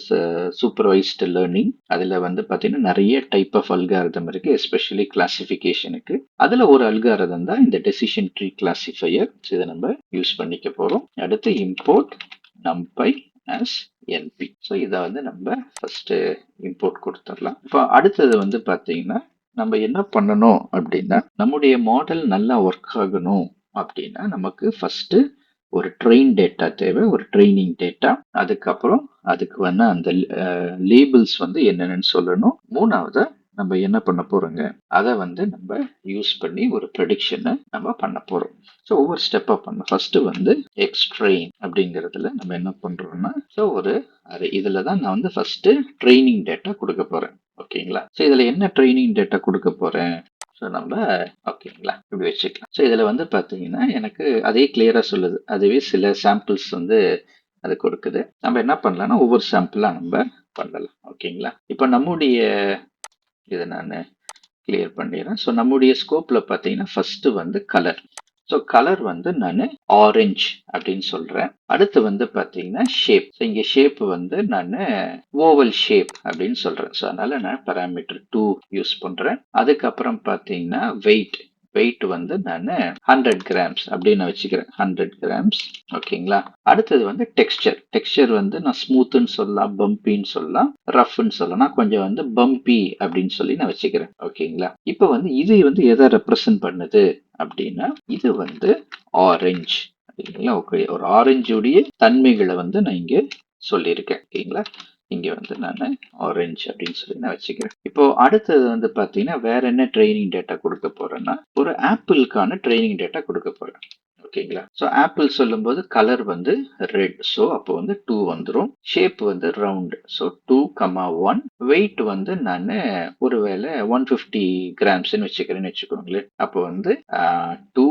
சூப்பர்வைஸ்டு லேர்னிங், அதில் வந்து பார்த்தீங்கன்னா நிறைய டைப் ஆஃப் அல்காரிதம் இருக்கு, எஸ்பெஷலி கிளாசிஃபிகேஷனுக்கு. அதில் ஒரு அல்காரிதம் தான் இந்த டெசிஷன் ட்ரீ கிளாசிஃபையர். ஸோ இதை நம்ம யூஸ் பண்ணிக்க போகிறோம். அடுத்து import numpy as np. So இதை வந்து நம்ம ஃபர்ஸ்ட் இம்போர்ட் கொடுத்துடலாம். இப்போ அடுத்தது வந்து பார்த்தீங்கன்னா நம்ம என்ன பண்ணணும் அப்படின்னா நம்முடைய மாடல் நல்லா ஒர்க் ஆகணும் அப்படின்னா நமக்கு ஃபர்ஸ்ட் ஒரு ட்ரெயின் டேட்டா தேவை, ஒரு ட்ரைனிங் டேட்டா. அதுக்கப்புறம் அதுக்கு வந்து அந்த லேபிள்ஸ் வந்து என்னென்னு சொல்லணும். மூணாவது நம்ம என்ன பண்ண போறோங்க, அதை வந்து நம்ம யூஸ் பண்ணி ஒரு ப்ரெடிக்ஷனை நம்ம பண்ண போறோம். ஸோ ஒவ்வொரு ஸ்டெப்பா பண்ண ஃபர்ஸ்ட் வந்து எக்ஸ்ட்ரெயின் அப்படிங்கிறதுல நம்ம என்ன பண்றோம்னா, ஸோ ஒரு இதுல தான் நான் வந்து ஃபர்ஸ்ட் ட்ரைனிங் டேட்டா கொடுக்க போறேன். ஓகேங்களா? ஸோ இதுல என்ன ட்ரெய்னிங் டேட்டா குடுக்க போறேன்? ஸோ நம்ம ஓகேங்களா? இப்படி வச்சுக்கலாம். ஸோ இதுல வந்து பார்த்தீங்கன்னா, எனக்கு அதே கிளியரா சொல்லுது. அதுவே சில சாம்பிள்ஸ் வந்து அது கொடுக்குது. நம்ம என்ன பண்ணலாம்னா, ஒவ்வொரு சாம்பிளா நம்ம பண்ணலாம். ஓகேங்களா? இப்ப நம்முடைய இத நானு கிளியர் பண்ணிடுறேன். ஸோ நம்முடைய ஸ்கோப்ல பார்த்தீங்கன்னா, ஃபர்ஸ்ட் வந்து கலர். ஸோ கலர் வந்து நானு ஆரஞ்ச் அப்படின்னு சொல்றேன். அடுத்து வந்து பார்த்தீங்கன்னா ஷேப். ஸோ இங்க ஷேப் வந்து நானு ஓவல் ஷேப் அப்படின்னு சொல்றேன். ஸோ அதனால நான் பாராமீட்டர் 2 யூஸ் பண்றேன். அதுக்கப்புறம் பார்த்தீங்கன்னா வெயிட். வெயிட் வந்து நான் 100 கிராம்ஸ் அப்படின்னு வச்சுக்கிறேன். 100 கிராம்ஸ். ஓகேங்களா? அடுத்தது வந்து டெக்ஸ்சர். டெக்ஸ்சர் வந்து நான் ஸ்மூத்னு சொல்லலாம், பம்பின்னு சொல்லலாம், ரஃப்னு சொல்லலாம். நான் கொஞ்சம் வந்து பம்பி அப்படின்னு சொல்லி நான் வச்சுக்கிறேன். ஓகேங்களா? இப்போ வந்து இது வந்து எதை ரெப்ரசன்ட் பண்ணுது அப்படின்னா, இது வந்து ஆரஞ்சு. ஓகேங்களா? ஓகே, ஒரு ஆரஞ்சுடைய தன்மைகளை வந்து நான் இங்க சொல்லியிருக்கேன். ஓகேங்களா? இங்க வந்து நான் ஆரஞ்சு அப்படின்னு சொல்லி நான் வச்சுக்கிறேன். இப்போ அடுத்தது வந்து பாத்தீங்கன்னா வேற என்ன ட்ரைனிங் டேட்டா கொடுக்க போறேன்னா, ஒரு ஆப்பிளுக்கான ட்ரைனிங் டேட்டா கொடுக்க போறேன். ஓகேங்களா? ஸோ ஆப்பிள் சொல்லும்போது கலர் வந்து ரெட். ஸோ அப்போ வந்து 2 வந்துடும். ஷேப் வந்து ரவுண்ட். ஸோ 2,1. வெயிட் வந்து நான் ஒருவேளை 150 கிராம்ஸ்ன்னு வச்சுக்கிறேன்னு வச்சுக்கோங்களேன். அப்போ வந்து 2,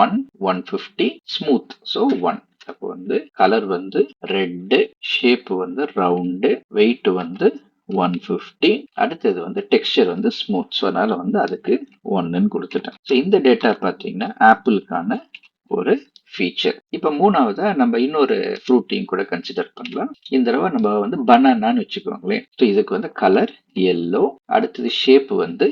1, 150. ஸ்மூத். ஸோ 1. அப்போ வந்து கலர் வந்து ரெட், ஷேப் வந்து ரவுண்டு, வெயிட் வந்து 150. அடுத்தது வந்து டெக்ஸ்சர் வந்து ஸ்மூத். ஸோ அதனால வந்து அதுக்கு 1ன்னு கொடுத்துட்டேன். ஸோ இந்த டேட்டா பார்த்தீங்கன்னா ஆப்பிளுக்கான ஒரு ஃபீச்சர். இப்ப மூணாவதா நம்ம இன்னொரு ஃப்ரூட்டையும் கூட கன்சிடர் பண்ணலாம். இந்த தடவை நம்ம வந்து பனானான்னு வச்சுக்கோங்களேன். ஸோ இதுக்கு வந்து கலர் எல்லோ, அடுத்தது ஷேப் வந்து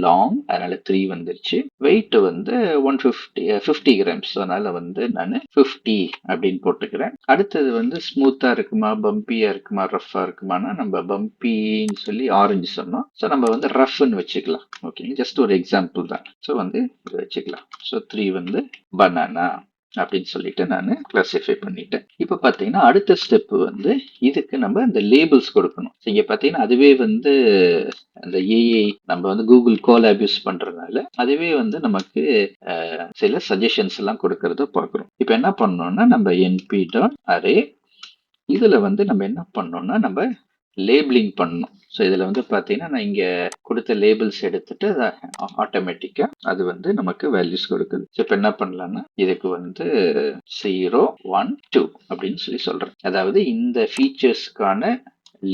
லாங், அதனால 3 வந்துருச்சு. வெயிட் வந்து 150 50 கிராம்ஸ். அதனால வந்து நான் 50 அப்படின்னு போட்டுக்கிறேன். அடுத்தது வந்து ஸ்மூத்தா இருக்குமா, பம்பியா இருக்குமா, ரஃபா இருக்குமானா நம்ம பம்பின்னு சொல்லி ஆரஞ்சு சொன்னோம். ஸோ நம்ம வந்து ரஃப்னு வச்சுக்கலாம். ஓகே, ஜஸ்ட் ஒரு எக்ஸாம்பிள் தான். ஸோ வந்து இதை வச்சுக்கலாம். ஸோ 3 வந்து பனானா அப்படின்னு சொல்லிட்டு நான் கிளாசிஃபை பண்ணிட்டேன். இப்போ பார்த்தீங்கன்னா அடுத்த ஸ்டெப் வந்து இதுக்கு நம்ம இந்த லேபிள்ஸ் கொடுக்கணும். இங்க பார்த்தீங்கன்னா அதுவே வந்து அந்த ஏஐ நம்ம வந்து கூகுள் கோலாப் யூஸ் பண்றதுனால அதுவே வந்து நமக்கு சில சஜஷன்ஸ் எல்லாம் கொடுக்கறத பார்க்குறோம். இப்போ என்ன பண்ணோம்னா நம்ம np.array இதுல வந்து நம்ம என்ன பண்ணோம்னா நம்ம லேபிளிங் பண்ணணும். ஸோ இதில் வந்து பார்த்தீங்கன்னா நான் இங்கே கொடுத்த லேபிள்ஸ் எடுத்துட்டு ஆட்டோமேட்டிக்காக அது வந்து நமக்கு வேல்யூஸ் கொடுக்குது. ஸோ இப்போ என்ன பண்ணலாம்னா இதுக்கு வந்து 0, 1, 2 அப்படின்னு சொல்லி சொல்கிறேன். அதாவது இந்த ஃபீச்சர்ஸ்க்கான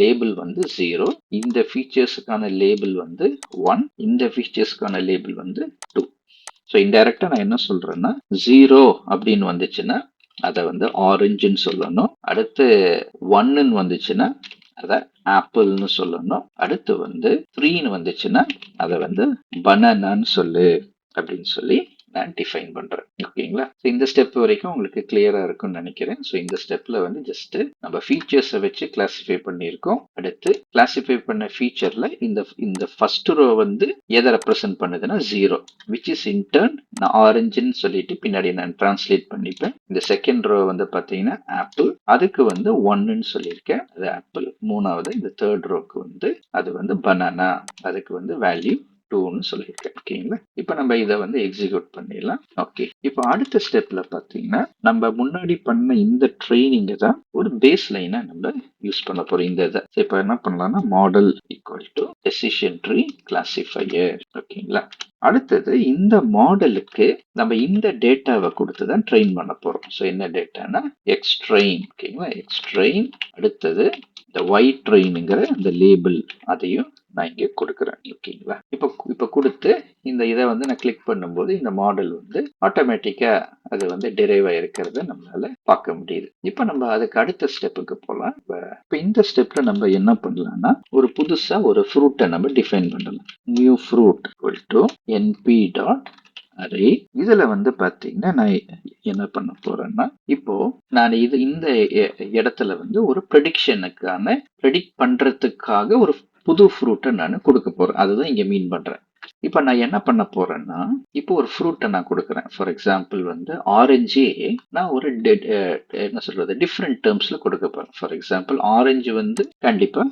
லேபிள் வந்து 0, இந்த ஃபீச்சர்ஸுக்கான லேபிள் வந்து 1, இந்த ஃபீச்சர்ஸ்க்கான லேபிள் வந்து 2. ஸோ இன்டைரக்டா நான் என்ன சொல்றேன்னா 0 அப்படின்னு வந்துச்சுன்னா அதை வந்து ஆரஞ்சுன்னு சொல்லணும். அடுத்து 1ன்னு வந்துச்சுன்னா அதை ஆப்பிள்னு சொல்லணும். அடுத்து வந்து 3ன்னு வந்துச்சுன்னா அதை வந்து பனானான்னு சொல்லு அப்படின்னு சொல்லி நான் டிஃபைன் பண்றேன். ஓகேங்களா? இந்த ஸ்டெப் வரைக்கும் உங்களுக்கு கிளியரா இருக்கும்னு நினைக்கிறேன். ஸோ இந்த ஸ்டெப்ல வந்து ஜஸ்ட் நம்ம ஃபீச்சர்ஸை வச்சு கிளாசிஃபை பண்ணியிருக்கோம். அடுத்து கிளாசிஃபை பண்ண ஃபீச்சர்ல இந்த ஃபர்ஸ்ட் ரோ வந்து எதை ரெப்ரசென்ட் பண்ணுதுன்னா 0, விச் இஸ் இன்டர்ன் நான் ஆரஞ்சுன்னு சொல்லிட்டு பின்னாடி நான் டிரான்ஸ்லேட் பண்ணிப்பேன். இந்த செகண்ட் ரோ வந்து பார்த்தீங்கன்னா ஆப்பிள், அதுக்கு வந்து 1ன்னு சொல்லியிருக்கேன், அது ஆப்பிள். மூணாவது இந்த தேர்ட் ரோக்கு வந்து அது வந்து பனானா, அதுக்கு வந்து வேல்யூ 2ன்னு சொல்லியிருக்கேன். ஓகேங்களா? இப்போ நம்ம இதை வந்து எக்ஸிக்யூட் பண்ணிடலாம். ஓகே, இப்போ அடுத்த ஸ்டெப்ல பார்த்தீங்கன்னா நம்ம முன்னாடி பண்ண இந்த ட்ரைனிங்கை தான் ஒரு பேஸ் லைனா நம்ம யூஸ் பண்ண போறோம். இந்த இதை இப்போ என்ன பண்ணலாம்னா model equal to decision tree classifier. ஓகேங்களா? அடுத்தது இந்த மாடலுக்கு நம்ம இந்த டேட்டாவை கொடுத்து தான் ட்ரெயின் பண்ண போறோம். ஸோ என்ன டேட்டானா எக்ஸ்ட்ரெயின். ஓகேங்களா? எக்ஸ்ட்ரெயின். அடுத்தது இந்த ஒயிட் ட்ரெயினுங்கிற இந்த லேபிள் அதையும் நான் இங்கே கொடுக்குறேன். ஓகேங்களா? இப்போ கொடுத்து இந்த இதை வந்து நான் கிளிக் பண்ணும்போது இந்த மாடல் வந்து ஆட்டோமேட்டிக்கா அது வந்து டிரைவ் ஆயிருக்கிறத நம்மளால பார்க்க முடியுது. இப்போ நம்ம அதுக்கு அடுத்த ஸ்டெப்புக்கு போகலாம். இப்போ இந்த ஸ்டெப்ல நம்ம என்ன பண்ணலாம்னா ஒரு புதுசா ஒரு ஃப்ரூட்டை நம்ம டிஃபைன் பண்ணலாம். New fruit equal to np.array. இதுல வந்து பாத்தீங்கன்னா நான் என்ன பண்ண போறேன்னா இப்போ நான் இந்த இடத்துல வந்து ஒரு ப்ரெடிக்ஷனுக்கான ப்ரெடிக்ட் பண்றதுக்காக ஒரு புது ஃப்ரூட்டை நான் கொடுக்க போறேன். அதுதான் இங்க மீன் பண்றேன். இப்போ நான் என்ன பண்ண போறேன்னா இப்போ ஒரு ஃப்ரூட்டை நான் கொடுக்குறேன். ஃபார் எக்ஸாம்பிள் வந்து ஆரஞ்சே நான் ஒரு என்ன சொல்றது டிஃப்ரெண்ட் டேர்ம்ஸ்ல கொடுக்க போறேன். ஃபார் எக்ஸாம்பிள் ஆரஞ்சு வந்து கண்டிப்பா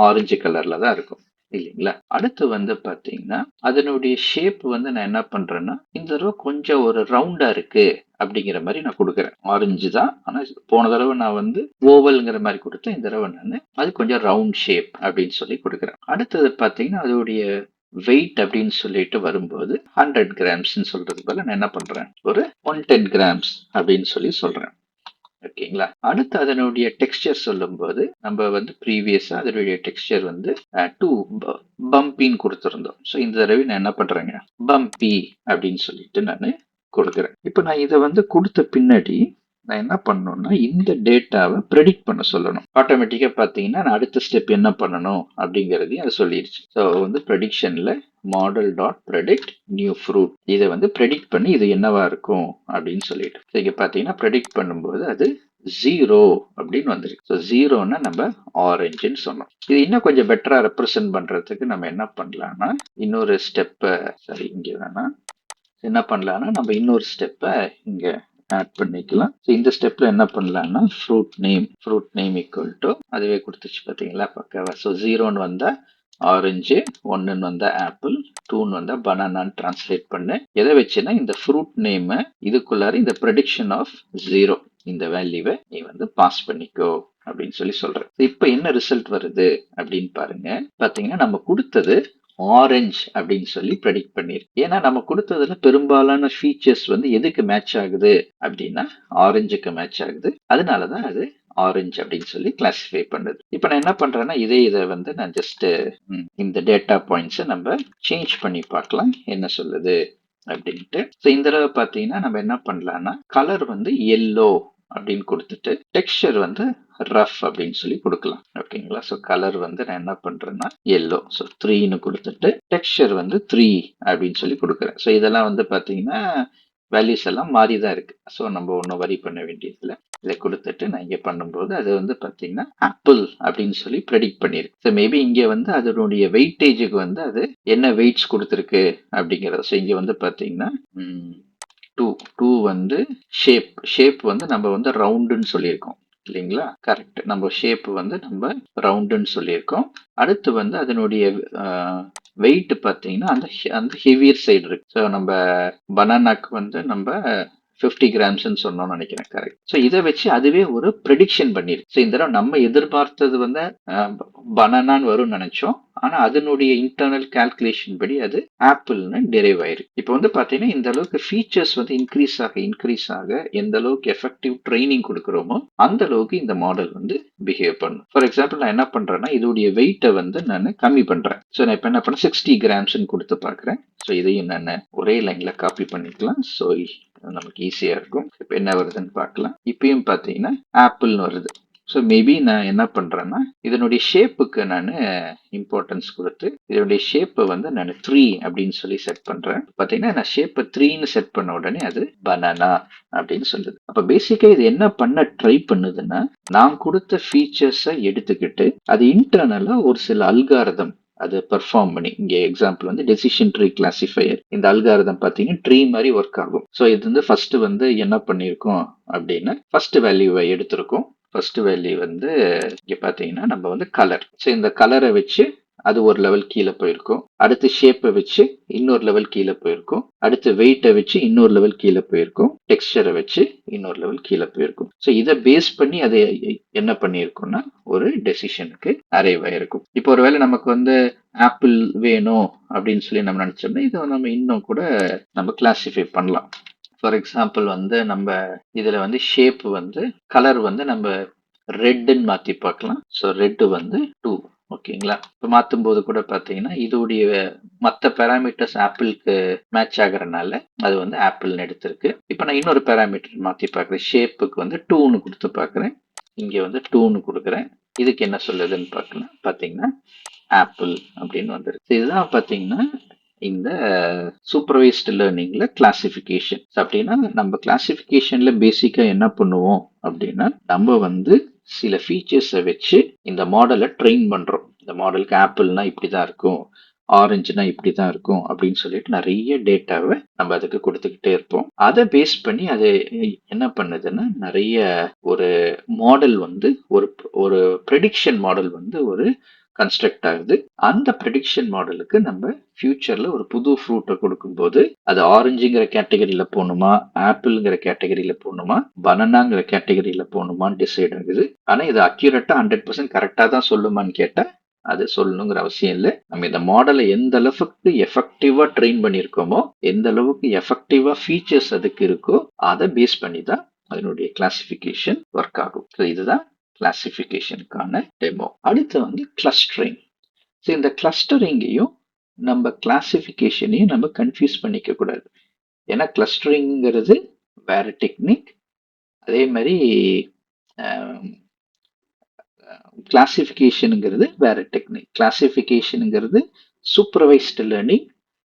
ஆரஞ்சு கலர்ல தான் இருக்கும். இல்லைங்களா? அடுத்து வந்து பாத்தீங்கன்னா அதனுடைய ஷேப் வந்து நான் என்ன பண்றேன்னா இந்த தடவை கொஞ்சம் ஒரு ரவுண்டா இருக்கு அப்படிங்கிற மாதிரி நான் கொடுக்குறேன். ஆரஞ்சு தான், ஆனா போன தடவை நான் வந்து ஓவல்ங்கிற மாதிரி கொடுத்தேன். இந்த தடவை நான் அது கொஞ்சம் ரவுண்ட் ஷேப் அப்படின்னு சொல்லி கொடுக்குறேன். அடுத்தது பாத்தீங்கன்னா அதோடைய வெயிட் அப்படின்னு சொல்லிட்டு வரும்போது 100 கிராம்ஸ்ன்னு சொல்றது போல நான் என்ன பண்றேன், ஒரு 110 கிராம்ஸ் அப்படின்னு சொல்லி சொல்றேன். ஓகேங்களா? அடுத்து அதனுடைய டெக்ஸ்டர் சொல்லும்போது நம்ம வந்து ப்ரீவியஸா அதனுடைய டெக்ஸ்டர் வந்து டூ பம்பின்னு கொடுத்துருந்தோம். ஸோ இந்த தடவை நான் என்ன பண்றேங்க, பம்பி அப்படின்னு சொல்லிட்டு நான் கொடுக்குறேன். இப்போ நான் இதை வந்து கொடுத்த பின்னாடி நான் என்ன பண்ணணும்னா இந்த டேட்டாவை ப்ரெடிக்ட் பண்ண சொல்லணும். ஆட்டோமேட்டிக்கா பார்த்தீங்கன்னா நான் அடுத்த ஸ்டெப் என்ன பண்ணணும் அப்படிங்கிறதையும் அது சொல்லிடுச்சு. ஸோ வந்து ப்ரெடிக்ஷன்ல model dot predict new fruit இதை வந்து ப்ரெடிக்ட் பண்ணி இது என்னவா இருக்கும் அப்படின்னு சொல்லிட்டு இங்க பார்த்தீங்கன்னா ப்ரெடிக்ட் பண்ணும்போது அது 0 அப்படின்னு வந்துருக்கு. ஸோ 0ன்னா நம்ம ஆரஞ்சுன்னு சொன்னோம். இது இன்னும் கொஞ்சம் பெட்டரா ரெப்ரசென்ட் பண்றதுக்கு நம்ம என்ன பண்ணலாம்னா இன்னொரு ஸ்டெப்பை சரி இங்க வேணா என்ன பண்ணலாம்னா நம்ம இன்னொரு ஸ்டெப்பை இங்க ஆட் பண்ணிக்கலாம். ஸோ இந்த ஸ்டெப்ல என்ன பண்ணலாம்னா ஃப்ரூட் நேம் ஈக்குவல் டு அதுவே கொடுத்துச்சு பார்த்தீங்களா பக்காவா. ஸோ 0ன்னு வந்தா ஆரஞ்சு, 1ன்னு வந்தா ஆப்பிள், 2ன்னு வந்தா பனானான்னு டிரான்ஸ்லேட் பண்ணு. எதை வச்சுன்னா இந்த ஃப்ரூட் நேம் இதுக்குள்ளார இந்த ப்ரெடிக்ஷன் ஆஃப் 0 இந்த வேல்யூவை நீ வந்து பாஸ் பண்ணிக்கோ அப்படின்னு சொல்லி சொல்றேன். இப்போ என்ன ரிசல்ட் வருது அப்படின்னு பாருங்க. பாத்தீங்கன்னா நம்ம கொடுத்தது ஆரஞ்ச் அப்படின்னு சொல்லி ப்ரெடிக்ட் பண்ணிருக்கு. ஏன்னா நம்ம கொடுத்ததுல பெரும்பாலான ஃபீச்சர்ஸ் வந்து எதுக்கு மேட்ச் ஆகுது அப்படின்னா ஆரஞ்சுக்கு மேட்ச் ஆகுது. அதனாலதான் அது ஆரஞ்சு அப்படின்னு சொல்லி கிளாசிஃபை பண்ணுது. இப்போ நான் என்ன பண்றேன்னா இதை வந்து நான் ஜஸ்ட் இந்த டேட்டா பாயிண்ட்ஸை நம்ம சேஞ்ச் பண்ணி பார்க்கலாம் என்ன சொல்லுது அப்படின்ட்டு. ஸோ இந்த தடவை பார்த்தீங்கன்னா நம்ம என்ன பண்ணலாம்னா கலர் வந்து எல்லோ அப்படின்னு கொடுத்துட்டு டெக்ஸ்சர் வந்து ரஃப் அப்படின்னு சொல்லி கொடுக்கலாம். ஓகேங்களா? ஸோ கலர் வந்து நான் என்ன பண்றேன்னா எல்லோ, ஸோ 3ன்னு கொடுத்துட்டு டெக்ஸ்சர் வந்து 3 அப்படின்னு சொல்லி கொடுக்குறேன். ஸோ இதெல்லாம் வந்து பார்த்தீங்கன்னா வேல்யூஸ் எல்லாம் மாறி தான் இருக்கு. ஸோ நம்ம ஒன்றும் வரி பண்ண வேண்டியதில்லை. இதை கொடுத்துட்டு நான் இங்கே பண்ணும்போது அது வந்து பார்த்தீங்கன்னா ஆப்பிள் அப்படின்னு சொல்லி ப்ரெடிக்ட் பண்ணியிருக்கு. ஸோ மேபி இங்கே வந்து அதனுடைய வெயிட்டேஜுக்கு வந்து அது என்ன வெயிட்ஸ் கொடுத்துருக்கு அப்படிங்கிறது. ஸோ இங்கே வந்து பார்த்தீங்கன்னா 2 வந்து ஷேப் வந்து நம்ம வந்து ரவுண்டுன்னு சொல்லியிருக்கோம் இல்லைங்களா? கரெக்ட். நம்ம ஷேப் வந்து நம்ம ரவுண்டுன்னு சொல்லியிருக்கோம். அடுத்து வந்து அதனுடைய வெயிட் பார்த்தீங்கன்னா அந்த அந்த ஹெவியர் சைடு இருக்கு. ஸோ நம்ம பனானாக்கு வந்து நம்ம 50 கிராம்ஸ்ன்னு சொன்னோம்னு நினைக்கிறேன். கரெக்ட். ஸோ இதை வச்சு அதுவே ஒரு ப்ரெடிக்ஷன் பண்ணிருக்கு. ஸோ இந்த தடவை நம்ம எதிர்பார்த்தது வந்து பனானான்னு வரும்னு நினைச்சோம். ஆனா அதனுடைய இன்டர்னல் கால்குலேஷன் படி அது ஆப்பிள்னு டெரைவ் ஆயிருக்கு. இப்போ வந்து பாத்தீங்கன்னா இந்த அளவுக்கு ஃபீச்சர்ஸ் வந்து இன்க்ரீஸ் ஆக எந்த அளவுக்கு எஃபெக்டிவ் ட்ரைனிங் கொடுக்குறோமோ அந்த அளவுக்கு இந்த மாடல் வந்து பிஹேவ் பண்ணும். ஃபார் எக்ஸாம்பிள் நான் என்ன பண்றேன்னா இதோடைய வெயிட்டை வந்து நான் கம்மி பண்றேன். ஸோ நான் இப்போ என்ன பண்ண 60 கிராம்ஸ்ன்னு கொடுத்து பார்க்குறேன். ஸோ இதையும் நான் ஒரே லைன்ல காப்பி பண்ணிக்கலாம். ஸோ நமக்கு ஈஸியா இருக்கும். இப்போ என்ன வருதுன்னு பார்க்கலாம். இப்பயும் பார்த்தீங்கன்னா ஆப்பிள்னு வருது. ஸோ மேபி நான் என்ன பண்றேன்னா இதனுடைய ஷேப்புக்கு நான் இம்பார்ட்டன்ஸ் கொடுத்து இதனுடைய ஷேப்பை வந்து நான் 3 அப்படின்னு சொல்லி செட் பண்றேன். பார்த்தீங்கன்னா நான் ஷேப்பை 3ன்னு செட் பண்ண உடனே அது பனானா அப்படின்னு சொல்லுது. அப்போ பேசிக்கா இது என்ன பண்ண ட்ரை பண்ணுதுன்னா நான் கொடுத்த ஃபீச்சர்ஸை எடுத்துக்கிட்டு அது இன்டர்னலா ஒரு சில அல்காரதம் அது பெர்ஃபார்ம் பண்ணி இங்க எக்ஸாம்பிள் வந்து டெசிஷன் ட்ரீ கிளாசிஃபையர் இந்த அல்காரதம் பார்த்தீங்கன்னா ட்ரீ மாதிரி ஒர்க் ஆகும். ஸோ இது வந்து ஃபர்ஸ்ட் வந்து என்ன பண்ணியிருக்கோம் அப்படின்னா ஃபர்ஸ்ட் வேல்யூவை எடுத்திருக்கோம். ஃபர்ஸ்ட் வேல்யூ வந்து இங்க பாத்தீங்கன்னா நம்ம வந்து கலர். ஸோ இந்த கலரை வச்சு அது ஒரு லெவல் கீழே போயிருக்கும். அடுத்து ஷேப்பை வச்சு இன்னொரு லெவல் கீழே போயிருக்கும். அடுத்து வெயிட்டை வச்சு இன்னொரு லெவல் கீழே போயிருக்கும். டெக்ஸ்டரை வச்சு இன்னொரு லெவல் கீழே போயிருக்கும். ஸோ இதை பேஸ் பண்ணி அதை என்ன பண்ணியிருக்கோம்னா ஒரு டெசிஷனுக்கு அரைவ் ஆயிருக்கும். இப்போ ஒருவேளை நமக்கு வந்து ஆப்பிள் வேணும் அப்படின்னு சொல்லி நம்ம நினைச்சோம்னா இதை நம்ம இன்னும் கூட நம்ம கிளாசிஃபை பண்ணலாம். ஃபார் எக்ஸாம்பிள் வந்து நம்ம இதுல வந்து ஷேப் வந்து கலர் வந்து நம்ம ரெட்னு மாத்தி பார்க்கலாம். ஸோ ரெட் வந்து 2. ஓகேங்களா? இப்போ மாற்றும் போது கூட பார்த்தீங்கன்னா இதோடைய மற்ற பேராமீட்டர்ஸ் ஆப்பிளுக்கு மேட்ச் ஆகுறதுனால அது வந்து ஆப்பிள்னு எடுத்திருக்கு. இப்போ நான் இன்னொரு பேராமீட்டர் மாற்றி பார்க்குறேன். ஷேப்புக்கு வந்து 2ன்னு கொடுத்து பார்க்குறேன். இங்கே வந்து 2ன்னு கொடுக்குறேன். இதுக்கு என்ன சொல்லுதுன்னு பார்க்கலாம். பார்த்தீங்கன்னா ஆப்பிள் அப்படின்னு வந்துருக்கு. இதுதான் பார்த்தீங்கன்னா இந்த சூப்பர்வைஸ்டு லேர்னிங்ல கிளாசிஃபிகேஷன். அப்படின்னா நம்ம கிளாசிஃபிகேஷன்ல பேசிக்கா என்ன பண்ணுவோம் அப்படின்னா நம்ம வந்து சில ஃபீச்சர்ஸை வச்சு இந்த மாடலை ட்ரெயின் பண்றோம். இந்த மாடலுக்கு ஆப்பிள்னா இப்படிதான் இருக்கும், ஆரஞ்சுனா இப்படிதான் இருக்கும் அப்படின்னு சொல்லிட்டு நிறைய டேட்டாவை நம்ம அதுக்கு கொடுத்துக்கிட்டே இருப்போம். அதை பேஸ் பண்ணி அது என்ன பண்ணுதுன்னா நிறைய ஒரு மாடல் வந்து ஒரு ப்ரெடிக்ஷன் மாடல் வந்து ஒரு கன்ஸ்ட்ரக்ட் ஆகுது. அந்த ப்ரெடிக்ஷன் மாடலுக்கு நம்ம ஃபியூச்சர்ல ஒரு புது ஃப்ரூட்டை கொடுக்கும்போது அது ஆரஞ்சுங்கிற கேட்டகரியில போகணுமா, ஆப்பிள்ங்கிற கேட்டகரியில போகணுமா, பனானாங்கிற கேட்டகரியில போகணுமான்னு டிசைட் ஆகுது. ஆனா இது அக்யூரேட்டா 100% கரெக்டா தான் சொல்லுமான்னு கேட்டா அது சொல்லணுங்கிற அவசியம் இல்லை. நம்ம இந்த மாடலை எந்த அளவுக்கு எஃபெக்டிவா ட்ரெயின் பண்ணியிருக்கோமோ, எந்த அளவுக்கு எஃபெக்டிவா ஃபீச்சர்ஸ் அதுக்கு இருக்கோ அதை பேஸ் பண்ணி தான் அதனுடைய கிளாசிஃபிகேஷன் ஒர்க் ஆகும். இதுதான் கிளாசிஃபிகேஷனுக்கான டெமோ. அடுத்து வந்து கிளஸ்டரிங். இந்த கிளஸ்டரிங்கையும் நம்ம கிளாசிஃபிகேஷனையும் நம்ம கன்ஃபியூஸ் பண்ணிக்க கூடாது. ஏன்னா கிளஸ்டரிங்கிறது வேற டெக்னிக், அதே மாதிரி கிளாசிஃபிகேஷனுங்கிறது வேற டெக்னிக். கிளாசிஃபிகேஷனுங்கிறது சூப்பர்வைஸ்டு லேர்னிங்,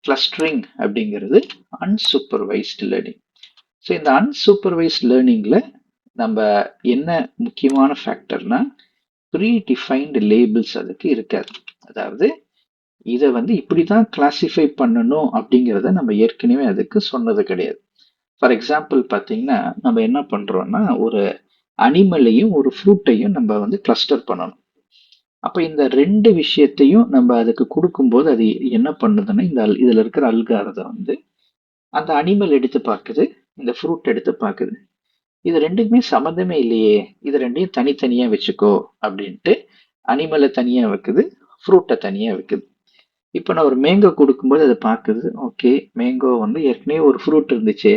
கிளஸ்டரிங் அப்படிங்கிறது அன்சூப்பர்வைஸ்டு லேர்னிங். ஸோ இந்த அன்சூப்பர்வைஸ்ட் லேர்னிங்ல நம்ம என்ன முக்கியமான ஃபேக்டர்னா ப்ரீ டிஃபைன்டு லேபிள்ஸ் அதுக்கு இருக்காது. அதாவது இதை வந்து இப்படிதான் கிளாசிஃபை பண்ணணும் அப்படிங்கிறத நம்ம ஏற்கனவே அதுக்கு சொன்னது கிடையாது. ஃபார் எக்ஸாம்பிள் பார்த்தீங்கன்னா நம்ம என்ன பண்றோம்னா ஒரு அனிமலையும் ஒரு ஃப்ரூட்டையும் நம்ம வந்து கிளஸ்டர் பண்ணணும். அப்போ இந்த ரெண்டு விஷயத்தையும் நம்ம அதுக்கு கொடுக்கும்போது அது என்ன பண்ணுதுன்னா இதுல இருக்கிற அல்காரதம் வந்து அந்த அனிமல் எடுத்து பார்க்குது, இந்த ஃப்ரூட் எடுத்து பார்க்குது. இது ரெண்டுக்குமே சம்மந்தமே இல்லையே, இது ரெண்டையும் தனித்தனியா வச்சுக்கோ அப்படின்ட்டு அனிமலை தனியா வைக்குது, ஃப்ரூட்டை தனியா வைக்குது. இப்போ நான் ஒரு மேங்கோ கொடுக்கும்போது அதை பார்க்குது, ஓகே மேங்கோ வந்து ஏற்கனவே ஒரு ஃப்ரூட் இருந்துச்சு,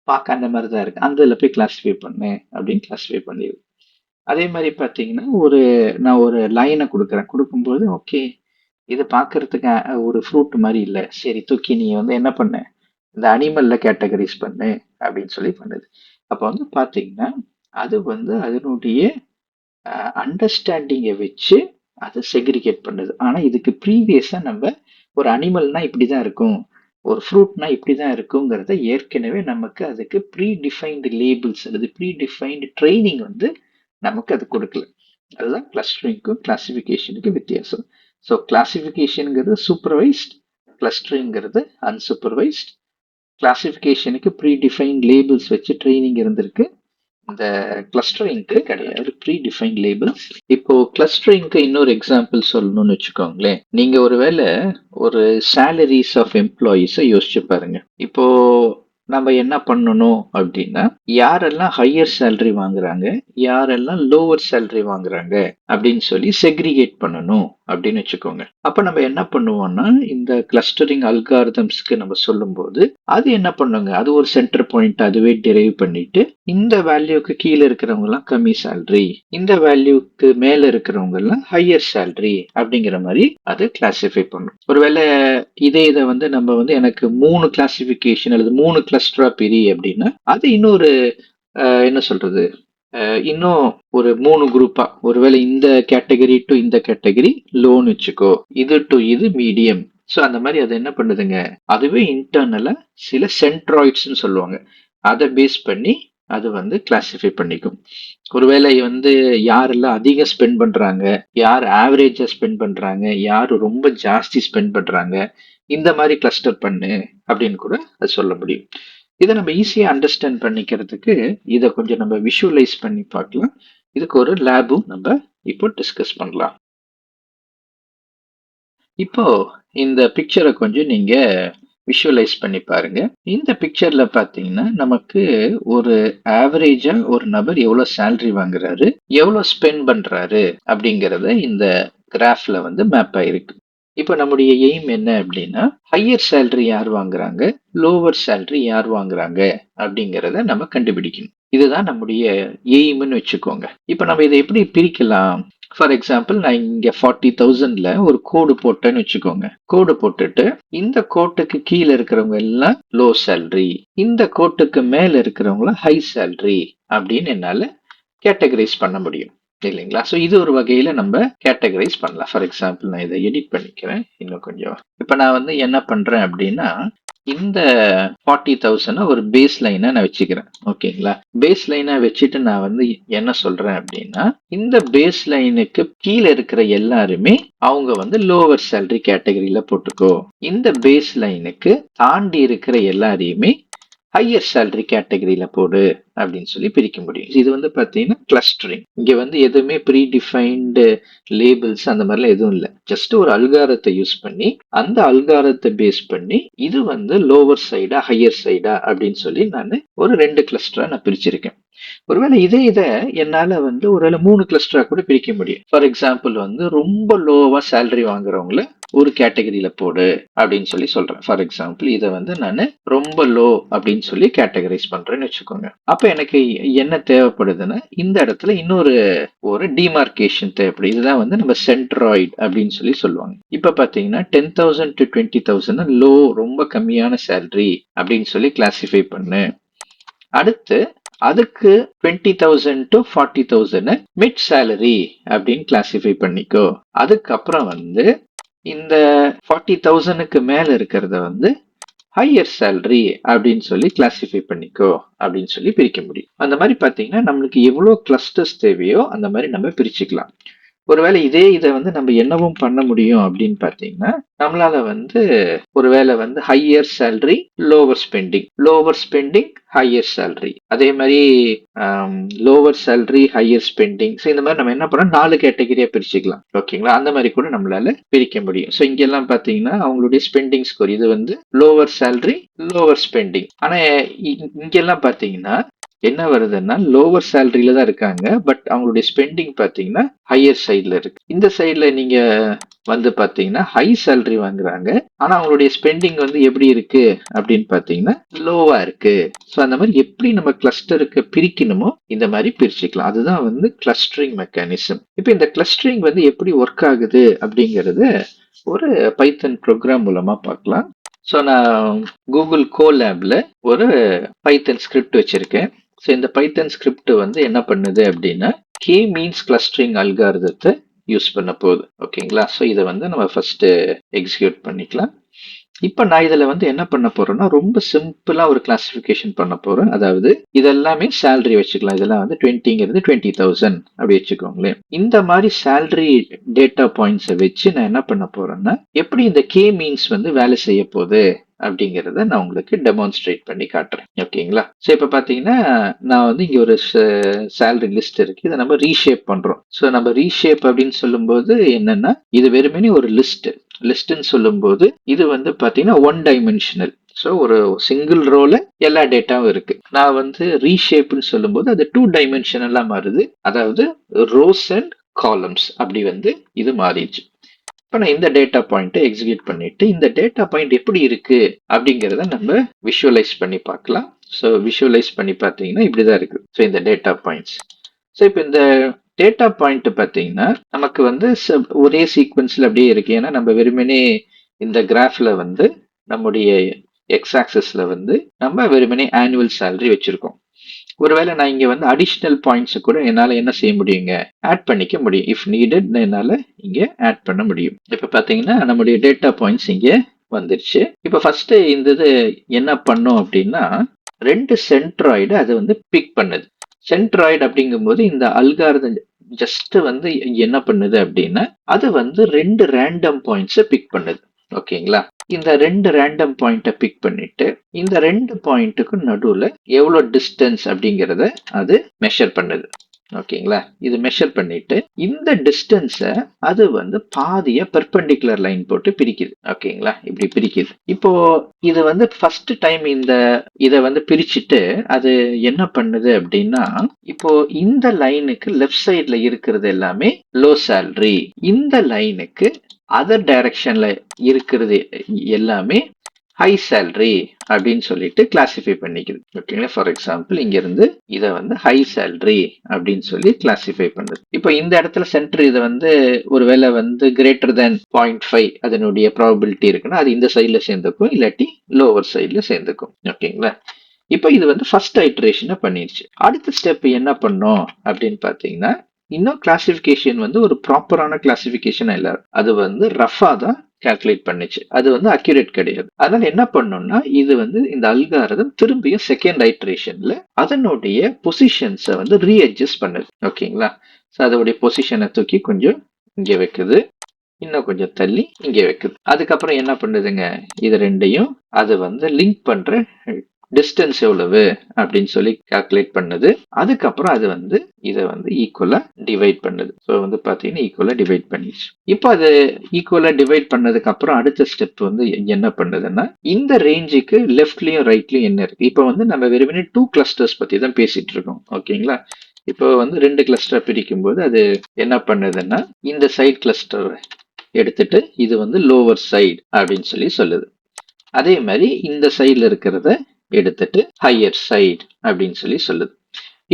பார்க்க அந்த மாதிரி தான் இருக்கு, அந்த இதில் போய் கிளாஸிஃபை பண்ணு அப்படின்னு கிளாஸிஃபை பண்ணிடுது. அதே மாதிரி பார்த்தீங்கன்னா நான் ஒரு லைனை கொடுக்கும்போது ஓகே இது பார்க்கறதுக்கு ஒரு ஃப்ரூட் மாதிரி இல்லை, சரி தூக்கி நீ வந்து என்ன பண்ண இந்த அனிமல்ல கேட்டகரைஸ் பண்ணு அப்படின்னு சொல்லி பண்ணுது. அப்போ வந்து பார்த்தீங்கன்னா அது வந்து அதனுடைய அண்டர்ஸ்டாண்டிங்கை வச்சு அதை செக்ரிகேட் பண்ணுது. ஆனால் இதுக்கு ப்ரீவியஸாக நம்ம ஒரு அனிமல்னா இப்படி தான் இருக்கும், ஒரு ஃப்ரூட்னா இப்படி தான் இருக்குங்கிறத ஏற்கனவே நமக்கு அதுக்கு ப்ரீ டிஃபைன்டு லேபிள்ஸ் அல்லது ப்ரீ டிஃபைன்டு ட்ரைனிங் வந்து நமக்கு அது கொடுக்கல. அதுதான் கிளஸ்டரிங்க்கும் கிளாசிஃபிகேஷனுக்கு வித்தியாசம். ஸோ கிளாசிஃபிகேஷனுங்கிறது சூப்பர்வைஸ்ட், கிளஸ்டரிங்கிறது அன்சூப்பர்வைஸ்ட். கிளாசிஃபிகேஷனுக்கு ப்ரீ டிஃபைன்ட் லேபிள்ஸ் வச்சு ட்ரைனிங் இருந்திருக்கு, இந்த கிளஸ்டரிங்க்கு கிடையாது ப்ரீ டிஃபைன்ட் லேபிள்ஸ். இப்போ கிளஸ்டரிங்க்கு இன்னொரு எக்ஸாம்பிள் சொல்லணும்னு வச்சுக்கோங்களேன். நீங்க ஒருவேளை ஒரு சேலரிஸ் ஆஃப் எம்ப்ளாயீஸை யோசிச்சு பாருங்க. இப்போ நம்ம என்ன பண்ணணும் அப்படின்னா யாரெல்லாம் ஹையர் சேலரி வாங்குறாங்க, யாரெல்லாம் லோவர் சேலரி வாங்குறாங்க அப்படின்னு சொல்லி செக்ரிகேட் பண்ணணும் அப்படின்னு வச்சுக்கோங்க. அப்ப நம்ம என்ன பண்ணுவோம்னா இந்த கிளஸ்டரிங் அல்காரிதம்ஸ்க்கு நம்ம சொல்லும்போது அது என்ன பண்ணுங்க, அது ஒரு சென்டர் பாயிண்ட் அதுவே டிரைவ் பண்ணிட்டு இந்த வேல்யூக்கு கீழே இருக்கிறவங்க எல்லாம் கம்மி சேலரி, இந்த வேல்யூக்கு மேல இருக்கிறவங்க எல்லாம் ஹையர் சேலரி அப்படிங்கிற மாதிரி அது கிளாசிஃபை பண்ணும். ஒருவேளை இதை வந்து நம்ம வந்து எனக்கு 3 கிளாசிபிகேஷன் அல்லது 3 கிளஸ்டரா பிரி அப்படின்னா அது இன்னொரு என்ன சொல்றது இன்னும் ஒரு 3 குரூப்பா, ஒருவேளை இந்த கேட்டகரி டு இந்த கேட்டகரி லோன் வச்சுக்கோ, இது டு இது மீடியம். ஸோ அந்த மாதிரி அது என்ன பண்ணுதுங்க, அதுவே இன்டர்னலா சில சென்ட்ராய்ட்ஸ்ன்னு சொல்லுவாங்க, அதை பேஸ் பண்ணி அது வந்து கிளாசிஃபை பண்ணிக்கும். ஒருவேளை வந்து யாரெல்லாம் அதிகம் ஸ்பெண்ட் பண்றாங்க, யார் ஆவரேஜா ஸ்பெண்ட் பண்றாங்க, யார் ரொம்ப ஜாஸ்தி ஸ்பெண்ட் பண்றாங்க, இந்த மாதிரி கிளஸ்டர் பண்ணு அப்படின்னு கூட அது சொல்ல முடியும். இதை நம்ம ஈஸியா அண்டர்ஸ்டாண்ட் பண்ணிக்கிறதுக்கு இதை கொஞ்சம் நம்ம விஷுவலைஸ் பண்ணி பார்க்கலாம். இதுக்கு ஒரு லேபும் நம்ம இப்போ டிஸ்கஸ் பண்ணலாம். இப்போ இந்த பிக்சரை கொஞ்சம் நீங்க விஷுவலைஸ் பண்ணி பாருங்க. இந்த பிக்சர்ல பாத்தீங்கன்னா நமக்கு ஒரு ஆவரேஜா ஒரு நபர் எவ்வளவு சேலரி வாங்குறாரு, எவ்வளவு ஸ்பெண்ட் பண்றாரு அப்படிங்கறத இந்த கிராஃப்ல வந்து மேப் ஆயிருக்கு. இப்போ நம்முடைய எய்ம் என்ன அப்படின்னா ஹையர் சேலரி யார் வாங்குறாங்க, லோவர் சேலரி யார் வாங்குறாங்க அப்படிங்கிறத நம்ம கண்டுபிடிக்கணும். இதுதான் நம்முடைய எய்ம்னு வச்சுக்கோங்க. இப்போ நம்ம இதை எப்படி பிரிக்கலாம்? ஃபார் எக்ஸாம்பிள் நான் இங்க 40,000ல ஒரு கோடு போட்டேன்னு வச்சுக்கோங்க. கோடு போட்டுட்டு இந்த கோட்டுக்கு கீழே இருக்கிறவங்க எல்லாம் லோ சேலரி, இந்த கோட்டுக்கு மேல இருக்கிறவங்கள ஹை சேலரி அப்படின்னு என்னால கேட்டகரைஸ் பண்ண முடியும் இல்லைங்களா? ஸோ இது ஒரு வகையில நம்ம கேட்டகரைஸ் பண்ணலாம். ஃபார் எக்ஸாம்பிள் நான் இதை எடிட் பண்ணிக்கிறேன் இன்னும் கொஞ்சம். இப்போ நான் வந்து என்ன பண்றேன் அப்படின்னா இந்த 40,000 ஒரு பேஸ் லைனா நான் வச்சுக்கிறேன். ஓகேங்களா? பேஸ் லைனா வச்சுட்டு நான் வந்து என்ன சொல்றேன் அப்படின்னா இந்த பேஸ் லைனுக்கு கீழே இருக்கிற எல்லாருமே அவங்க வந்து லோவர் சேலரி கேட்டகரியில போட்டுக்கோ, இந்த பேஸ் லைனுக்கு தாண்டி இருக்கிற எல்லாரையுமே ஹையர் சேலரி கேட்டகரியில போடு அப்படின்னு சொல்லி பிரிக்க முடியும். இது வந்து பாத்தீங்கன்னா கிளஸ்டரிங். இங்க வந்து எதுவுமே ப்ரீ டிஃபைன்டு லேபிள்ஸ் அந்த மாதிரிலாம் எதுவும் இல்லை. ஜஸ்ட் ஒரு அல்காரத்தை யூஸ் பண்ணி அந்த அல்காரத்தை பேஸ் பண்ணி இது வந்து லோவர் சைடா ஹையர் சைடா அப்படின்னு சொல்லி நான் ஒரு 2 கிளஸ்டரா நான் பிரிச்சிருக்கேன். ஒருவேளை இதை என்னால வந்து ஒருவேளை 3 கிளஸ்டரா கூட பிரிக்க முடியும். ஃபார் எக்ஸாம்பிள் வந்து ரொம்ப லோவா சேலரி வாங்குறவங்கள ஒரு கேட்டகரியில போடு அப்படின்னு சொல்லி சொல்றேன். ஃபார் எக்ஸாம்பிள் இதை வந்து நான் ரொம்ப லோ அப்படின்னு சொல்லி கேட்டகரைஸ் பண்றேன்னு வச்சுக்கோங்க. அப்ப எனக்கு என்ன தேவைப்படுதுன்னா இந்த இடத்துல இன்னொரு ஒரு டிமார்கேஷன் தேவைப்படுது. இதுதான் வந்து நம்ம சென்ட்ராய்டு அப்படின்னு சொல்லி சொல்லுவாங்க. இப்ப பாத்தீங்கன்னா 10,000 to 20,000 லோ, ரொம்ப கம்மியான சேலரி அப்படின்னு சொல்லி கிளாசிஃபை பண்ணு. அடுத்து அதுக்கு 20,000 to 40,000 மிட் சேலரி அப்படின்னு கிளாசிஃபை பண்ணிக்கோ. அதுக்கப்புறம் வந்து இந்த 40,000க்கு மேல இருக்கிறத வந்து ஹையர் சேலரி அப்படின்னு சொல்லி கிளாசிஃபை பண்ணிக்கோ அப்படின்னு சொல்லி பிரிக்க முடியும். அந்த மாதிரி பாத்தீங்கன்னா நம்மளுக்கு எவ்வளவு கிளஸ்டர்ஸ் தேவையோ அந்த மாதிரி நம்ம பிரிச்சுக்கலாம். ஒருவேளை இதை வந்து நம்ம என்னவும் பண்ண முடியும் அப்படின்னு பாத்தீங்கன்னா நம்மளால வந்து ஒருவேளை வந்து higher salary lower spending higher salary, அதே மாதிரி lower salary higher spending. So இந்த மாதிரி நம்ம என்ன பண்ணோம் 4 கேட்டகரியா பிரிச்சுக்கலாம். ஓகேங்களா, அந்த மாதிரி கூட நம்மளால பிரிக்க முடியும். ஸோ இங்கெல்லாம் பாத்தீங்கன்னா அவங்களுடைய ஸ்பெண்டிங் ஸ்கோர் இது வந்து லோவர் சேலரி லோவர் ஸ்பெண்டிங். ஆனா இங்கெல்லாம் பாத்தீங்கன்னா என்ன வருதுன்னா லோவர் சேலரியில தான் இருக்காங்க, பட் அவங்களுடைய ஸ்பெண்டிங் பாத்தீங்கன்னா ஹையர் சைட்ல இருக்கு. இந்த சைட்ல நீங்க வந்து பாத்தீங்கன்னா ஹை சேலரி வாங்குறாங்க, ஆனா அவங்களுடைய ஸ்பெண்டிங் வந்து எப்படி இருக்கு அப்படின்னு பாத்தீங்கன்னா லோவா இருக்கு. ஸோ அந்த மாதிரி எப்படி நம்ம கிளஸ்டருக்கு பிரிக்கணுமோ இந்த மாதிரி பிரிச்சுக்கலாம். அதுதான் வந்து கிளஸ்டரிங் மெக்கானிசம். இப்போ இந்த கிளஸ்டரிங் வந்து எப்படி ஒர்க் ஆகுது அப்படிங்கறது ஒரு பைத்தன் ப்ரோக்ராம் மூலமா பார்க்கலாம். ஸோ நான் கூகுள் கோலேப்ல ஒரு பைத்தன் ஸ்கிரிப்ட் வச்சிருக்கேன். ஸோ இந்த பைத்தன் ஸ்கிரிப்ட் வந்து என்ன பண்ணுது அப்படின்னா கே மீன்ஸ் கிளஸ்டரிங் அல்காரிதத்தை யூஸ் பண்ண போகுது. ஓகேங்களா, ஸோ இதை வந்து நம்ம ஃபர்ஸ்ட் எக்ஸிக்யூட் பண்ணிக்கலாம். இப்போ நான் இதுல வந்து என்ன பண்ண போறேன்னா ரொம்ப சிம்பிளா ஒரு கிளாசிபிகேஷன் பண்ண போறேன். அதாவது இதெல்லாமே சேலரி வச்சுக்கலாம். இதெல்லாம் வந்து 20ங்கிறது 20,000 அப்படி வச்சுக்கோங்களேன். இந்த மாதிரி சேலரி டேட்டா பாயிண்ட்ஸை வச்சு நான் என்ன பண்ண போறேன்னா எப்படி இந்த கே மீன்ஸ் வந்து வேலை செய்ய போகுது அப்படிங்கிறத நான் உங்களுக்கு டெமான்ஸ்ட்ரேட் பண்ணி காட்டுறேன். ஓகேங்களா, ஸோ இப்போ பார்த்தீங்கன்னா நான் வந்து இங்கே ஒரு சேலரி லிஸ்ட் இருக்கு. இதை நம்ம ரீஷேப் பண்றோம். ஸோ நம்ம ரீஷேப் அப்படின்னு சொல்லும்போது என்னன்னா இது வெறுமனே ஒரு லிஸ்ட்னு சொல்லும்போது இது வந்து பார்த்தீங்கன்னா 1 டைமென்ஷனல். ஸோ ஒரு சிங்கிள் ரோல எல்லா டேட்டாவும் இருக்கு. நான் வந்து ரீஷேப்னு சொல்லும்போது அது 2 டைமென்ஷனலா மாறுது. அதாவது ரோஸ் அண்ட் காலம்ஸ் அப்படி வந்து இது மாறிடுச்சு. இப்போ நான் இந்த டேட்டா பாயிண்ட்டை எக்ஸிக்யூட் பண்ணிட்டு இந்த டேட்டா பாயிண்ட் எப்படி இருக்கு அப்படிங்கிறத நம்ம விஷுவலைஸ் பண்ணி பார்க்கலாம். ஸோ விஷுவலைஸ் பண்ணி பார்த்தீங்கன்னா இப்படிதான் இருக்கு. ஸோ இந்த டேட்டா பாயிண்ட்ஸ். ஸோ இப்போ இந்த டேட்டா பாயிண்ட் பார்த்தீங்கன்னா நமக்கு வந்து ஒரே சீக்வன்ஸ்ல அப்படியே இருக்கு. ஏன்னா நம்ம வெறுமனே இந்த கிராஃப்ல வந்து நம்முடைய எக்ஸ் ஆக்சஸ்ல வந்து நம்ம வெறுமனே ஆனுவல் சேலரி வச்சிருக்கோம். ஒருவேளை நான் இங்க வந்து அடிஷனல் பாயிண்ட்ஸ் கூட என்னால என்ன செய்ய முடியுங்க ஆட் பண்ணிக்க முடியும். இஃப் நீடட் என்னால இங்க ஆட் பண்ண முடியும். இப்ப பாத்தீங்கன்னா நம்முடைய டேட்டா பாயிண்ட்ஸ் இங்க வந்துருச்சு. இப்ப ஃபர்ஸ்ட் இந்த இது என்ன பண்ணும் அப்படின்னா 2 சென்ட்ராய்டு அது வந்து பிக் பண்ணுது. சென்ட்ராய்டு அப்படிங்கும்போது இந்த அல்காரிதம் ஜஸ்ட் வந்து என்ன பண்ணுது அப்படின்னா அது வந்து 2 ரேண்டம் பாயிண்ட்ஸை பிக் பண்ணுது. ஓகேங்களா, இந்த 2 ரேண்டம் பாயிண்ட்டை பிக் பண்ணிட்டு இந்த 2 பாயிண்ட்டுக்கும் நடுவுல எவ்வளவு டிஸ்டன்ஸ் அப்படிங்கிறத அது மெஷர் பண்ணுது. ஓகேங்களா, இது மெஷர் பண்ணிட்டு இந்த டிஸ்டன்ஸை அது வந்து பாதிய பெர்பெண்டிகுலர் லைன் போட்டு பிரிக்குது. ஓகேங்களா, இப்படி பிரிக்குது. இப்போ இது வந்து ஃபர்ஸ்ட் டைம் இதை வந்து பிரிச்சுட்டு அது என்ன பண்ணுது அப்படின்னா இப்போ இந்த லைனுக்கு லெஃப்ட் சைட்ல இருக்கிறது எல்லாமே லோ சேலரி, இந்த லைனுக்கு அதர் டைரக்ஷன்ல இருக்கிறது எல்லாமே ஹை சேலரி அப்படின்னு சொல்லிட்டு கிளாசிஃபை பண்ணிக்குது. ஓகேங்களா, ஃபார் எக்ஸாம்பிள் இங்க இருந்து இதை வந்து ஹை சேலரி அப்படின்னு சொல்லி கிளாசிஃபை பண்ணுது. இப்போ இந்த இடத்துல சென்டர் இதை வந்து ஒருவேளை வந்து கிரேட்டர் தேன் 0.5 அதனுடைய ப்ராபபிலிட்டி இருக்குன்னா அது இந்த சைட்ல சேர்ந்துக்கும், இல்லாட்டி லோவர் சைட்ல சேர்ந்துக்கும். ஓகேங்களா, இப்போ இது வந்து ஃபர்ஸ்ட் ஐட்ரேஷனை பண்ணிருச்சு. அடுத்த ஸ்டெப் என்ன பண்ணும் அப்படின்னு பாத்தீங்கன்னா இன்னும் கிளாசிபிகேஷன் வந்து ஒரு ப்ராப்பரான கிளாசிபிகேஷன் இல்ல, அது வந்து ரஃபா தான் கால்குலேட் பண்ணுச்சு. அது வந்து அக்யூரேட் கிடையாது. அதனால என்ன பண்ணோம்னா இது வந்து இந்த அல்காரிதம் திரும்பியும் செகண்ட் ஐட்ரேஷன்ல அதனுடைய பொசிஷன்ஸை வந்து ரீஅட்ஜஸ்ட் பண்ணுது. ஓகேங்களா, ஸோ அதோடைய பொசிஷனை தூக்கி கொஞ்சம் இங்க வைக்குது, இன்னும் கொஞ்சம் தள்ளி இங்கே வைக்குது. அதுக்கப்புறம் என்ன பண்ணுதுங்க இது ரெண்டையும் அது வந்து லிங்க் பண்ற டிஸ்டன்ஸ் எவ்வளவு அப்படின்னு சொல்லி கால்குலேட் பண்ணுது. அதுக்கப்புறம் அது வந்து இதை வந்து ஈக்குவலா டிவைட் பண்ணுது. ஸோ வந்து பாத்தீங்கன்னா ஈக்குவலா டிவைட் பண்ணிடுச்சு. இப்போ அது ஈக்குவலா டிவைட் பண்ணதுக்கு அப்புறம் அடுத்த ஸ்டெப் வந்து என்ன பண்ணுதுன்னா, இந்த ரேஞ்சுக்கு லெஃப்ட்லயும் ரைட்லயும் என்ன இருக்கு. இப்போ வந்து நம்ம வெறுமனே 2 கிளஸ்டர்ஸ் பத்தி தான் பேசிட்டு இருக்கோம். ஓகேங்களா. இப்போ வந்து 2 கிளஸ்டர் பிரிக்கும் போது அது என்ன பண்ணுதுன்னா, இந்த சைட் கிளஸ்டர் எடுத்துட்டு இது வந்து லோவர் சைடு அப்படின்னு சொல்லி சொல்லுது. அதே மாதிரி இந்த சைடுல இருக்கிறத எடுத்துட்டு ஹையர் சைடு அப்படின்னு சொல்லி சொல்லுது.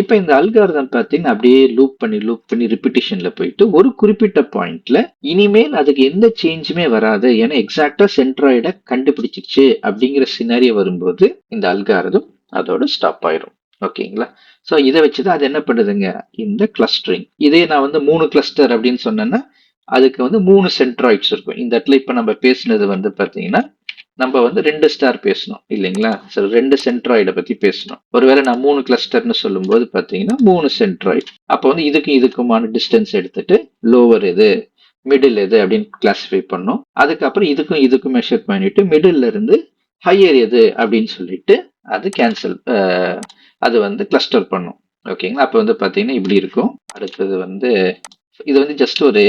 இப்ப இந்த அல்காரிதம் பார்த்தீங்கன்னா அப்படியே லூப் பண்ணி ரிப்பிட்டிஷன்ல போயிட்டு ஒரு குறிப்பிட்ட பாயிண்ட்ல இனிமேல் அதுக்கு எந்த சேஞ்சுமே வராது, ஏன்னா எக்ஸாக்டா சென்ட்ராய்டை கண்டுபிடிச்சிருச்சு அப்படிங்கிற சினாரியோ வரும்போது இந்த அல்காரிதம் அதோட ஸ்டாப் ஆயிரும். ஓகேங்களா. ஸோ இதை வச்சுதான் அது என்ன பண்ணுதுங்க, இந்த கிளஸ்டரிங். இதே நான் வந்து 3 கிளஸ்டர் அப்படின்னு சொன்னேன்னா அதுக்கு வந்து 3 சென்ட்ராய்ட்ஸ் இருக்கும். இந்த இடத்துல இப்ப நம்ம பேசினது வந்து பாத்தீங்கன்னா நம்ம வந்து 2 ஸ்டார் பேசணும் இல்லைங்களா. சரி, 2 சென்ட்ராய்டை பத்தி பேசணும். ஒருவேளை நான் 3 கிளஸ்டர்னு சொல்லும் போது பாத்தீங்கன்னா 3 சென்ட்ராய்டு. அப்ப வந்து இதுக்குமான டிஸ்டன்ஸ் எடுத்துட்டு லோவர் எது மிடில் எது அப்படின்னு கிளாசிஃபை பண்ணோம். அதுக்கப்புறம் இதுக்கும் மெஷர் பண்ணிட்டு மிடில்ல இருந்து ஹையர் எது அப்படின்னு சொல்லிட்டு அது கேன்சல் அது வந்து கிளஸ்டர் பண்ணும். ஓகேங்களா. அப்ப வந்து பாத்தீங்கன்னா இப்படி இருக்கும். அடுத்தது வந்து இது வந்து ஜஸ்ட் ஒரு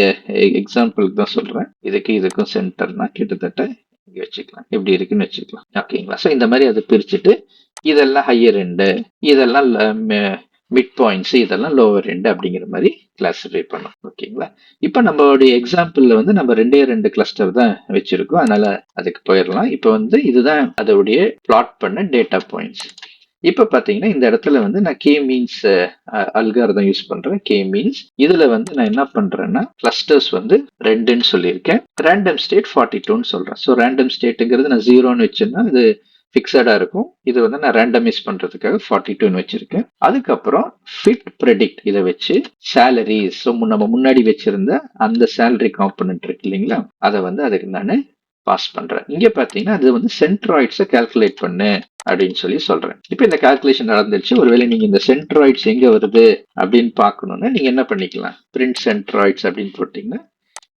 எக்ஸாம்பிளுக்கு தான் சொல்றேன். இதுக்கும் சென்டர்னா கிட்டத்தட்ட இங்க வச்சுக்கலாம், எப்படி இருக்குன்னு வச்சுக்கலாம். ஓகேங்களா. ஸோ இந்த மாதிரி அதை பிரிச்சுட்டு இதெல்லாம் ஹையர் எண்டு, இதெல்லாம் மிட் பாயிண்ட்ஸ், இதெல்லாம் லோவர் எண்டு அப்படிங்கிற மாதிரி கிளாசிஃபை பண்ணும். ஓகேங்களா. இப்போ நம்மளுடைய எக்ஸாம்பிள்ல வந்து நம்ம 2 கிளஸ்டர் தான் வச்சிருக்கோம், அதனால அதுக்கு போயிடலாம். இப்போ வந்து இதுதான் அதோடைய பிளாட் பண்ண டேட்டா பாயிண்ட்ஸ். இப்ப பாத்தீங்கன்னா இந்த இடத்துல வந்து நான் கே மீன்ஸ் அல்காரிதம் யூஸ் பண்றேன். கே மீன்ஸ் இதுல வந்து நான் என்ன பண்றேன்னா கிளஸ்டர்ஸ் வந்து 2ன்னு சொல்லியிருக்கேன், ரேண்டம் ஸ்டேட் 42ன்னு சொல்றேன். ஸோ ரேண்டம் ஸ்டேட்டுங்கிறது நான் 0ன்னு வச்சேன்னா அது ஃபிக்ஸடா இருக்கும். இது வந்து நான் ரேண்டமைஸ் பண்றதுக்காக 42ன்னு வச்சிருக்கேன். அதுக்கப்புறம் ஃபிட் ப்ரெடிக்ட் இதை வச்சு சேலரிஸ், நம்ம முன்னாடி வச்சிருந்த அந்த சேலரி காம்பனன்ட் இருக்கு இல்லைங்களா, அதை வந்து அதுக்கு நான் பாஸ் பண்றேன். இங்க பாத்தீங்கன்னா அது வந்து சென்ட்ராய்ட்ஸை கால்குலேட் பண்ணு அப்படின்னு சொல்லி சொல்றேன். இப்போ இந்த கால்குலேஷன் நடந்துச்சு. ஒருவேளை நீங்க இந்த சென்ட்ராய்ட்ஸ் எங்க வருது அப்படின்னு பார்க்கணும்னா நீங்க என்ன பண்ணிக்கலாம், பிரிண்ட் சென்ட்ராய்ட்ஸ் அப்படின்னு போட்டீங்கன்னா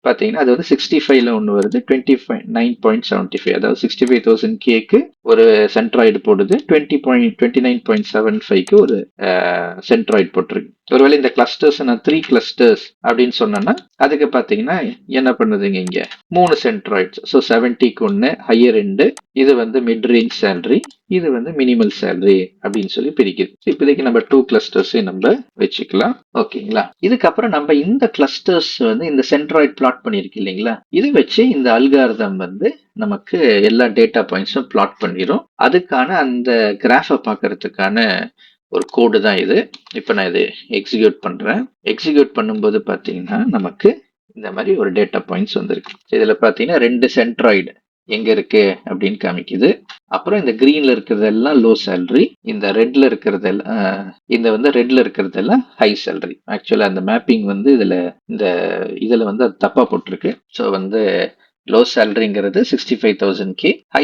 பாத்தீங்கன்னா அது வந்து 65ல ஒன்று வருது, 29.75, அதாவது 65,000 கேக்கு ஒரு சென்ட்ராய்டு போடுது, 29.75க்கு ஒரு சென்ட்ராய்டு போட்டிருக்கு. ஒருவேளை இந்த கிளஸ்டர்ஸ் நான் 3 கிளஸ்டர்ஸ் அப்படின்னு சொன்னேன்னா அதுக்கு பாத்தீங்கன்னா என்ன பண்ணுதுங்க, இங்க 3 சென்ட்ராய்ட்ஸ். ஸோ 70க்கு ஒன்று ஹையர் எண்டு, இது வந்து மிட் ரேஞ்ச் சேலரி, இது வந்து மினிமல் சேலரி அப்படின்னு சொல்லி பிரிக்குது. இப்போதைக்கு நம்ம 2 கிளஸ்டர்ஸ் நம்ம வச்சுக்கலாம். ஓகேங்களா. இதுக்கப்புறம் நம்ம இந்த கிளஸ்டர்ஸ் வந்து இந்த சென்ட்ராய்ட் பிளாட் பண்ணிருக்கு இல்லைங்களா, இது வச்சு இந்த அல்காரிதம் வந்து நமக்கு எல்லா டேட்டா பாயிண்ட்ஸும் பிளாட் பண்ணிடும். அதுக்கான அந்த கிராஃபை பார்க்கறதுக்கான ஒரு கோடு தான் இது. இப்போ நான் இது எக்ஸிக்யூட் பண்றேன். எக்ஸிக்யூட் பண்ணும்போது பாத்தீங்கன்னா நமக்கு இந்த மாதிரி ஒரு டேட்டா பாயிண்ட்ஸ் வந்திருக்கு. இதுல பாத்தீங்கன்னா 2 சென்ட்ராய்டு எங்க இருக்கு அப்படின்னு காமிக்குது. அப்புறம் இந்த கிரீன்ல இருக்கிறதெல்லாம் லோ சேலரி, இந்த ரெட்ல இருக்கிறதெல்லாம் ஹை சேலரி. ஆக்சுவலா அந்த மேப்பிங் வந்து இதுல வந்து அது தப்பா போட்டிருக்கு. ஸோ வந்து லோ சேலரிங்கிறது 65,000 கே, ஹை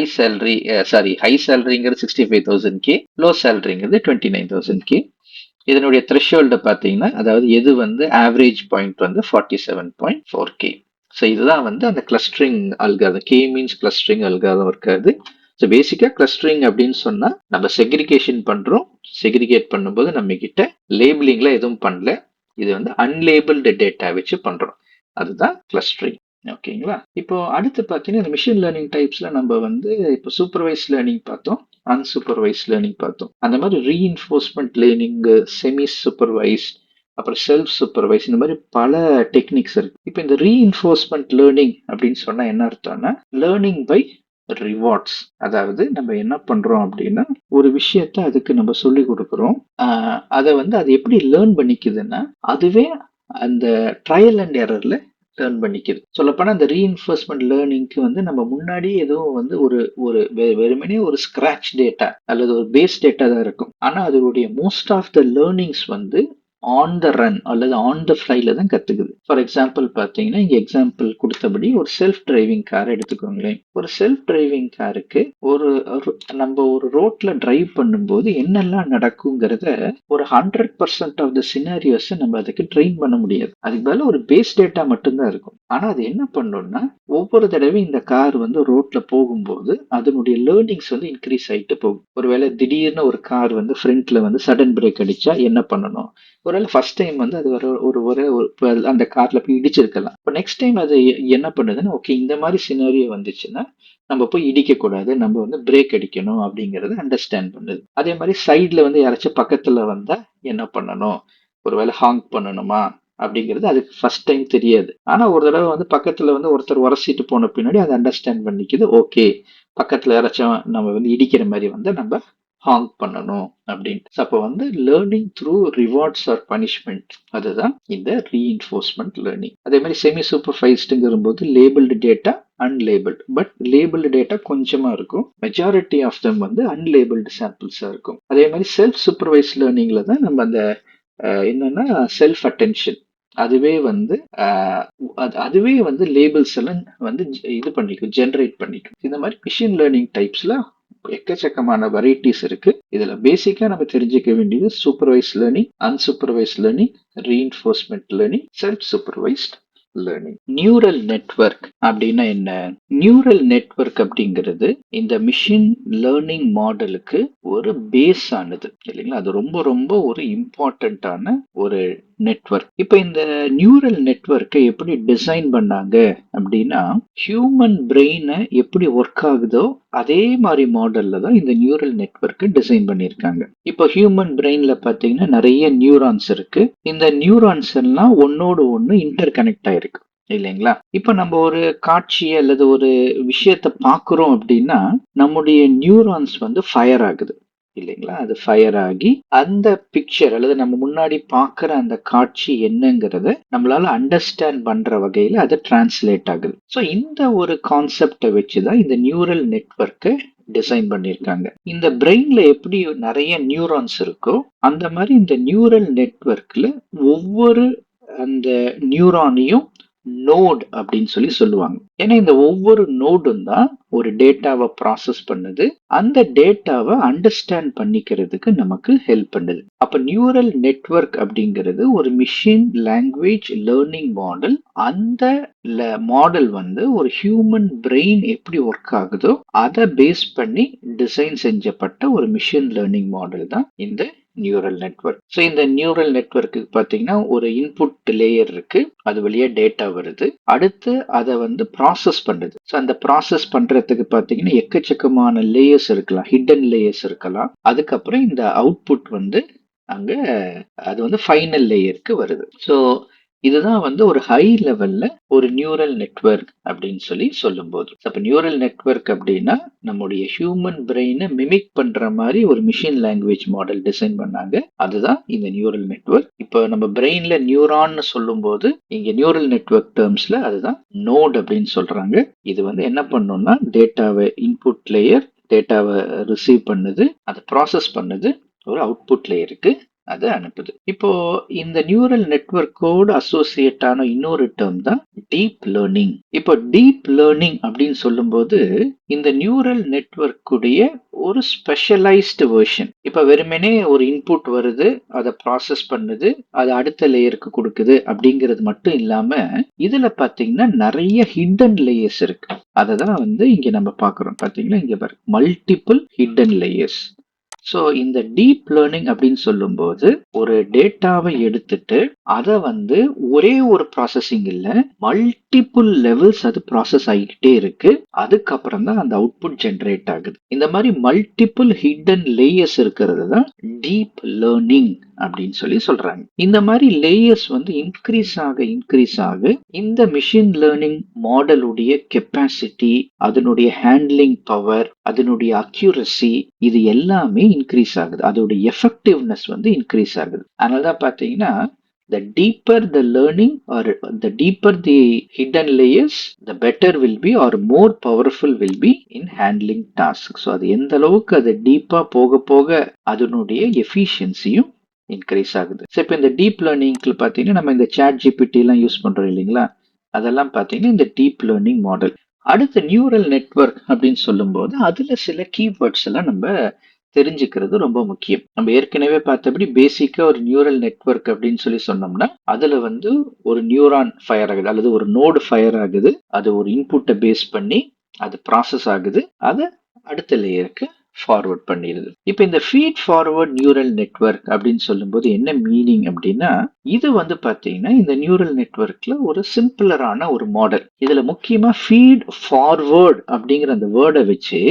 சேலரிங்கிறது 65,000 கே, லோ சேலரிங்கிறது 29,000 கே. இதனுடைய த்ரெஷ்ஹோல்டு பார்த்தீங்கன்னா, அதாவது எது வந்து ஆவரேஜ் பாயிண்ட் வந்து 47.4 கே. ஸோ இதுதான் வந்து அந்த clustering algorithm, K means clustering algorithm இருக்காது. ஸோ பேசிக்கா கிளஸ்டரிங் அப்படின்னு சொன்னா நம்ம செக்ரிகேஷன் பண்றோம். செக்ரிகேட் பண்ணும்போது நம்ம கிட்ட லேபிளிங்ல எதுவும் பண்ணல, இது வந்து அன்லேபிள்டு டேட்டா வச்சு பண்றோம், அதுதான் கிளஸ்டரிங். ஓகேங்களா. இப்போ அடுத்து பார்த்தீங்கன்னா மிஷின் லேர்னிங் டைப்ஸ்ல நம்ம வந்து இப்போ சூப்பர்வைஸ் லேர்னிங் பார்த்தோம், அன்சூப்பர்வைஸ் லேர்னிங் பார்த்தோம். அந்த மாதிரி ரீஇன்ஃபோர்ஸ்மெண்ட் லேர்னிங், செமி சூப்பர்வைஸ், அப்புறம் செல்ஃப் சூப்பர்வைஸ், இந்த மாதிரி பல டெக்னிக்ஸ் இருக்கு. இப்போ இந்த ரீஇன்ஃபோர்ஸ்மெண்ட் லேர்னிங் அப்படின்னு சொன்னா என்ன அர்த்தம்னா, லேர்னிங் பை ரிவார்ட்ஸ். அதாவது நம்ம என்ன பண்றோம் அப்படின்னா ஒரு விஷயத்த அதுக்கு நம்ம சொல்லி கொடுக்குறோம், அதை வந்து அது எப்படி லேர்ன் பண்ணிக்குதுன்னா அதுவே அந்த ட்ரையல் அண்ட் எரர்ல லேர்ன் பண்ணிக்குது. சொல்லப்போனா அந்த ரீஇன்ஃபோர்ஸ்மெண்ட் லேர்னிங்க்கு வந்து நம்ம முன்னாடி எதுவும் வந்து ஒரு வெறுமனே ஒரு ஸ்கிராச் டேட்டா அல்லது ஒரு பேஸ் டேட்டா தான் இருக்கும். ஆனா அதனுடைய மோஸ்ட் ஆஃப் த லேர்னிங்ஸ் வந்து ஆன் த ரன் அல்லது ஆன் த ஃபிளைல தான் கத்துக்குது. ஃபார் எக்ஸாம்பிள் பார்த்தீங்கன்னா இங்க எக்ஸாம்பிள் கொடுத்தபடி ஒரு செல்ஃப் டிரைவிங் கார் எடுத்துக்கோங்களேன். ஒரு செல்ஃப் டிரைவிங் காருக்கு நம்ம ஒரு ரோட்ல டிரைவ் பண்ணும்போது என்னெல்லாம் நடக்குங்கிறத ஒரு 100% ஆஃப் த சினாரியோஸை நம்ம அதுக்கு ட்ரெயின் பண்ண முடியாது. அதுக்கு பதிலா ஒரு பேஸ் டேட்டா மட்டும்தான் இருக்கும். ஆனா அது என்ன பண்ணும்னா, ஒவ்வொரு தடவையும் இந்த கார் வந்து ரோட்ல போகும்போது, அதனுடைய லேர்னிங்ஸ் வந்து இன்கிரீஸ் ஆயிட்டு போகும். ஒருவேளை திடீர்னு ஒரு கார் வந்து ஃப்ரண்ட்ல வந்து சடன் பிரேக் அடிச்சா என்ன பண்ணணும்? ஒருவேளை ஃபர்ஸ்ட் டைம் வந்து அது ஒரு ஒரு ஒரு ஒரு இப்ப அந்த கார்ல போய் இடிச்சிருக்கலாம். இப்ப நெக்ஸ்ட் டைம் அது என்ன பண்ணுதுன்னா, ஓகே இந்த மாரி சினாரியோ வந்துச்சுன்னா, நம்ம போய் இடிக்கக்கூடாது. நம்ம வந்து பிரேக் அடிக்கணும் அப்படிங்கிறத அண்டர்ஸ்டாண்ட் பண்ணுது. அதே மாரி சைட்ல வந்து யாராச்சும் பக்கத்துல வந்தா என்ன பண்ணணும்? ஒருவேளை ஹாங்க் பண்ணணுமா? அப்படிங்கிறது அதுக்கு ஃபர்ஸ்ட் டைம் தெரியாது. ஆனா ஒரு தடவை வந்து பக்கத்துல வந்து ஒருத்தர் உரசிட்டு போன பின்னாடி அதை அண்டர்ஸ்டாண்ட் பண்ணிக்குது. ஓகே, பக்கத்துல யாராச்சும் நம்ம வந்து இடிக்கிற மாதிரி வந்து நம்ம ஹாங்க் பண்ணணும் அப்படின்ட்டு. அப்போ வந்து learning through rewards or punishment, அதுதான் இந்த ரீஇன்ஃபோர்ஸ்மெண்ட் லேர்னிங். அதே மாதிரி செமி சூப்பர்வைஸ்டுங்கிற போது labelled data, unlabelled. But labelled data கொஞ்சமா இருக்கும். மெஜாரிட்டி ஆஃப் தம் வந்து அன்லேபிள்டு சாம்பிள்ஸா இருக்கும். அதே மாதிரி செல்ஃப் சூப்பர்வைஸ் லேர்னிங்ல தான் நம்ம அந்த என்னன்னா செல்ஃப் அட்டென்ஷன், அதுவே வந்து அதுவே வந்து லேபிள்ஸ் எல்லாம் வந்து இது பண்ணிக்கும், ஜெனரேட் பண்ணிக்கும். இந்த மாதிரி மிஷின் லேர்னிங் டைப்ஸ்ல எக்கச்சக்கமான வெரைட்டிஸ் இருக்கு. இதுல பேசிக்கா நம்ம தெரிஞ்சுக்க வேண்டியது supervise learning, unsupervised learning, reinforcement learning, self supervised learning. Neural network அப்படின்னா என்ன? நியூரல் நெட்வொர்க் அப்படிங்கிறது இந்த மிஷின் லேர்னிங் மாடலுக்கு ஒரு பேஸ் ஆனது இல்லைங்களா? அது ரொம்ப ரொம்ப ஒரு இம்பார்ட்டன்டான ஒரு நெட்வொர்க். இப்ப இந்த நியூரல் நெட்வொர்க்கை எப்படி டிசைன் பண்ணாங்க அப்படின்னா, ஹியூமன் பிரெயினை எப்படி ஒர்க் ஆகுதோ அதே மாதிரி மாடல்ல தான் இந்த நியூரல் நெட்வொர்க்கை டிசைன் பண்ணியிருக்காங்க. இப்போ ஹியூமன் பிரெயின்ல பாத்தீங்கன்னா நிறைய நியூரான்ஸ் இருக்கு. இந்த நியூரான்ஸ் எல்லாம் ஒன்னோடு ஒன்னு இன்டர் கனெக்ட் ஆயிருக்கு இல்லைங்களா? இப்ப நம்ம ஒரு காட்சியை அல்லது ஒரு விஷயத்தை பார்க்கிறோம் அப்படின்னா நம்முடைய நியூரான்ஸ் வந்து ஃபயர் ஆகுது இல்லைங்களா? அது ஃபயர் ஆகி அந்த பிக்சர் அல்லது நம்ம முன்னாடி பார்க்குற அந்த காட்சி என்னங்கிறத நம்மளால அண்டர்ஸ்டாண்ட் பண்ற வகையில அது டிரான்ஸ்லேட் ஆகுது. ஸோ இந்த ஒரு கான்செப்டை வச்சுதான் இந்த நியூரல் நெட்வொர்க்கை டிசைன் பண்ணியிருக்காங்க. இந்த பிரெயின்ல எப்படி நிறைய நியூரான்ஸ் இருக்கோ அந்த மாதிரி இந்த நியூரல் நெட்வொர்க்ல ஒவ்வொரு அந்த நியூரானையும் நோட் அப்படின்னு சொல்லி சொல்லுவாங்க. ஏன்னா இந்த ஒவ்வொரு நோடும் தான் ஒரு டேட்டாவை ப்ராசஸ் பண்ணுது, அந்த டேட்டாவை அண்டர்ஸ்டாண்ட் பண்ணிக்கிறதுக்கு நமக்கு ஹெல்ப் பண்ணுது. அப்ப நியூரல் நெட்வொர்க் அப்படிங்கிறது ஒரு மிஷின் லாங்குவேஜ் லேர்னிங் மாடல். அந்த மாடல் வந்து ஒரு ஹியூமன் பிரெயின் எப்படி ஒர்க் ஆகுதோ அதை பேஸ் பண்ணி டிசைன் செஞ்சப்பட்ட ஒரு மிஷின் லேர்னிங் மாடல் தான் இந்த நியூரல் நெட்வொர்க். ஸோ இந்த நியூரல் நெட்வொர்க்கு பார்த்தீங்கன்னா ஒரு இன்புட் லேயர் இருக்கு, அது வழியா டேட்டா வருது, அடுத்து அதை வந்து ப்ராசஸ் பண்ணுது. ஸோ அந்த ப்ராசஸ் பண்றதுக்கு பார்த்தீங்கன்னா எக்கச்சக்கமான லேயர்ஸ் இருக்கலாம், ஹிடன் லேயர்ஸ் இருக்கலாம். அதுக்கப்புறம் இந்த அவுட்புட் வந்து அங்க அது வந்து ஃபைனல் லேயருக்கு வருது. ஸோ இதுதான் வந்து ஒரு ஹை லெவல்ல ஒரு நியூரல் நெட்வொர்க் அப்படின்னு சொல்லி சொல்லும்போது. அப்ப நியூரல் நெட்வொர்க் அப்படின்னா நம்முடைய ஹியூமன் பிரெயினை மிமிக் பண்ற மாதிரி ஒரு மிஷின் லாங்குவேஜ் மாடல் டிசைன் பண்ணாங்க, அதுதான் இந்த நியூரல் நெட்வொர்க். இப்போ நம்ம பிரெயின்ல நியூரான்னு சொல்லும் போது இங்க நியூரல் நெட்வொர்க் டேர்ம்ஸ்ல அதுதான் நோட் அப்படின்னு சொல்றாங்க. இது வந்து என்ன பண்ணும்னா டேட்டாவை இன்புட் லேயர் டேட்டாவை ரிசீவ் பண்ணுது, அதை ப்ராசஸ் பண்ணுது, ஒரு அவுட்புட் லேயருக்கு அது அனுப்புது. இப்போ இந்த நியூரல் நெட்வொர்க்கோடு அசோசியேட் ஆன இன்னொரு டேர்ம் தான் டீப் லேர்னிங். இப்போ டீப் லேர்னிங் அப்படின்னு சொல்லும்போது இந்த நியூரல் நெட்வொர்க்குடைய ஒரு ஸ்பெஷலைஸ்டு வெர்ஷன். இப்ப வெறுமனே ஒரு இன்புட் வருது, அதை ப்ராசஸ் பண்ணுது, அது அடுத்த லேயருக்கு கொடுக்குது அப்படிங்கிறது மட்டும் இல்லாம இதுல பாத்தீங்கன்னா நிறைய ஹிடன் லேயர்ஸ் இருக்கு. அதை தான் வந்து இங்க நம்ம பாக்குறோம். பாத்தீங்கன்னா இங்க பாரு, மல்டிபிள் ஹிடன் லேயர்ஸ். ஸோ இந்த டீப் லேர்னிங் அப்படின்னு சொல்லும்போது ஒரு டேட்டாவை எடுத்துட்டு அதை வந்து ஒரே ஒரு ப்ராசஸிங் இல்ல, மல்டிபிள் லெவல்ஸ் அது ப்ராசஸ் ஆகிக்கிட்டே இருக்கு, அதுக்கப்புறம் தான் அந்த அவுட்புட் ஜென்ரேட் ஆகுது. இந்த மாதிரி மல்டிபிள் ஹிடன் லேயர்ஸ் இருக்கிறது தான் டீப் லேர்னிங் அப்படின்னு சொல்லி சொல்றாங்க. இந்த மாதிரி லேயர்ஸ் வந்து இன்க்ரீஸ் ஆக இந்த மிஷின் லேர்னிங் மாடலுடைய கெப்பாசிட்டி, அதனுடைய ஹேண்ட்லிங் பவர், அதனுடைய அக்யூரசி, இது எல்லாமே இன்க்ரீஸ் ஆகுது. அதோட எஃபெக்டிவ்னஸ் வந்து இன்க்ரீஸ் ஆகுது. அதனாலதான் பாத்தீங்கன்னா the deeper the learning or the deeper the hidden layers, the better will be or more powerful will be in handling tasks. So அது எந்த அளவுக்கு அது டீப்பா போக போக அதனுடைய எஃபிஷியன்சியும் இன்க்ரீஸ் ஆகுது. ஸோ இப்போ இந்த டீப் லேர்னிங்ல பார்த்தீங்கன்னா நம்ம இந்த சாட் ஜிபிடி எல்லாம் யூஸ் பண்றோம் இல்லைங்களா? அதெல்லாம் பார்த்தீங்கன்னா இந்த டீப் லேர்னிங் மாடல். அடுத்து நியூரல் நெட்வொர்க் அப்படின்னு சொல்லும்போது அதுல சில கீவேர்ட்ஸ் எல்லாம் நம்ம தெரிஞ்சுக்கிறது ரொம்ப முக்கியம். நம்ம ஏற்கனவே பார்த்தபடி பேசிக்கா ஒரு நியூரல் நெட்வொர்க் அப்படின்னு சொல்லி சொன்னோம்னா, அதுல வந்து ஒரு நியூரான் ஃபயர் ஆகுது அல்லது ஒரு நோடு ஃபயர் ஆகுது. அது ஒரு இன்புட்ட பேஸ் பண்ணி அது ப்ராசஸ் ஆகுது. அத அடுத்த லேயருக்கு ஃபார்வர்ட் பண்ணிடுது. இப்ப இந்த ஃபீட் ஃபார்வர்ட் நியூரல் நெட்வொர்க் அப்படின்னு சொல்லும்போது என்ன மீனிங் அப்படின்னா, இது வந்து பாத்தீங்கன்னா இந்த நியூரல் நெட்வொர்க்ல ஒரு சிம்பிளரான ஒரு மாடல். இதுல முக்கியமா ஃபீட் ஃபார்வர்ட் அப்படிங்கிற அந்த வேர்டை வச்சு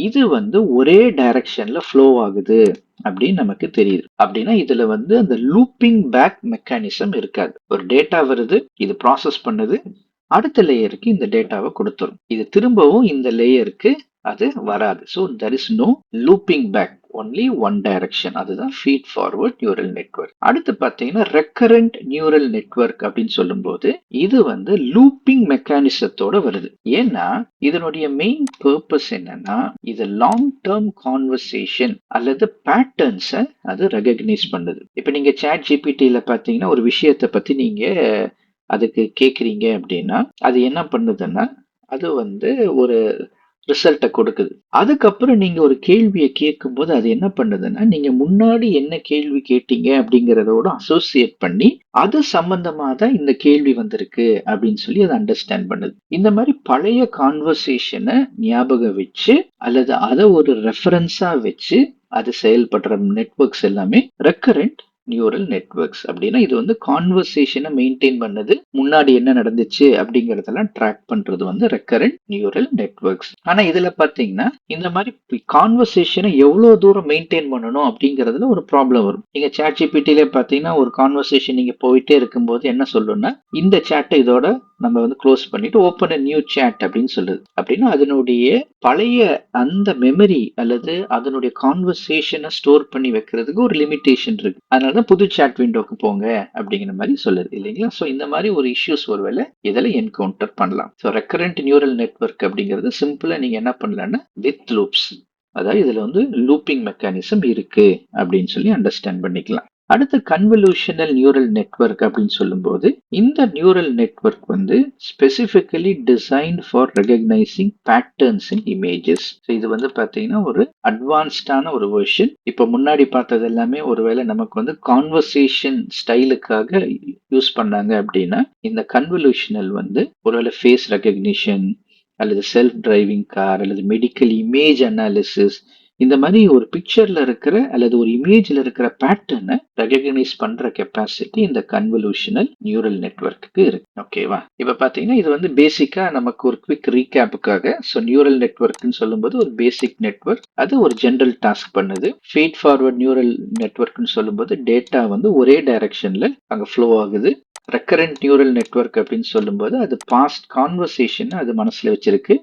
இது வந்து ஒரே டைரக்ஷன்ல ஃப்ளோ ஆகுது அப்படின்னு நமக்கு தெரியுது. அப்படின்னா இதுல வந்து அந்த லூப்பிங் பேக் மெக்கானிசம் இருக்காது. ஒரு டேட்டா வருது, இது ப்ராசஸ் பண்ணுது, அடுத்த லேயருக்கு இந்த டேட்டாவை கொடுத்துரும். இது திரும்பவும் இந்த லேயருக்கு அது வராது. So there is no looping back, only one direction. அதுதான் ஃபீட் ஃபார்வர்ட் நியூரல் நெட்வொர்க். அடுத்து பார்த்தீங்கன்னா ரெக்கரண்ட் நியூரல் நெட்வொர்க் அப்படின்னு சொல்லும்போது இது வந்து லூப்பிங் மெக்கானிசத்தோட வருது. ஏன்னா இதனுடைய மெயின் பர்பஸ் என்னன்னா, இது லாங் டேர்ம் கான்வர்சேஷன் அல்லது பேட்டர்ன்ஸை அது ரெகக்னைஸ் பண்ணுது. இப்போ நீங்க சாட் ஜிபிடியில பார்த்தீங்கன்னா ஒரு விஷயத்தை பத்தி நீங்க அதுக்கு கேக்குறீங்க அப்படின்னா அது என்ன பண்ணுதுன்னா, அது வந்து ஒரு ரிசல்ட்டை கொடுக்குது. அதுக்கப்புறம் நீங்க ஒரு கேள்வியை கேட்கும்போது அது என்ன பண்ணுதுன்னா, நீங்க முன்னாடி என்ன கேள்வி கேட்டீங்க அப்படிங்கிறதோட அசோசியேட் பண்ணி அது சம்பந்தமா தான் இந்த கேள்வி வந்திருக்கு அப்படின்னு சொல்லி அதை அண்டர்ஸ்டாண்ட் பண்ணுது. இந்த மாதிரி பழைய கான்வர்சேஷனை ஞாபகம் வச்சு அல்லது அதை ஒரு ரெஃபரன்ஸா வச்சு அது செயல்படுற நெட்வொர்க்ஸ் எல்லாமே ரெக்கரண்ட் நியூரல் நெட்வொர்க்ஸ். அப்படின்னா இது வந்து கான்வர்சேஷனை மெயின்டைன் பண்ணது, முன்னாடி என்ன நடந்துச்சு அப்படிங்கறதெல்லாம் ட்ராக் பண்றது வந்து ரெக்கரண்ட் நியூரல் நெட்வொர்க்ஸ். ஆனா இதுல பாத்தீங்கன்னா இந்த மாதிரி கான்வர்சேஷனை எவ்வளவு தூரம் மெயின்டைன் பண்ணணும் அப்படிங்கறதுல ஒரு ப்ராப்ளம் வரும். நீங்க சாட் ஜிபிடிலே பாத்தீங்கன்னா ஒரு கான்வர்சேஷன் நீங்க போயிட்டே இருக்கும்போது என்ன சொல்லுன்னா, இந்த சாட்டை இதோட நம்ம வந்து க்ளோஸ் பண்ணிட்டு ஓப்பன் நியூ சாட் அப்படின்னு சொல்லுது. அப்படின்னா அதனுடைய பழைய அந்த மெமரி அல்லது அதனுடைய கான்வர்சேஷனை ஸ்டோர் பண்ணி வைக்கிறதுக்கு ஒரு லிமிடேஷன் இருக்கு. அதனாலதான் புது சாட் விண்டோக்கு போங்க அப்படிங்கிற மாதிரி சொல்லுது இல்லைங்களா. ஸோ இந்த மாதிரி ஒரு இஷ்யூஸ் ஒருவேளை இதில் என்கவுண்டர் பண்ணலாம். ஸோ ரெக்கரண்ட் நியூரல் நெட்வொர்க் அப்படிங்கிறது சிம்பிளா நீங்க என்ன பண்ணலாம்னா வித் லூப்ஸ், அதாவது இதுல வந்து லூப்பிங் மெக்கானிசம் இருக்கு அப்படின்னு சொல்லி அண்டர்ஸ்டாண்ட் பண்ணிக்கலாம். அடுத்து கன்வல்யூஷனல் நியூரல் நெட்வொர்க் அப்படின்னு சொல்லும்போது இந்த நியூரல் நெட்வொர்க் வந்து specifically designed for recognising patterns in images. இது வந்து பாத்தீங்கன்னா ஒரு அட்வான்ஸ்டான ஒரு வெர்ஷன். இப்ப முன்னாடி பார்த்தது எல்லாமே ஒருவேளை நமக்கு வந்து கான்வர்சேஷன் ஸ்டைலுக்காக யூஸ் பண்ணாங்க அப்படின்னா, இந்த கன்வல்யூஷனல் வந்து ஒருவேளை ஃபேஸ் ரெகக்னிஷன் அல்லது செல்ஃப் டிரைவிங் கார் அல்லது மெடிக்கல் இமேஜ் அனாலிசிஸ், இந்த மாதிரி ஒரு பிக்சர்ல இருக்கிற அல்லது ஒரு இமேஜ்ல இருக்கிற பேட்டர்னை ரெகக்னைஸ் பண்ற கெப்பாசிட்டி இந்த கன்வல்யூஷனல் நியூரல் நெட்வொர்க்கு இருக்கு. ஓகேவா. இப்ப பாத்தீங்கன்னா இது வந்து பேசிக்கா நமக்கு ஒரு குவிக் ரீகேப்புக்காக. ஸோ நியூரல் நெட்வொர்க்னு சொல்லும்போது ஒரு பேசிக் நெட்வொர்க், அது ஒரு ஜெனரல் டாஸ்க் பண்ணுது. ஃபீட் ஃபார்வர்ட் நியூரல் நெட்வொர்க்னு சொல்லும்போது டேட்டா வந்து ஒரே டைரக்ஷன்ல அங்க ஃப்ளோ ஆகுது. ரெக்கரண்ட் நியூரல் நெட்வொர்க் அப்படின்னு சொல்லும்போது அது பாஸ்ட் கான்வர்சேஷன் அது மனசுல வச்சிருக்கு.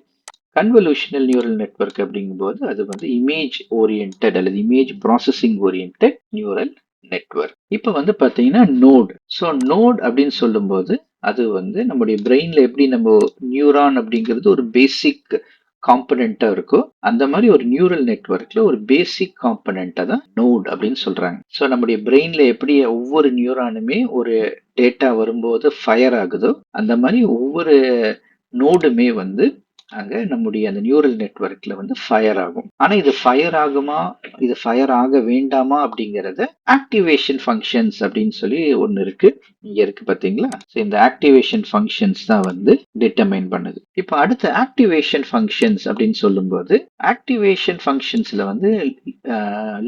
கன்வல்யூஷனல் நியூரல் நெட்வொர்க் அப்படிங்கும்போது அது வந்து இமேஜ் ஓரியன்டட் அல்லது image processing oriented neural network. இப்போ வந்து பார்த்தீங்கன்னா நோட். ஸோ நோட் அப்படின்னு சொல்லும்போது அது வந்து நம்முடைய பிரெயின்ல எப்படி நம்ம நியூரான் அப்படிங்கிறது ஒரு பேசிக் காம்பனண்டா இருக்கோ, அந்த மாதிரி ஒரு நியூரல் நெட்வொர்க்ல ஒரு பேசிக் காம்பனண்டா தான் நோட் அப்படின்னு சொல்றாங்க. ஸோ நம்முடைய பிரெயின்ல எப்படி ஒவ்வொரு நியூரானுமே ஒரு டேட்டா வரும்போது ஃபயர் ஆகுதோ, அந்த மாதிரி ஒவ்வொரு நோடுமே வந்து அங்க நம்முடைய அந்த நியூரல் நெட்வொர்க்ல வந்து ஃபயர் ஆகும். ஆனா இது ஃபயர் ஆகுமா, இது ஃபயர் ஆக வேண்டாமா அப்படிங்கறத ஆக்டிவேஷன் ஃபங்க்ஷன்ஸ் அப்படின்னு சொல்லி ஒன்னு இருக்கு. இங்க இருக்கு பாத்தீங்களா. இந்த ஆக்டிவேஷன் ஃபங்க்ஷன்ஸ் தான் வந்து டிட்டர்மைன் பண்ணுது. இப்போ அடுத்த ஆக்டிவேஷன் ஃபங்க்ஷன்ஸ் அப்படின்னு சொல்லும்போது ஆக்டிவேஷன் ஃபங்க்ஷன்ஸ்ல வந்து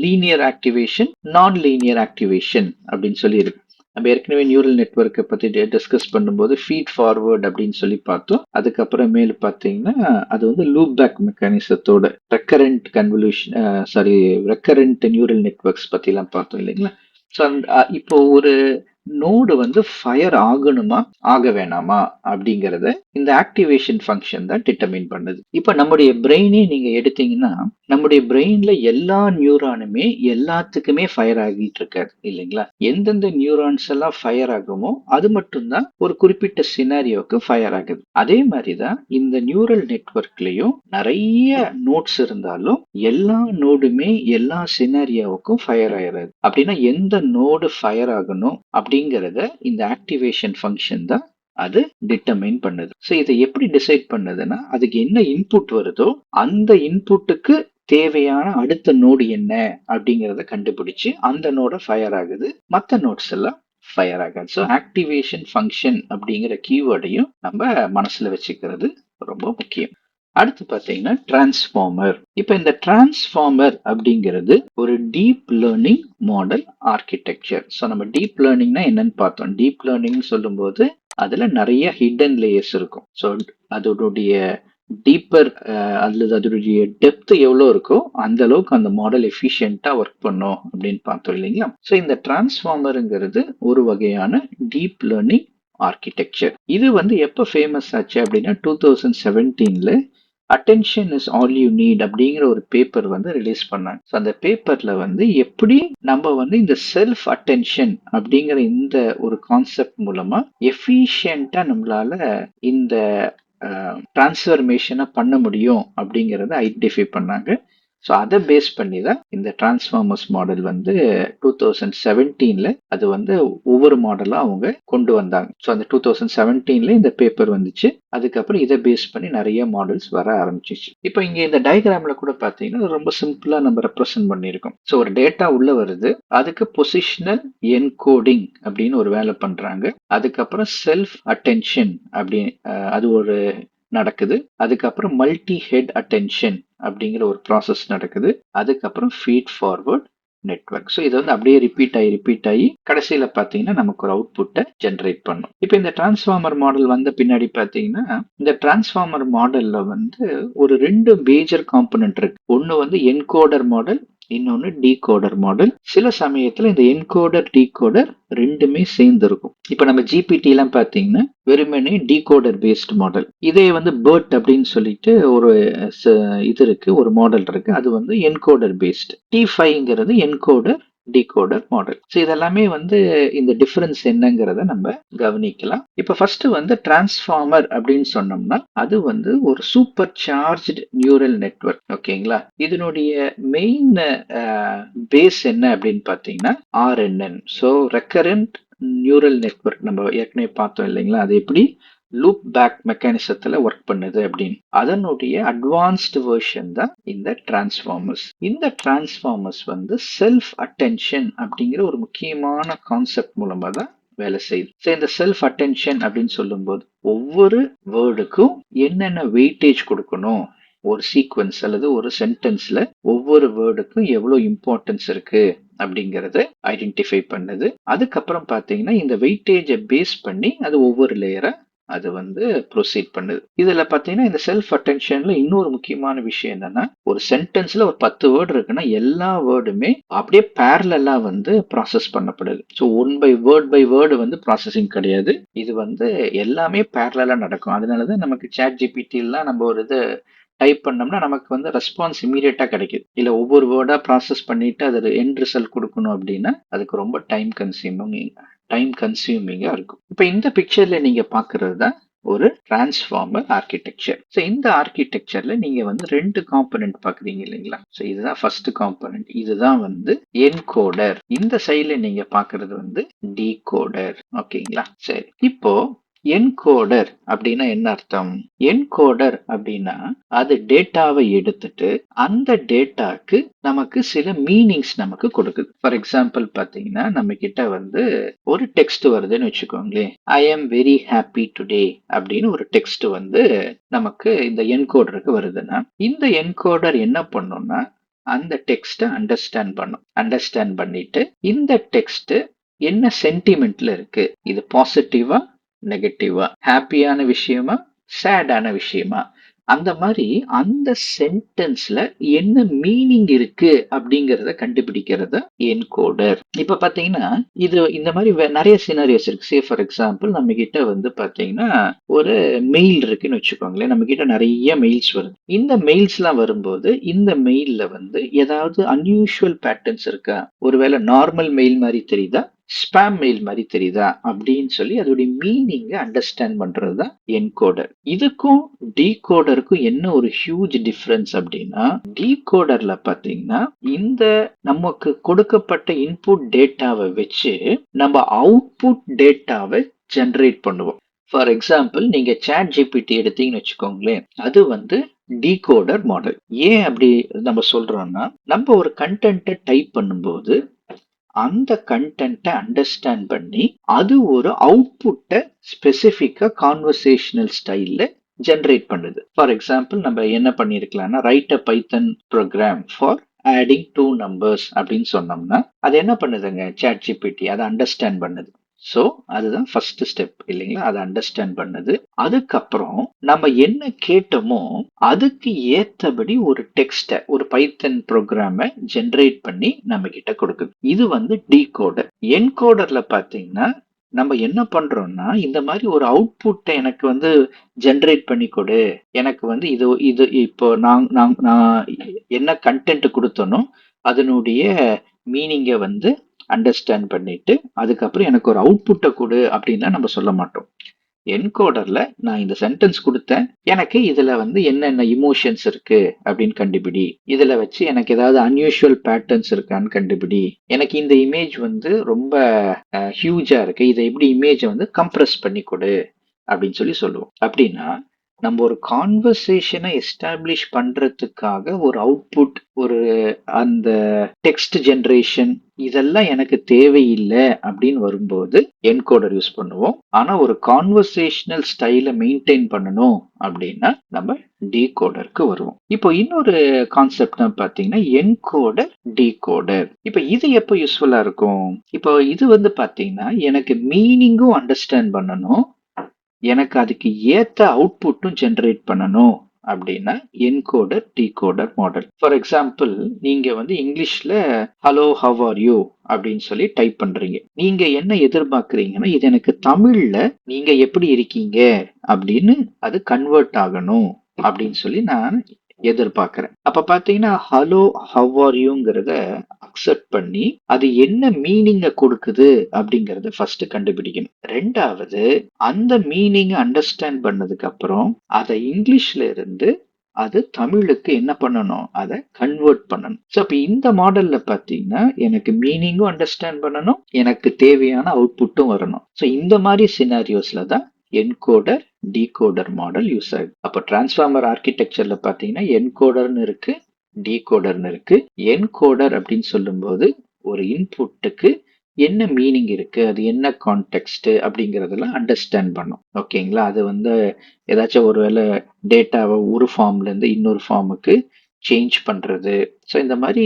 லீனியர் ஆக்டிவேஷன், நான் லீனியர் ஆக்டிவேஷன் அப்படின்னு சொல்லி இருக்கு. நம்ம ஏற்கனவே நியூரல் நெட்வொர்க்கை பத்தி டிஸ்கஸ் பண்ணும்போது ஃபீட் ஃபார்வர்ட் அப்படின்னு சொல்லி பார்த்தோம். அதுக்கப்புறமேலு பார்த்தீங்கன்னா அது வந்து லூப் பேக் மெக்கானிசத்தோட recurrent convolution recurrent neural networks பத்தி எல்லாம் பார்த்தோம் இல்லைங்களா. ஸோ இப்போ ஒரு நோடு வந்து ஃபயர் ஆகணுமா ஆக வேணாமா அப்படிங்கறத இந்த ஆக்டிவேஷன் ஃபங்க்ஷன் தான் டிட்டர்மைன் பண்ணுது. இப்ப நம்முடைய பிரெயினே நீங்க எடுத்தீங்கன்னா நம்முடைய பிரெயின்ல எல்லா நியூரானுமே எல்லாத்துக்குமே ஃபயர் ஆகிட்டு இருக்காது இல்லைங்களா. எந்தெந்த நியூரான்ஸ் எல்லாம் ஃபயர் ஆகுமோ அது மட்டும்தான் ஒரு குறிப்பிட்ட சினாரியோக்கு ஃபயர் ஆகுது. அதே மாதிரிதான் இந்த நியூரல் நெட்வொர்க்லயும் நிறைய நோட்ஸ் இருந்தாலும் எல்லா நோடுமே எல்லா சினாரியோவுக்கும் ஃபயர் ஆயிடாது. அப்படின்னா எந்த நோடு ஃபயர் ஆகணும் அப்படிங்கறத இந்த ஆக்டிவேஷன் ஃபங்க்ஷன் தான் அது டிட்டர்மைன் பண்ணுது. ஸோ இதை எப்படி டிசைட் பண்ணுதுன்னா, அதுக்கு என்ன இன்புட் வருதோ அந்த இன்புட்டுக்கு தேவையான அடுத்த நோடு என்ன அப்படிங்கறத கண்டுபிடிச்சு அந்த நோட ஃபயர் ஆகுது, மற்ற நோட்ஸ் எல்லாம் ஃபயர் ஆகாது. ஸோ ஆக்டிவேஷன் ஃபங்க்ஷன் அப்படிங்கிற கீவேர்டையும் நம்ம மனசுல வச்சுக்கிறது ரொம்ப முக்கியம். அடுத்து பாத்தீங்கன்னா டிரான்ஸ்ஃபார்மர். இப்ப இந்த டிரான்ஸ்ஃபார்மர் அப்படிங்கிறது ஒரு deep learning model architecture. So நம்ம டீப் லேர்னிங்னா என்னன்னு பார்த்தோம். டீப் லேர்னிங் சொல்லும்போது அதுல நிறைய ஹிடன் லேயர்ஸ் இருக்கும். ஸோ அதோடைய டீப்பர் அல்லது அதோடைய டெப்த் எவ்வளோ இருக்கோ அந்த அளவுக்கு அந்த மாடல் எஃபிஷியண்டா ஒர்க் பண்ணும் அப்படின்னு பார்த்தோம் இல்லைங்களா. ஸோ இந்த டிரான்ஸ்ஃபார்மருங்கிறது ஒரு வகையான டீப் லேர்னிங் ஆர்கிடெக்சர். இது வந்து எப்போ ஃபேமஸ் ஆச்சு அப்படின்னா 2017ல attention is all you need அப்படிங்கிற ஒரு பேப்பர் வந்து ரிலீஸ் பண்ணாங்க. ஸோ அந்த பேப்பர்ல வந்து எப்படி நம்ம வந்து இந்த செல்ஃப் அட்டென்ஷன் அப்படிங்கிற இந்த ஒரு கான்செப்ட் மூலமா எஃபிஷியண்டா நம்மளால இந்த டிரான்ஸ்ஃபர்மேஷனை பண்ண முடியும் அப்படிங்கிறத ஐடென்டிஃபை பண்ணாங்க. ஸோ அதை பேஸ் பண்ணி தான் இந்த டிரான்ஸ்ஃபார்மர்ஸ் மாடல் வந்து 2017ல அது வந்து ஒவ்வொரு மாடலாக அவங்க கொண்டு வந்தாங்க. ஸோ அந்த 2017ல இந்த பேப்பர் வந்துச்சு. அதுக்கப்புறம் இதை பேஸ் பண்ணி நிறைய மாடல்ஸ் வர ஆரம்பிச்சிச்சு. இப்போ இங்க இந்த டயக்ராம்ல கூட பார்த்தீங்கன்னா ரொம்ப சிம்பிளா நம்ம ரெப்ரசென்ட் பண்ணியிருக்கோம். ஸோ ஒரு டேட்டா உள்ள வருது, அதுக்கு பொசிஷனல் என்கோடிங் அப்படின்னு ஒரு வேலை பண்றாங்க. அதுக்கப்புறம் செல்ஃப் அட்டென்ஷன் அப்படி அது ஒரு நடக்குது. அதுக்கப்புறம் மல்டி ஹெட் அட்டென்ஷன் அப்படிங்கிற ஒரு ப்ராசஸ் நடக்குது. அதுக்கப்புறம் ஃபீட் ஃபார்வர்ட் நெட்வொர்க். ஸோ இது வந்து அப்படியே ரிப்பீட் ஆகி கடைசியில் பார்த்தீங்கன்னா நமக்கு ஒரு அவுட்புட்டை ஜென்ரேட் பண்ணும். இப்போ இந்த டிரான்ஸ்ஃபார்மர் மாடல் வந்த பின்னாடி பார்த்தீங்கன்னா இந்த டிரான்ஸ்ஃபார்மர் மாடல்ல வந்து ஒரு 2 மேஜர் காம்பனன்ட் இருக்கு. ஒன்று வந்து என்கோடர் மாடல், இன்னொன்னு டீகோடர் மாடல். சில சமயத்துல இந்த என்கோடர் டீகோடர் ரெண்டுமே சேர்ந்து இருக்கும். இப்ப நம்ம ஜிபிடி எல்லாம் பாத்தீங்கன்னா வெறுமனே டீகோடர் பேஸ்ட் மாடல். இதே வந்து BERT அப்படின்னு சொல்லிட்டு ஒரு இது இருக்கு, ஒரு மாடல் இருக்கு, அது வந்து என்கோடர் பேஸ்ட். T5ங்கிறது என்கோடர் டிகோடர் மாடல். ஸோ இதெல்லாமே வந்து இந்த டிஃபரன்ஸ் என்னங்கிறத நம்ம கவனிக்கலாம். இப்போ ஃபர்ஸ்ட் வந்து டிரான்ஸ்ஃபார்மர் அப்படின்னு சொன்னோம்னா அது வந்து ஒரு சூப்பர் சார்ஜ்டு நியூரல் நெட்வொர்க். ஓகேங்களா. இதனுடைய மெயின் பேஸ் என்ன அப்படின்னு பார்த்தீங்கன்னா RNN. So recurrent neural network நம்ம ஏற்கனவே பார்த்தோம் இல்லைங்களா. அது எப்படி லூப் பேக் மெக்கானிசத்துல ஒர்க் பண்ணுது அப்படின்னு. அதனுடைய அட்வான்ஸ்டு வெர்ஷன் தான் இந்த டிரான்ஸ்ஃபார்மர்ஸ். இந்த டிரான்ஸ்ஃபார்மர்ஸ் வந்து செல்ஃப் அட்டென்ஷன் அப்படிங்கிற ஒரு முக்கியமான கான்செப்ட் மூலமா தான் வேலை செய்யுது. ஸோ இந்த செல்ஃப் அட்டென்ஷன் அப்படின்னு சொல்லும்போது ஒவ்வொரு வேர்டுக்கும் என்னென்ன வெயிட்டேஜ் கொடுக்கணும், ஒரு சீக்வன்ஸ் அல்லது ஒரு சென்டென்ஸ்ல ஒவ்வொரு வேர்டுக்கும் எவ்வளவு இம்பார்ட்டன்ஸ் இருக்கு அப்படிங்கறத ஐடென்டிஃபை பண்ணுது. அதுக்கப்புறம் பாத்தீங்கன்னா இந்த வெயிட்டேஜை பேஸ் பண்ணி அது ஒவ்வொரு லேயரா அது வந்து ப்ரொசீட் பண்ணுது. இதுல பாத்தீங்கன்னா இந்த செல்ஃப் அட்டென்ஷன்ல இன்னொரு முக்கியமான விஷயம் என்னன்னா ஒரு சென்டென்ஸ்ல ஒரு 10 வேர்டு இருக்குன்னா எல்லா வேர்டுமே அப்படியே பேரலா வந்து ப்ராசஸ் பண்ணப்படுது. ஸோ ஒன் பை வேர்டு வந்து ப்ராசஸிங் கிடையாது. இது வந்து எல்லாமே பேரலா நடக்கும். அதனாலதான் நமக்கு சாட் ஜிபிடி எல்லாம் நம்ம ஒரு இது டைப் பண்ணோம்னா நமக்கு வந்து ரெஸ்பான்ஸ் இமீடியட்டா கிடைக்குது. இல்ல ஒவ்வொரு வேர்டா ப்ராசஸ் பண்ணிட்டு அது எண்ட் ரிசல்ட் கொடுக்கணும் அப்படின்னா அதுக்கு ரொம்ப டைம் கன்சியூமிங்கா இருக்கும். இப்ப இந்த பிக்சர்ல நீங்க பாக்குறது தான் ஒரு டிரான்ஸ்ஃபார்மர் ஆர்கிடெக்சர். ஸோ இந்த ஆர்கிடெக்சர்ல நீங்க வந்து 2 காம்பனன்ட் பாக்குறீங்க இல்லைங்களா. ஸோ இதுதான் ஃபர்ஸ்ட் காம்பனன்ட். இதுதான் வந்து என்கோடர். இந்த சைட்ல நீங்க பாக்குறது வந்து டீகோடர். ஓகேங்களா. சரி, இப்போ என்கோடர் அப்படின்னா என்ன அர்த்தம்? என்கோடர் அப்படின்னா அது டேட்டாவை எடுத்துட்டு அந்த டேட்டாக்கு நமக்கு சில மீனிங்ஸ் நமக்கு கொடுக்குது. ஃபார் எக்ஸாம்பிள் பாத்தீங்கன்னா நம்ம கிட்ட வந்து ஒரு டெக்ஸ்ட் வருதுன்னு வச்சுக்கோங்களேன். I am very happy today அப்படின்னு ஒரு டெக்ஸ்ட் வந்து நமக்கு இந்த என்கோடருக்கு வருதுன்னா இந்த என்கோடர் என்ன பண்ணும்னா அந்த டெக்ஸ்ட அண்டர்ஸ்டாண்ட் பண்ணிட்டு இந்த டெக்ஸ்ட் என்ன சென்டிமெண்ட்ல இருக்கு, இது பாசிட்டிவா நெகட்டிவா, ஹாப்பியான விஷயமா சேடான விஷயமா, அந்த மாதிரி அந்த சென்டென்ஸ்ல என்ன மீனிங் இருக்கு அப்படிங்கறத கண்டுபிடிக்கிறத என்கோடர். இப்ப பாத்தீங்கன்னா இது இந்த மாதிரி நிறைய சினாரியோஸ் இருக்கு. சே ஃபார் எக்ஸாம்பிள் நம்ம கிட்ட வந்து பாத்தீங்கன்னா ஒரு மெயில் இருக்குன்னு வச்சுக்கோங்களேன். நம்ம கிட்ட நிறைய மெயில்ஸ் வருது. இந்த மெயில்ஸ் எல்லாம் வரும்போது இந்த மெயில்ல வந்து ஏதாவது அன்யூஷுவல் பேட்டர்ன்ஸ் இருக்கா, ஒருவேளை நார்மல் மெயில் மாதிரி தெரியுதா, ஸ்பாம் மெயில் மாதிரி தெரியுதா அப்படின்னு சொல்லி அதோடைய மீனிங்கை அண்டர்ஸ்டாண்ட் பண்றது தான் என்கோடர். இதுக்கும் டீகோடருக்கும் என்ன ஒரு ஹியூஜ் டிஃபரன்ஸ் அப்படின்னா டீகோடர்ல பாத்தீங்கன்னா இந்த நமக்கு கொடுக்கப்பட்ட இன்புட் டேட்டாவை வச்சு நம்ம அவுட்புட் டேட்டாவை ஜெனரேட் பண்ணுவோம். ஃபார் எக்ஸாம்பிள் நீங்க சாட் ஜிபிடி எடுத்தீங்கன்னு வச்சுக்கோங்களேன். அது வந்து டீகோடர் மாடல். ஏன் அப்படி நம்ம சொல்றோம்னா, நம்ம ஒரு கண்டென்ட்டை டைப் பண்ணும்போது அந்த கண்டென்ட்டை அண்டர்ஸ்டாண்ட் பண்ணி அது ஒரு அவுட்புட்டை ஸ்பெசிஃபிக்கா கான்வர்சேஷனல் ஸ்டைல்ல ஜெனரேட் பண்ணுது. ஃபார் எக்ஸாம்பிள் நம்ம என்ன பண்ணிருக்கலாம்னா, write a Python program for adding two numbers அப்படின்னு சொன்னோம்னா அது என்ன பண்ணுதுங்க, சாட் ஜிபிடி அதை அண்டர்ஸ்டாண்ட் பண்ணுது. ஸோ அதுதான் ஃபர்ஸ்ட் ஸ்டெப் இல்லைங்களா, அதை அண்டர்ஸ்டாண்ட் பண்ணுது. அதுக்கப்புறம் நம்ம என்ன கேட்டோமோ அதுக்கு ஏத்தபடி ஒரு டெக்ஸ்ட, ஒரு பைத்தன் ப்ரோக்ராம ஜெனரேட் பண்ணி நம்ம கிட்ட கொடுக்குது. இது வந்து டீகோடர். என்கோடர்ல பாத்தீங்கன்னா நம்ம என்ன பண்றோம்னா, இந்த மாதிரி ஒரு அவுட்புட்டை எனக்கு வந்து ஜெனரேட் பண்ணி கொடு, எனக்கு வந்து இது இது இப்போ நான் என்ன கண்டென்ட் கொடுத்தனோ அதனுடைய மீனிங்கை வந்து அண்டர்ஸ்டாண்ட் பண்ணிட்டு அதுக்கப்புறம் எனக்கு ஒரு அவுட்புட்டை கொடு அப்படின்னா நம்ம சொல்ல மாட்டோம். என்கோடர்ல நான் இந்த சென்டென்ஸ் கொடுத்தேன், எனக்கு இதுல வந்து என்னென்ன இமோஷன்ஸ் இருக்கு அப்படின்னு கண்டுபிடி, இதுல வச்சு எனக்கு ஏதாவது அன்யூஷுவல் பேட்டர்ன்ஸ் இருக்கான்னு கண்டுபிடி, எனக்கு இந்த இமேஜ் வந்து ரொம்ப ஹியூஜா இருக்கு, இதை எப்படி இமேஜை வந்து கம்ப்ரஸ் பண்ணி கொடு அப்படின்னு சொல்லி சொல்லுவோம். அப்படின்னா நம்ம ஒரு கான்வர்சேஷனை எஸ்டாப்ளிஷ் பண்றதுக்காக ஒரு அவுட்புட், ஒரு அந்த டெக்ஸ்ட் ஜெனரேஷன் இதெல்லாம் எனக்கு தேவையில்லை அப்படின்னு வரும்போது என்கோடர் யூஸ் பண்ணுவோம். ஆனா ஒரு கான்வர்சேஷனல் ஸ்டைல மெயின்டைன் பண்ணணும் அப்படின்னா நம்ம டீகோடருக்கு வருவோம். இப்போ இன்னொரு கான்செப்ட் தான் பாத்தீங்கன்னா என்கோடர் டீகோடர். இப்போ இது எப்போ யூஸ்ஃபுல்லா இருக்கும், இப்போ இது வந்து பாத்தீங்கன்னா எனக்கு மீனிங்கும் அண்டர்ஸ்டாண்ட் பண்ணணும், எனக்கு அதுக்கு ஏத்த அவுட்புட்டும் ஜெனரேட் பண்ணணும் அப்படின்னா encoder decoder model. For example நீங்க வந்து இங்கிலீஷ்ல ஹலோ ஹவ் ஆர் யூ அப்படின்னு சொல்லி டைப் பண்றீங்க. நீங்க என்ன எதிர்பார்க்கறீங்கன்னா, இது எனக்கு தமிழ்ல நீங்க எப்படி இருக்கீங்க அப்படின்னு அது கன்வெர்ட் ஆகணும் அப்படின்னு சொல்லி நான் எதிர்பார்க்கிறேன். அப்ப பாத்தீங்கன்னா ஹலோ ஹவ் ஆர் யூங்கிறத அக்செப்ட் பண்ணி அது என்ன மீனிங்க கொடுக்குது அப்படிங்கறத ஃபர்ஸ்ட் கண்டுபிடிக்கணும். ரெண்டாவது அந்த மீனிங் அண்டர்ஸ்டாண்ட் பண்ணதுக்கு அப்புறம் அதை இங்கிலீஷ்ல இருந்து அது தமிழுக்கு என்ன பண்ணணும், அதை கன்வெர்ட் பண்ணணும். ஸோ அப்ப இந்த மாடல்ல பாத்தீங்கன்னா எனக்கு மீனிங்கும் அண்டர்ஸ்டாண்ட் பண்ணணும், எனக்கு தேவையான அவுட்புட்டும் வரணும். ஸோ இந்த மாதிரி சினாரியோஸ்ல தான் என்கோடர் டீகோடர் மாடல் யூஸ் ஆகுது. அப்ப டிரான்ஸ்ஃபார்மர் ஆர்கிடெக்சர்ல பாத்தீங்கன்னா என்கோடர்னு இருக்கு, டீகோடர்னு இருக்கு. என்கோடர் அப்படின்னு சொல்லும்போது ஒரு இன்புட்டுக்கு என்ன மீனிங் இருக்கு, அது என்ன கான்டெக்ட் அப்படிங்கறதெல்லாம் அண்டர்ஸ்டாண்ட் பண்ணும். ஓகேங்களா, அது வந்து ஏதாச்சும் ஒருவேளை டேட்டாவை ஒரு ஃபார்ம்ல இருந்து இன்னொரு ஃபார்முக்கு சேஞ்ச் பண்றது, ஸோ இந்த மாதிரி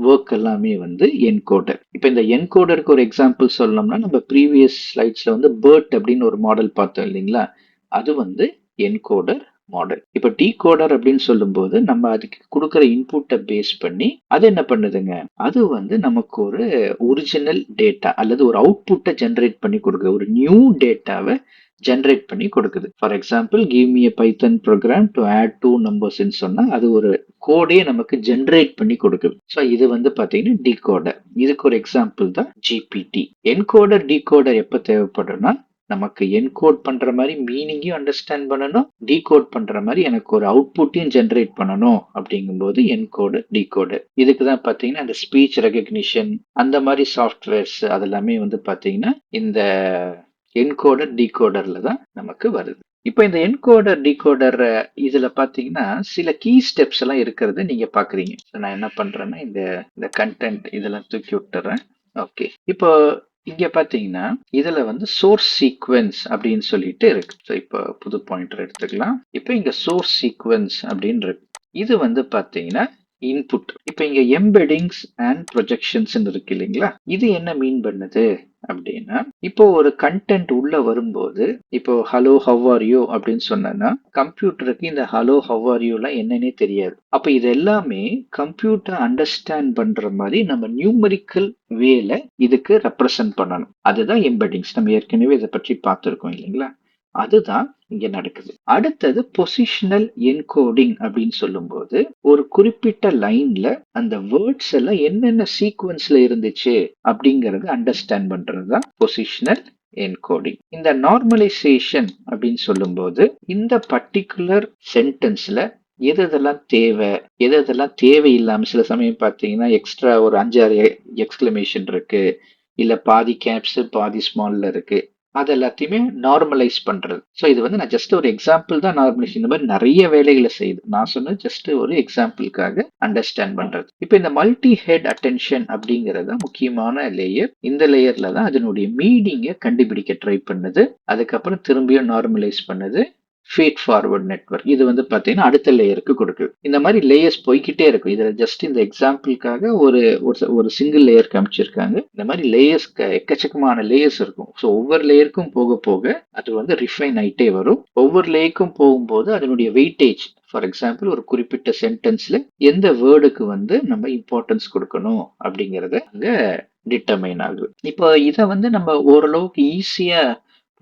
ஒர்க் எல்லாமே வந்து என்கோடர். இப்போ இந்த என்கோடருக்கு ஒரு எக்ஸாம்பிள் சொல்லணும்னா நம்ம ப்ரீவியஸ் ஸ்லைட்ஸ்ல வந்து BERT அப்படின்னு ஒரு மாடல் பார்த்தோம் இல்லைங்களா, அது வந்து என்கோடர் மாடல். இப்போ டீகோடர் அப்படின்னு சொல்லும்போது நம்ம அதுக்கு கொடுக்குற இன்புட்டை பேஸ் பண்ணி அது என்ன பண்ணுதுங்க, அது வந்து நமக்கு ஒரு ஒரிஜினல் டேட்டா அல்லது ஒரு அவுட்புட்டை ஜெனரேட் பண்ணி கொடுக்குது, ஒரு நியூ டேட்டாவை ஜெனரேட் பண்ணி கொடுக்குது. For example give me a Python program to add two நம்பர்ஸ்ன்னு சொன்னா அது ஒரு கோடே நமக்கு ஜெனரேட் பண்ணி கொடுக்குது. ஸோ இது வந்து பாத்தீங்கன்னா டீகோடர். இதுக்கு ஒரு எக்ஸாம்பிள் தான் ஜிபிடி. என்கோடர் டீகோடர் எப்ப தேவைப்படும்னா, நமக்கு என்கோட் பண்ற மாதிரி மீனிங்கையும் அண்டர்ஸ்டாண்ட் பண்ணணும், டீகோட் பண்ற மாதிரி எனக்கு ஒரு அவுட்புட்டையும் ஜெனரேட் பண்ணணும் அப்படிங்கும்போது என்கோடர் டீகோடர். இதுக்கு தான் பாத்தீங்கன்னா இந்த ஸ்பீச் ரெகக்னிஷன் அந்த மாதிரி சாஃப்ட்வேர்ஸ் அதெல்லாமே வந்து பாத்தீங்கன்னா இந்த என்கோடர் டீகோடர்ல தான் நமக்கு வருது. இப்போ இந்த என்கோடர் டீகோடர் இதுல பாத்தீங்கன்னா சில கீ ஸ்டெப்ஸ் எல்லாம் இருக்கிறது நீங்க பாக்குறீங்க. நான் என்ன பண்றேன்னா இந்த கண்டென்ட் இதெல்லாம் தூக்கி விட்டுறேன். ஓகே, இப்போ இங்க பாத்தீங்கன்னா இதுல வந்து சோர்ஸ் சீக்வென்ஸ் அப்படின்னு சொல்லிட்டு இருக்கு. ஸோ இப்போ புது பாயிண்டர் எடுத்துக்கலாம். இப்போ இங்க சோர்ஸ் சீக்வென்ஸ் அப்படின்னு இருக்கு. இது வந்து பாத்தீங்கன்னா இன்புட். இப்போ இங்க எம்பெடிங்ஸ் அண்ட் ப்ரொஜெக்ஷன்ஸ் இருக்கு இல்லைங்களா, இது என்ன மீன் பண்ணுது அப்படின்னா, இப்போ ஒரு கண்டென்ட் உள்ள வரும்போது இப்போ ஹலோ ஹவ் ஆர் யூ அப்படின்னு சொன்னா கம்ப்யூட்டருக்கு இந்த ஹலோ ஹவ் ஆர் யூ எல்லாம் என்னன்னே தெரியாது. அப்ப இது எல்லாமே கம்ப்யூட்டர் அண்டர்ஸ்டாண்ட் பண்ற மாதிரி நம்ம நியூமரிக்கல் வேல இதுக்கு ரெப்ரசன்ட் பண்ணணும். அதுதான் எம்பெடிங்ஸ். நம்ம ஏற்கனவே இதை பற்றி பார்த்திருக்கோம் இல்லைங்களா, அதுதான் இங்க நடக்குது. அடுத்தது பொசிஷனல் என்கோடிங் அப்படின்னு சொல்லும்போது ஒரு குறிப்பிட்ட லைன்ல அந்த வேர்ட்ஸ் எல்லாம் என்னென்ன சீக்வன்ஸ்ல இருந்துச்சு அப்படிங்கறது அண்டர்ஸ்டாண்ட் பண்றதுதான் பொசிஷனல் என்கோடிங். இந்த நார்மலைசேஷன் அப்படின்னு சொல்லும்போது இந்த பர்டிகுலர் சென்டென்ஸ்ல எதெல்லாம் தேவை எதெல்லாம் தேவையில்லாம, சில சமயம் பார்த்தீங்கன்னா எக்ஸ்ட்ரா ஒரு 5-6 எக்ஸ்கிளமேஷன் இருக்கு, இல்ல பாதி கேப்ஸ் பாதி ஸ்மால்ல இருக்கு, அது எல்லாத்தையுமே நார்மலைஸ் பண்றது. ஸோ இது வந்து நான் ஜஸ்ட் ஒரு எக்ஸாம்பிள் தான் நார்மலைசேஷன். இந்த மாதிரி நிறைய வேலைகளை செய்யுது. நான் சொன்னது ஜஸ்ட் ஒரு எக்ஸாம்பிளுக்காக அண்டர்ஸ்டாண்ட் பண்றது. இப்போ இந்த மல்டி ஹெட் அட்டென்ஷன் அப்படிங்கறது முக்கியமான லேயர். இந்த லேயர்ல தான் அதனுடைய மீனிங்கை கண்டுபிடிக்க ட்ரை பண்ணுது. அதுக்கப்புறம் திரும்பியும் நார்மலைஸ் பண்ணுது. ஃபீட் ஃபார்வர்ட் நெட்வொர்க் இது வந்து பார்த்தீங்கன்னா அடுத்த லேயருக்கு கொடுக்குது. இந்த மாதிரி லேயர்ஸ் போய்க்கிட்டே இருக்கும். இதில் ஜஸ்ட் இந்த எக்ஸாம்பிளுக்காக ஒரு சிங்கிள் லேயர் காமிச்சிருக்காங்க. இந்த மாதிரி லேயர்ஸ் எக்கச்சக்கமான லேயர்ஸ் இருக்கும். ஸோ ஒவ்வொரு லேயருக்கும் போக போக அது வந்து ரிஃபைன் ஆயிட்டே வரும். ஒவ்வொரு லேயருக்கும் போகும்போது அதனுடைய வெயிட்டேஜ், ஃபார் எக்ஸாம்பிள் ஒரு குறிப்பிட்ட சென்டென்ஸ்ல எந்த வேர்டுக்கு வந்து நம்ம இம்பார்ட்டன்ஸ் கொடுக்கணும் அப்படிங்கறத அங்க டிட்டர்மைன் ஆகுது. இப்போ இதை வந்து நம்ம ஓரளவுக்கு ஈஸியா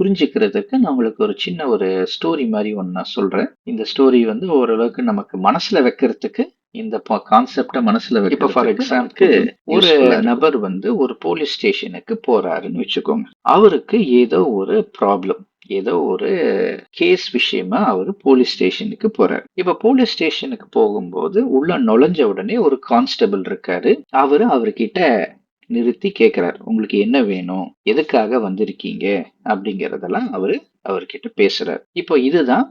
புரிஞ்சுக்கிறதுக்கு நான் உங்களுக்கு ஒரு சின்ன ஒரு ஸ்டோரி மாதிரி ஒன்று நான் சொல்றேன். இந்த ஸ்டோரி வந்து ஓரளவுக்கு நமக்கு மனசுல வைக்கிறதுக்கு இந்த கான்செப்ட மனசுல இப்போ ஃபார் எக்ஸாம்பிள் ஒரு நபர் வந்து ஒரு போலீஸ் ஸ்டேஷனுக்கு போறாருன்னு வச்சுக்கோங்க. அவருக்கு ஏதோ ஒரு ப்ராப்ளம், ஏதோ ஒரு கேஸ் விஷயமா அவர் போலீஸ் ஸ்டேஷனுக்கு போறாரு. இப்ப போலீஸ் ஸ்டேஷனுக்கு போகும்போது உள்ள நுழைஞ்ச உடனே ஒரு கான்ஸ்டபிள் இருக்காரு. அவர்கிட்ட நிறுத்தி கேட்கிறார், உங்களுக்கு என்ன வேணும், எதுக்காக வந்திருக்கீங்க அப்படிங்கறதெல்லாம் அவர்கிட்ட பேசுறாரு. இப்போ இதுதான்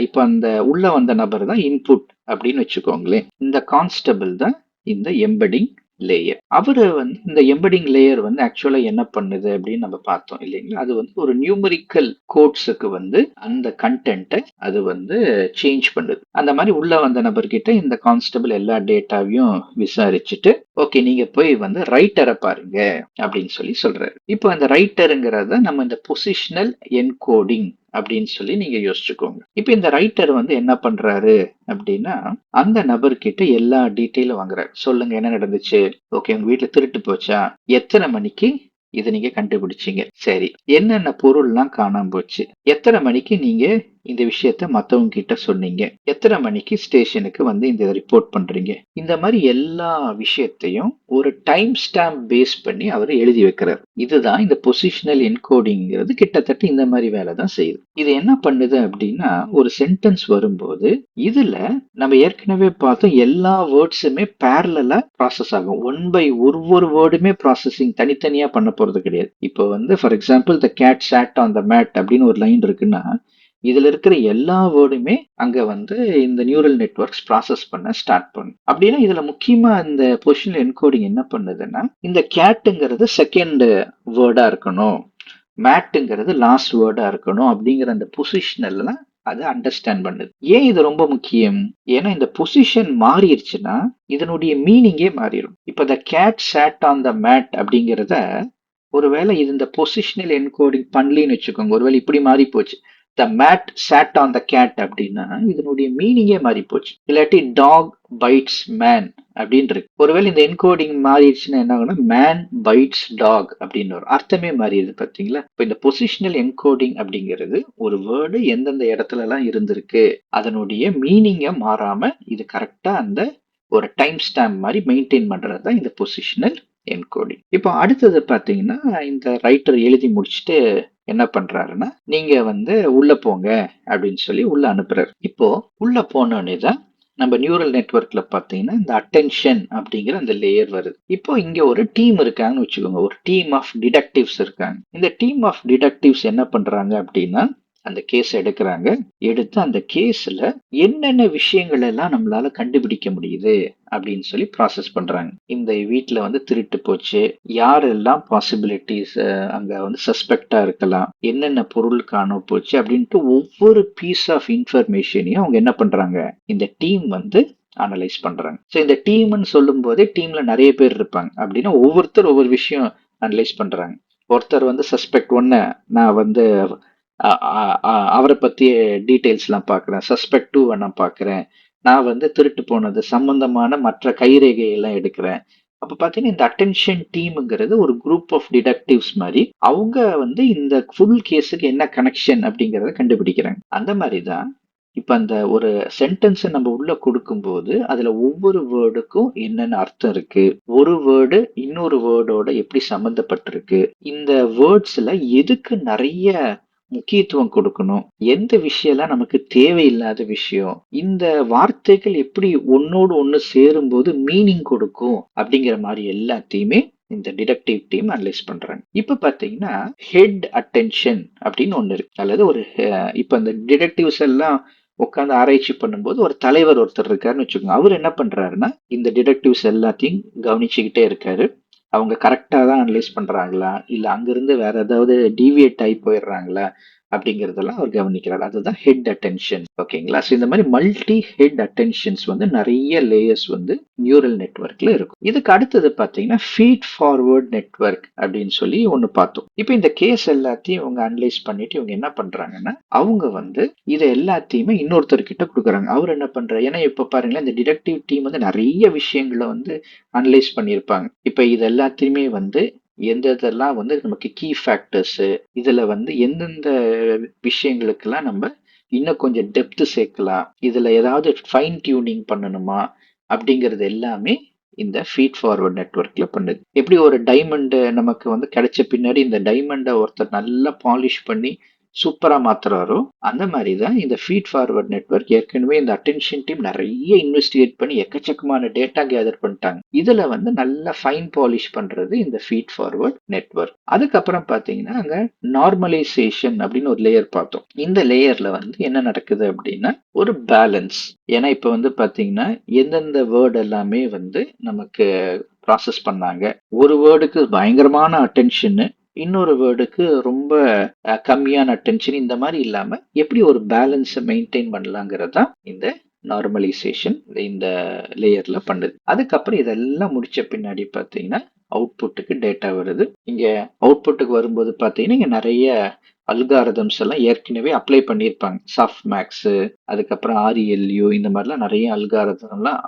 இப்ப அந்த உள்ள வந்த நபர் தான் இன்புட் அப்படின்னு வச்சுக்கோங்களேன். இந்த கான்ஸ்டபிள் தான் இந்த எம்படிங் லேயர். அவரு வந்து இந்த எம்படிங் லேயர் வந்து ஆக்சுவலா என்ன பண்ணுது அப்படின்னு நம்ம பார்த்தோம் இல்லைங்களா. அது வந்து ஒரு நியூமரிக்கல் கோட்ஸுக்கு வந்து அந்த கண்டென்ட்டை அது வந்து சேஞ்ச் பண்ணுது. அந்த மாதிரி உள்ள வந்த நபர்கிட்ட இந்த கான்ஸ்டபிள் எல்லா டேட்டாவையும் விசாரிச்சுட்டு, ஓகே நீங்க போய் வந்து ரைட்டரை பாருங்க அப்படின்னு சொல்றாரு. இப்போ அந்த ரைட்டருங்கிறத நம்ம இந்த பொசிஷனல் என்கோடிங் அப்படின்னு சொல்லி நீங்க யோசிச்சுக்கோங்க. இப்ப இந்த ரைட்டர் வந்து என்ன பண்றாரு அப்படின்னா, அந்த நபர்கிட்ட எல்லா டீட்டெயிலும் வாங்குறாரு. சொல்லுங்க என்ன நடந்துச்சு, ஓகே உங்க வீட்டுல திருட்டு போச்சா, எத்தனை மணிக்கு இதை நீங்க கண்டுபிடிச்சீங்க, சரி என்னென்ன பொருள்லாம் காணாம போச்சு, எத்தனை மணிக்கு நீங்க இந்த விஷயத்த மத்தவங்க கிட்ட சொன்னீங்க, எத்தனை மணிக்கு ஸ்டேஷனுக்கு வந்து இந்த ரிப்போர்ட் பண்றீங்க, இந்த மாதிரி எல்லா விஷயத்தையும் ஒரு டைம் ஸ்டாம்ப் பேஸ் பண்ணி அவர் எழுதி வைக்கிறார். இதுதான் இந்த பொசிஷனல் என்கோடிங்கிறது கிட்டத்தட்ட இந்த மாதிரி வேலை தான் செய்யுது. இது என்ன பண்ணுது அப்படின்னா, ஒரு சென்டென்ஸ் வரும்போது இதுல நம்ம ஏற்கனவே பார்த்தோம் எல்லா வேர்ட்ஸுமே பேரலா ப்ராசஸ் ஆகும். ஒவ்வொரு வேர்டுமே ப்ராசஸிங் தனித்தனியா பண்ண போறது கிடையாது. இப்போ வந்து for example the cat sat on the mat அப்படின்னு ஒரு லைன் இருக்குன்னா, இதுல இருக்கிற எல்லா வேர்டுமே அங்க வந்து இந்த நியூரல் நெட்வொர்க்ஸ் ப்ராசஸ் பண்ண ஸ்டார்ட் பண்ணும். அப்படின்னா இதுல முக்கியமா இந்த பொசிஷனல் என்கோடிங் என்ன பண்ணுதுன்னா, இந்த கேட்டுங்கிறது செகண்ட் வேர்டா இருக்கணும், மேட்டுங்கிறது லாஸ்ட் வேர்டா இருக்கணும் அப்படிங்கிற அந்த பொசிஷனல் அது அண்டர்ஸ்டாண்ட் பண்ணுது. ஏன் இது ரொம்ப முக்கியம்? ஏன்னா இந்த பொசிஷன் மாறிடுச்சுன்னா இதனுடைய மீனிங்கே மாறிடும். இப்ப the cat sat on the mat அப்படிங்கிறத ஒருவேளை இது இந்த பொசிஷனல் என்கோடிங் பண்ணலின்னு வச்சுக்கோங்க, ஒருவேளை இப்படி மாறி போச்சு, the mat sat on the cat அப்படின்னா இதனுடைய மீனிங்கே மாறி போச்சு. இல்லாட்டி டாக் பைட்ஸ் மேன் அப்படின்னு இருக்கு. ஒருவேளை இந்த என்கோடிங் மாறிடுச்சுன்னா என்ன ஆகும்னா மேன் பைட்ஸ் டாக் அப்படின்னு வரும். அர்த்தமே மாறிடுது பார்த்தீங்களா. இப்போ இந்த பொசிஷனல் என்கோடிங் அப்படிங்கிறது ஒரு வேர்டு எந்தெந்த இடத்துல எல்லாம் இருந்திருக்கு அதனுடைய மீனிங்கை மாறாம இது கரெக்டா அந்த ஒரு டைம் ஸ்டாம்ப் மாதிரி மெயின்டைன் பண்றது தான் இந்த பொசிஷனல் என்கோடிங். இப்போ அடுத்தது பாத்தீங்கன்னா, இந்த ரைட்டர் எழுதி முடிச்சுட்டு என்ன பண்றாருன்னா, நீங்க வந்து உள்ள போங்க அப்படின்னு சொல்லி உள்ள அனுப்புறாரு. இப்போ உள்ள போனோடனே தான் நம்ம நியூரல் நெட்வொர்க்ல பாத்தீங்கன்னா இந்த அட்டென்ஷன் அப்படிங்கிற அந்த லேயர் வருது. இப்போ இங்க ஒரு டீம் இருக்காங்கன்னு வச்சுக்கோங்க, ஒரு டீம் ஆஃப் டிடெக்டிவ்ஸ் இருக்காங்க. இந்த டீம் ஆஃப் டிடெக்டிவ்ஸ் என்ன பண்றாங்க அப்படின்னா, அந்த கேஸ் எடுக்கிறாங்க. எடுத்து அந்த கேஸ்ல என்னென்ன விஷயங்கள் எல்லாம் நம்மளால கண்டுபிடிக்க முடியுது அப்படின்னு சொல்லி ப்ராசஸ் பண்றாங்க. இந்த வீட்டுல வந்து திருட்டு போச்சு, யாரெல்லாம் பாசிபிலிட்டிஸ் அங்க வந்து சஸ்பெக்டா இருக்கலாம், என்னென்ன பொருள் காண போச்சு அப்படின்ட்டு ஒவ்வொரு பீஸ் ஆஃப் இன்ஃபர்மேஷனையும் அவங்க என்ன பண்றாங்க, இந்த டீம் வந்து அனலைஸ் பண்றாங்க. ஸோ இந்த டீம்னு சொல்லும் போதே டீம்ல நிறைய பேர் இருப்பாங்க. அப்படின்னா ஒவ்வொருத்தர் ஒவ்வொரு விஷயம் அனலைஸ் பண்றாங்க. ஒருத்தர் வந்து சஸ்பெக்ட் ஒன்னு நான் வந்து அவரை பத்திய டீடைல்ஸ் எல்லாம் பாக்குறேன், சஸ்பெக்ட் 2 நான் பாக்குறேன், நான் வந்து திருட்டு போனது சம்பந்தமான மற்ற கைரேகை எல்லாம் எடுக்கிறேன். அப்ப பாத்தீங்கன்னா இந்த அட்டென்ஷன் டீம்ங்கிறது ஒரு குரூப் ஆஃப் டிடெக்டிவ்ஸ் மாதிரி அவங்க வந்து இந்த ஃபுல் கேஸுக்கு என்ன கனெக்ஷன் அப்படிங்கறத கண்டுபிடிக்கிறாங்க. அந்த மாதிரிதான் இப்ப அந்த ஒரு சென்டென்ஸ் நம்ம உள்ள கொடுக்கும்போது அதுல ஒவ்வொரு வேர்டுக்கும் என்னென்ன அர்த்தம் இருக்கு, ஒரு வேர்டு இன்னொரு வேர்டோட எப்படி சம்பந்தப்பட்டிருக்கு, இந்த வேர்ட்ஸ்ல எதுக்கு நிறைய முக்கியத்துவம் கொடுக்கணும், எந்த விஷயம்லாம் நமக்கு தேவையில்லாத விஷயம், இந்த வார்த்தைகள் எப்படி ஒன்னோடு ஒண்ணு சேரும்போது மீனிங் கொடுக்கும் அப்படிங்கிற மாதிரி எல்லாத்தையுமே இந்த டிடக்டிவ் டீம் அனலைஸ் பண்றாங்க. இப்ப பாத்தீங்கன்னா ஹெட் அட்டென்ஷன் அப்படின்னு ஒண்ணு இருக்கு. அல்லது ஒரு இப்ப இந்த டிடெக்டிவ்ஸ் எல்லாம் உட்காந்து ஆராய்ச்சி பண்ணும்போது ஒரு தலைவர் ஒருத்தர் இருக்காருன்னு வச்சுக்கோங்க. அவர் என்ன பண்றாருன்னா இந்த டிடெக்டிவ்ஸ் எல்லாத்தையும் கவனிச்சுக்கிட்டே இருக்காரு. அவங்க கரெக்டா தான் அனலைஸ் பண்றாங்களா, இல்ல அங்கிருந்து வேற ஏதாவது டீவியேட் ஆகி போயிடுறாங்களா அப்படிங்கறதெல்லாம் அவர் கவனிக்கிறார். அதுதான் ஹெட் அட்டென்ஷன். ஓகேங்களா? ஸோ இந்த மாதிரி மல்டி ஹெட் அட்டென்ஷன்ஸ் வந்து நிறைய லேயர்ஸ் வந்து நியூரல் நெட்வொர்க்ல இருக்கும். இதுக்கு அடுத்தது பாத்தீங்கன்னா ஃபீட் ஃபார்வர்ட் நெட்வொர்க் அப்படின்னு சொல்லி ஒன்னு பார்த்தோம். இப்போ இந்த கேஸ் எல்லாத்தையும் இவங்க அனலைஸ் பண்ணிட்டு இவங்க என்ன பண்றாங்கன்னா அவங்க வந்து இதை எல்லாத்தையுமே இன்னொருத்தர்கிட்ட கொடுக்குறாங்க. அவர் என்ன பண்றாரு, ஏன்னா இப்ப பாருங்களேன் இந்த டிடெக்டிவ் டீம் வந்து நிறைய விஷயங்களை வந்து அனலைஸ் பண்ணியிருப்பாங்க. இப்ப இது எல்லாத்தையுமே வந்து எந்த இதெல்லாம் வந்து நமக்கு கீ ஃபேக்டர்ஸ், இதுல வந்து எந்தெந்த விஷயங்களுக்கெல்லாம் நம்ம இன்னும் கொஞ்சம் டெப்த் சேர்க்கலாம், இதுல ஏதாவது ஃபைன் டியூனிங் பண்ணணுமா அப்படிங்கிறது எல்லாமே இந்த ஃபீட் ஃபார்வர்ட் நெட்வொர்க்ல பண்ணுது. எப்படி ஒரு டைமண்ட் நமக்கு வந்து கிடைச்ச பின்னாடி இந்த டைமண்டை ஒருத்தர் நல்லா பாலிஷ் பண்ணி சூப்பரா மாத்துறாரோ அந்த மாதிரி தான் இந்த ஃபீட் ஃபார்வர்ட் நெட்வொர்க். ஏற்கனவே இந்த அட்டென்ஷன் டீம் நிறைய இன்வெஸ்டிகேட் பண்ணி எக்கச்சக்கமான டேட்டா கேதர் பண்ணிட்டாங்க. இதுல வந்து நல்லா ஃபைன் பாலிஷ் பண்றது இந்த ஃபீட் ஃபார்வர்ட் நெட்வொர்க். அதுக்கப்புறம் பாத்தீங்கன்னா அங்க நார்மலைசேஷன் அப்படின்னு ஒரு லேயர் பார்த்தோம். இந்த லேயர்ல வந்து என்ன நடக்குது அப்படின்னா ஒரு பேலன்ஸ். ஏன்னா இப்ப வந்து பாத்தீங்கன்னா எந்தெந்த வேர்டு எல்லாமே வந்து நமக்கு ப்ராசஸ் பண்ணாங்க. ஒரு வேர்டுக்கு பயங்கரமான அட்டென்ஷன், இன்னொரு வேர்டுக்கு ரொம்ப கம்மியான அட்டென்ஷன், இந்த மாதிரி இல்லாம எப்படி ஒரு பேலன்ஸை மெயின்டைன் பண்ணலாங்கிறது தான் இந்த நார்மலைசேஷன் இந்த லேயர்ல பண்ணுது. அதுக்கப்புறம் இதெல்லாம் முடிச்ச பின்னாடி பாத்தீங்கன்னா அவுட்புட்டுக்கு டேட்டா வருது. இங்க அவுட்புட்டுக்கு வரும்போது பாத்தீங்கன்னா இங்க நிறைய அல்காரதம்ஸ் எல்லாம் ஏற்கனவே அப்ளை பண்ணியிருப்பாங்க. சாஃப்ட் மேக்ஸ், அதுக்கப்புறம் ஆர்இஎல்யூ, இந்த மாதிரிலாம் நிறைய அல்காரதம் எல்லாம்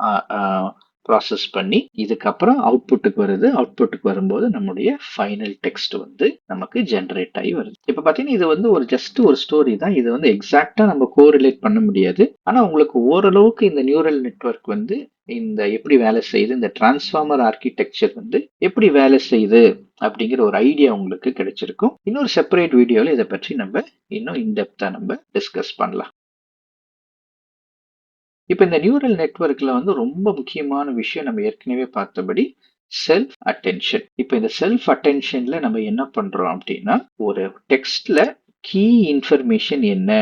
ப்ராசஸ் பண்ணி இதுக்கப்புறம் அவுட்புட்டுக்கு வருது. அவுட்புட்டுக்கு வரும்போது நம்முடைய ஃபைனல் டெக்ஸ்ட் வந்து நமக்கு ஜென்ரேட் ஆகி வருது. இப்ப பாத்தீங்கன்னா இது வந்து ஒரு ஜஸ்ட் ஒரு ஸ்டோரி தான். இது வந்து எக்ஸாக்டா நம்ம கோரிலேட் பண்ண முடியாது. ஆனா உங்களுக்கு ஓரளவுக்கு இந்த நியூரல் நெட்வொர்க் வந்து இந்த எப்படி வேலை செய்யுது, இந்த டிரான்ஸ்ஃபார்மர் ஆர்கிடெக்சர் வந்து எப்படி வேலை செய்யுது அப்படிங்கிற ஒரு ஐடியா உங்களுக்கு கிடைச்சிருக்கும். இன்னொரு செப்பரேட் வீடியோல இதை பற்றி நம்ம இன்னும் இன்டெப்தா நம்ம டிஸ்கஸ் பண்ணலாம். இப்ப இந்த நியூரல் நெட்வொர்க்ல வந்து ரொம்ப முக்கியமான விஷயம் நம்ம ஏற்கனவே பார்த்தபடி செல்ஃப் அட்டென்ஷன். இப்ப இந்த செல்ஃப் அட்டென்ஷன்ல நம்ம என்ன பண்றோம் அப்படின்னா ஒரு டெக்ஸ்ட்ல கீ இன்ஃபர்மேஷன் என்ன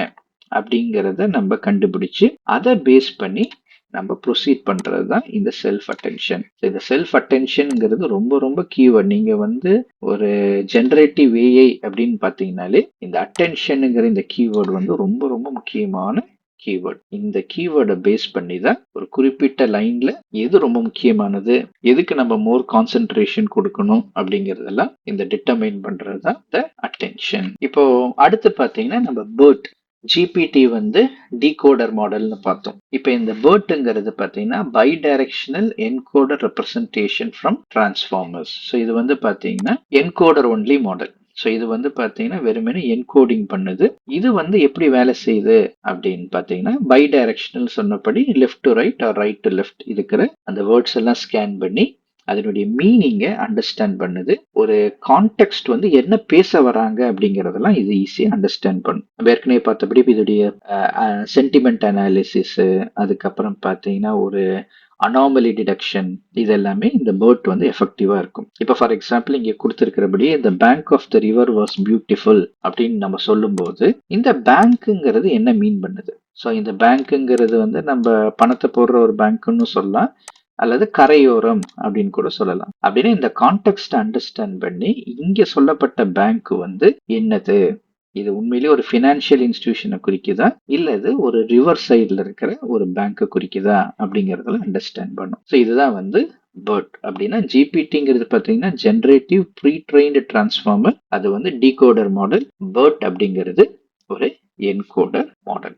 அப்படிங்கிறத நம்ம கண்டுபிடிச்சு அதை பேஸ் பண்ணி நம்ம ப்ரொசீட் பண்றது தான் இந்த செல்ஃப் அட்டென்ஷன். இந்த செல்ஃப் அட்டென்ஷன்ங்கிறது ரொம்ப ரொம்ப கீவேர்ட். நீங்க வந்து ஒரு ஜெனரேட்டிவ் ஏஐ அப்படின்னு பாத்தீங்கன்னாலே இந்த அட்டென்ஷனுங்கிற இந்த கீவேர்டு வந்து ரொம்ப ரொம்ப முக்கியமான கீவேர்ட். இந்த கீவேர்டை பேஸ் பண்ணி தான் ஒரு குறிப்பிட்ட லைன்ல எது ரொம்ப முக்கியமானது, எதுக்கு நம்ம மோர் கான்சென்ட்ரேஷன் கொடுக்கணும் அப்படிங்கறதெல்லாம் இந்த டிட்டர்மைன் பண்றது தான் இந்த அட்டென்ஷன். இப்போ அடுத்து பாத்தீங்கன்னா நம்ம BERT ஜிபிடி வந்து டிகோடர் மாடல்னு பார்த்தோம். இப்போ இந்த BERTங்கிறது பாத்தீங்கன்னா bidirectional encoder representation from transformers. So இது வந்து பாத்தீங்கன்னா என்கோடர் ஒன்லி மாடல். ஸோ இது வந்து பாத்தீங்கன்னா வெறுமனே என்கோடிங் பண்ணுது. இது வந்து எப்படி வேலை செய்யுது அப்படின்னு பாத்தீங்கன்னா பை டைரக்ஷனல் சொன்னபடி left to right or right to left இருக்கிற அந்த வேர்ட்ஸ் எல்லாம் ஸ்கேன் பண்ணி அதனுடைய மீனிங்கை அண்டர்ஸ்டாண்ட் பண்ணுது. ஒரு கான்டெக்ஸ்ட் வந்து என்ன பேச வராங்க அப்படிங்கறதெல்லாம் இது ஈஸியா அண்டர்ஸ்டாண்ட் பண்ணும். நம்ம ஏற்கனவே பார்த்தபடி இதோடைய சென்டிமெண்ட் அனாலிசிஸ், அதுக்கப்புறம் பாத்தீங்கன்னா ஒரு அனாமலி டிடெக்ஷன், இது எல்லாமே இந்த BERT வந்து எஃபெக்டிவா இருக்கும். இப்ப ஃபார் எக்ஸாம்பிள் இங்க கொடுத்திருக்கிறபடி இந்த bank of the river was beautiful அப்படின்னு நம்ம சொல்லும் போது இந்த பேங்க்குங்கிறது என்ன மீன் பண்ணுது. ஸோ இந்த பேங்க்குங்கிறது வந்து நம்ம பணத்தை போடுற ஒரு பேங்க்னு சொல்லலாம், அல்லது கரையோரம் அப்படின்னு கூட சொல்லலாம். அப்படின்னு இந்த கான்டெக்ஸ்ட் அண்டர்ஸ்டாண்ட் பண்ணி இங்க சொல்லப்பட்ட பேங்க் வந்து என்னது, இது உண்மையிலேயே ஒரு பினான்சியல் இன்ஸ்டிடியூஷனை குறிக்குதா இல்ல இது ஒரு ரிவர் சைட்ல இருக்கிற ஒரு பேங்கை குறிக்குதா அப்படிங்கறதுல அண்டர்ஸ்டாண்ட் பண்ணும். ஸோ இதுதான் வந்து BERT அப்படின்னா. ஜிபிடிங்கிறது பாத்தீங்கன்னா ஜெனரேட்டிவ் ப்ரீ ட்ரெயின்டு டிரான்ஸ்ஃபார்மர். அது வந்து டிகோடர் மாடல். BERT அப்படிங்கிறது ஒரு என்கோடர் மாடல்.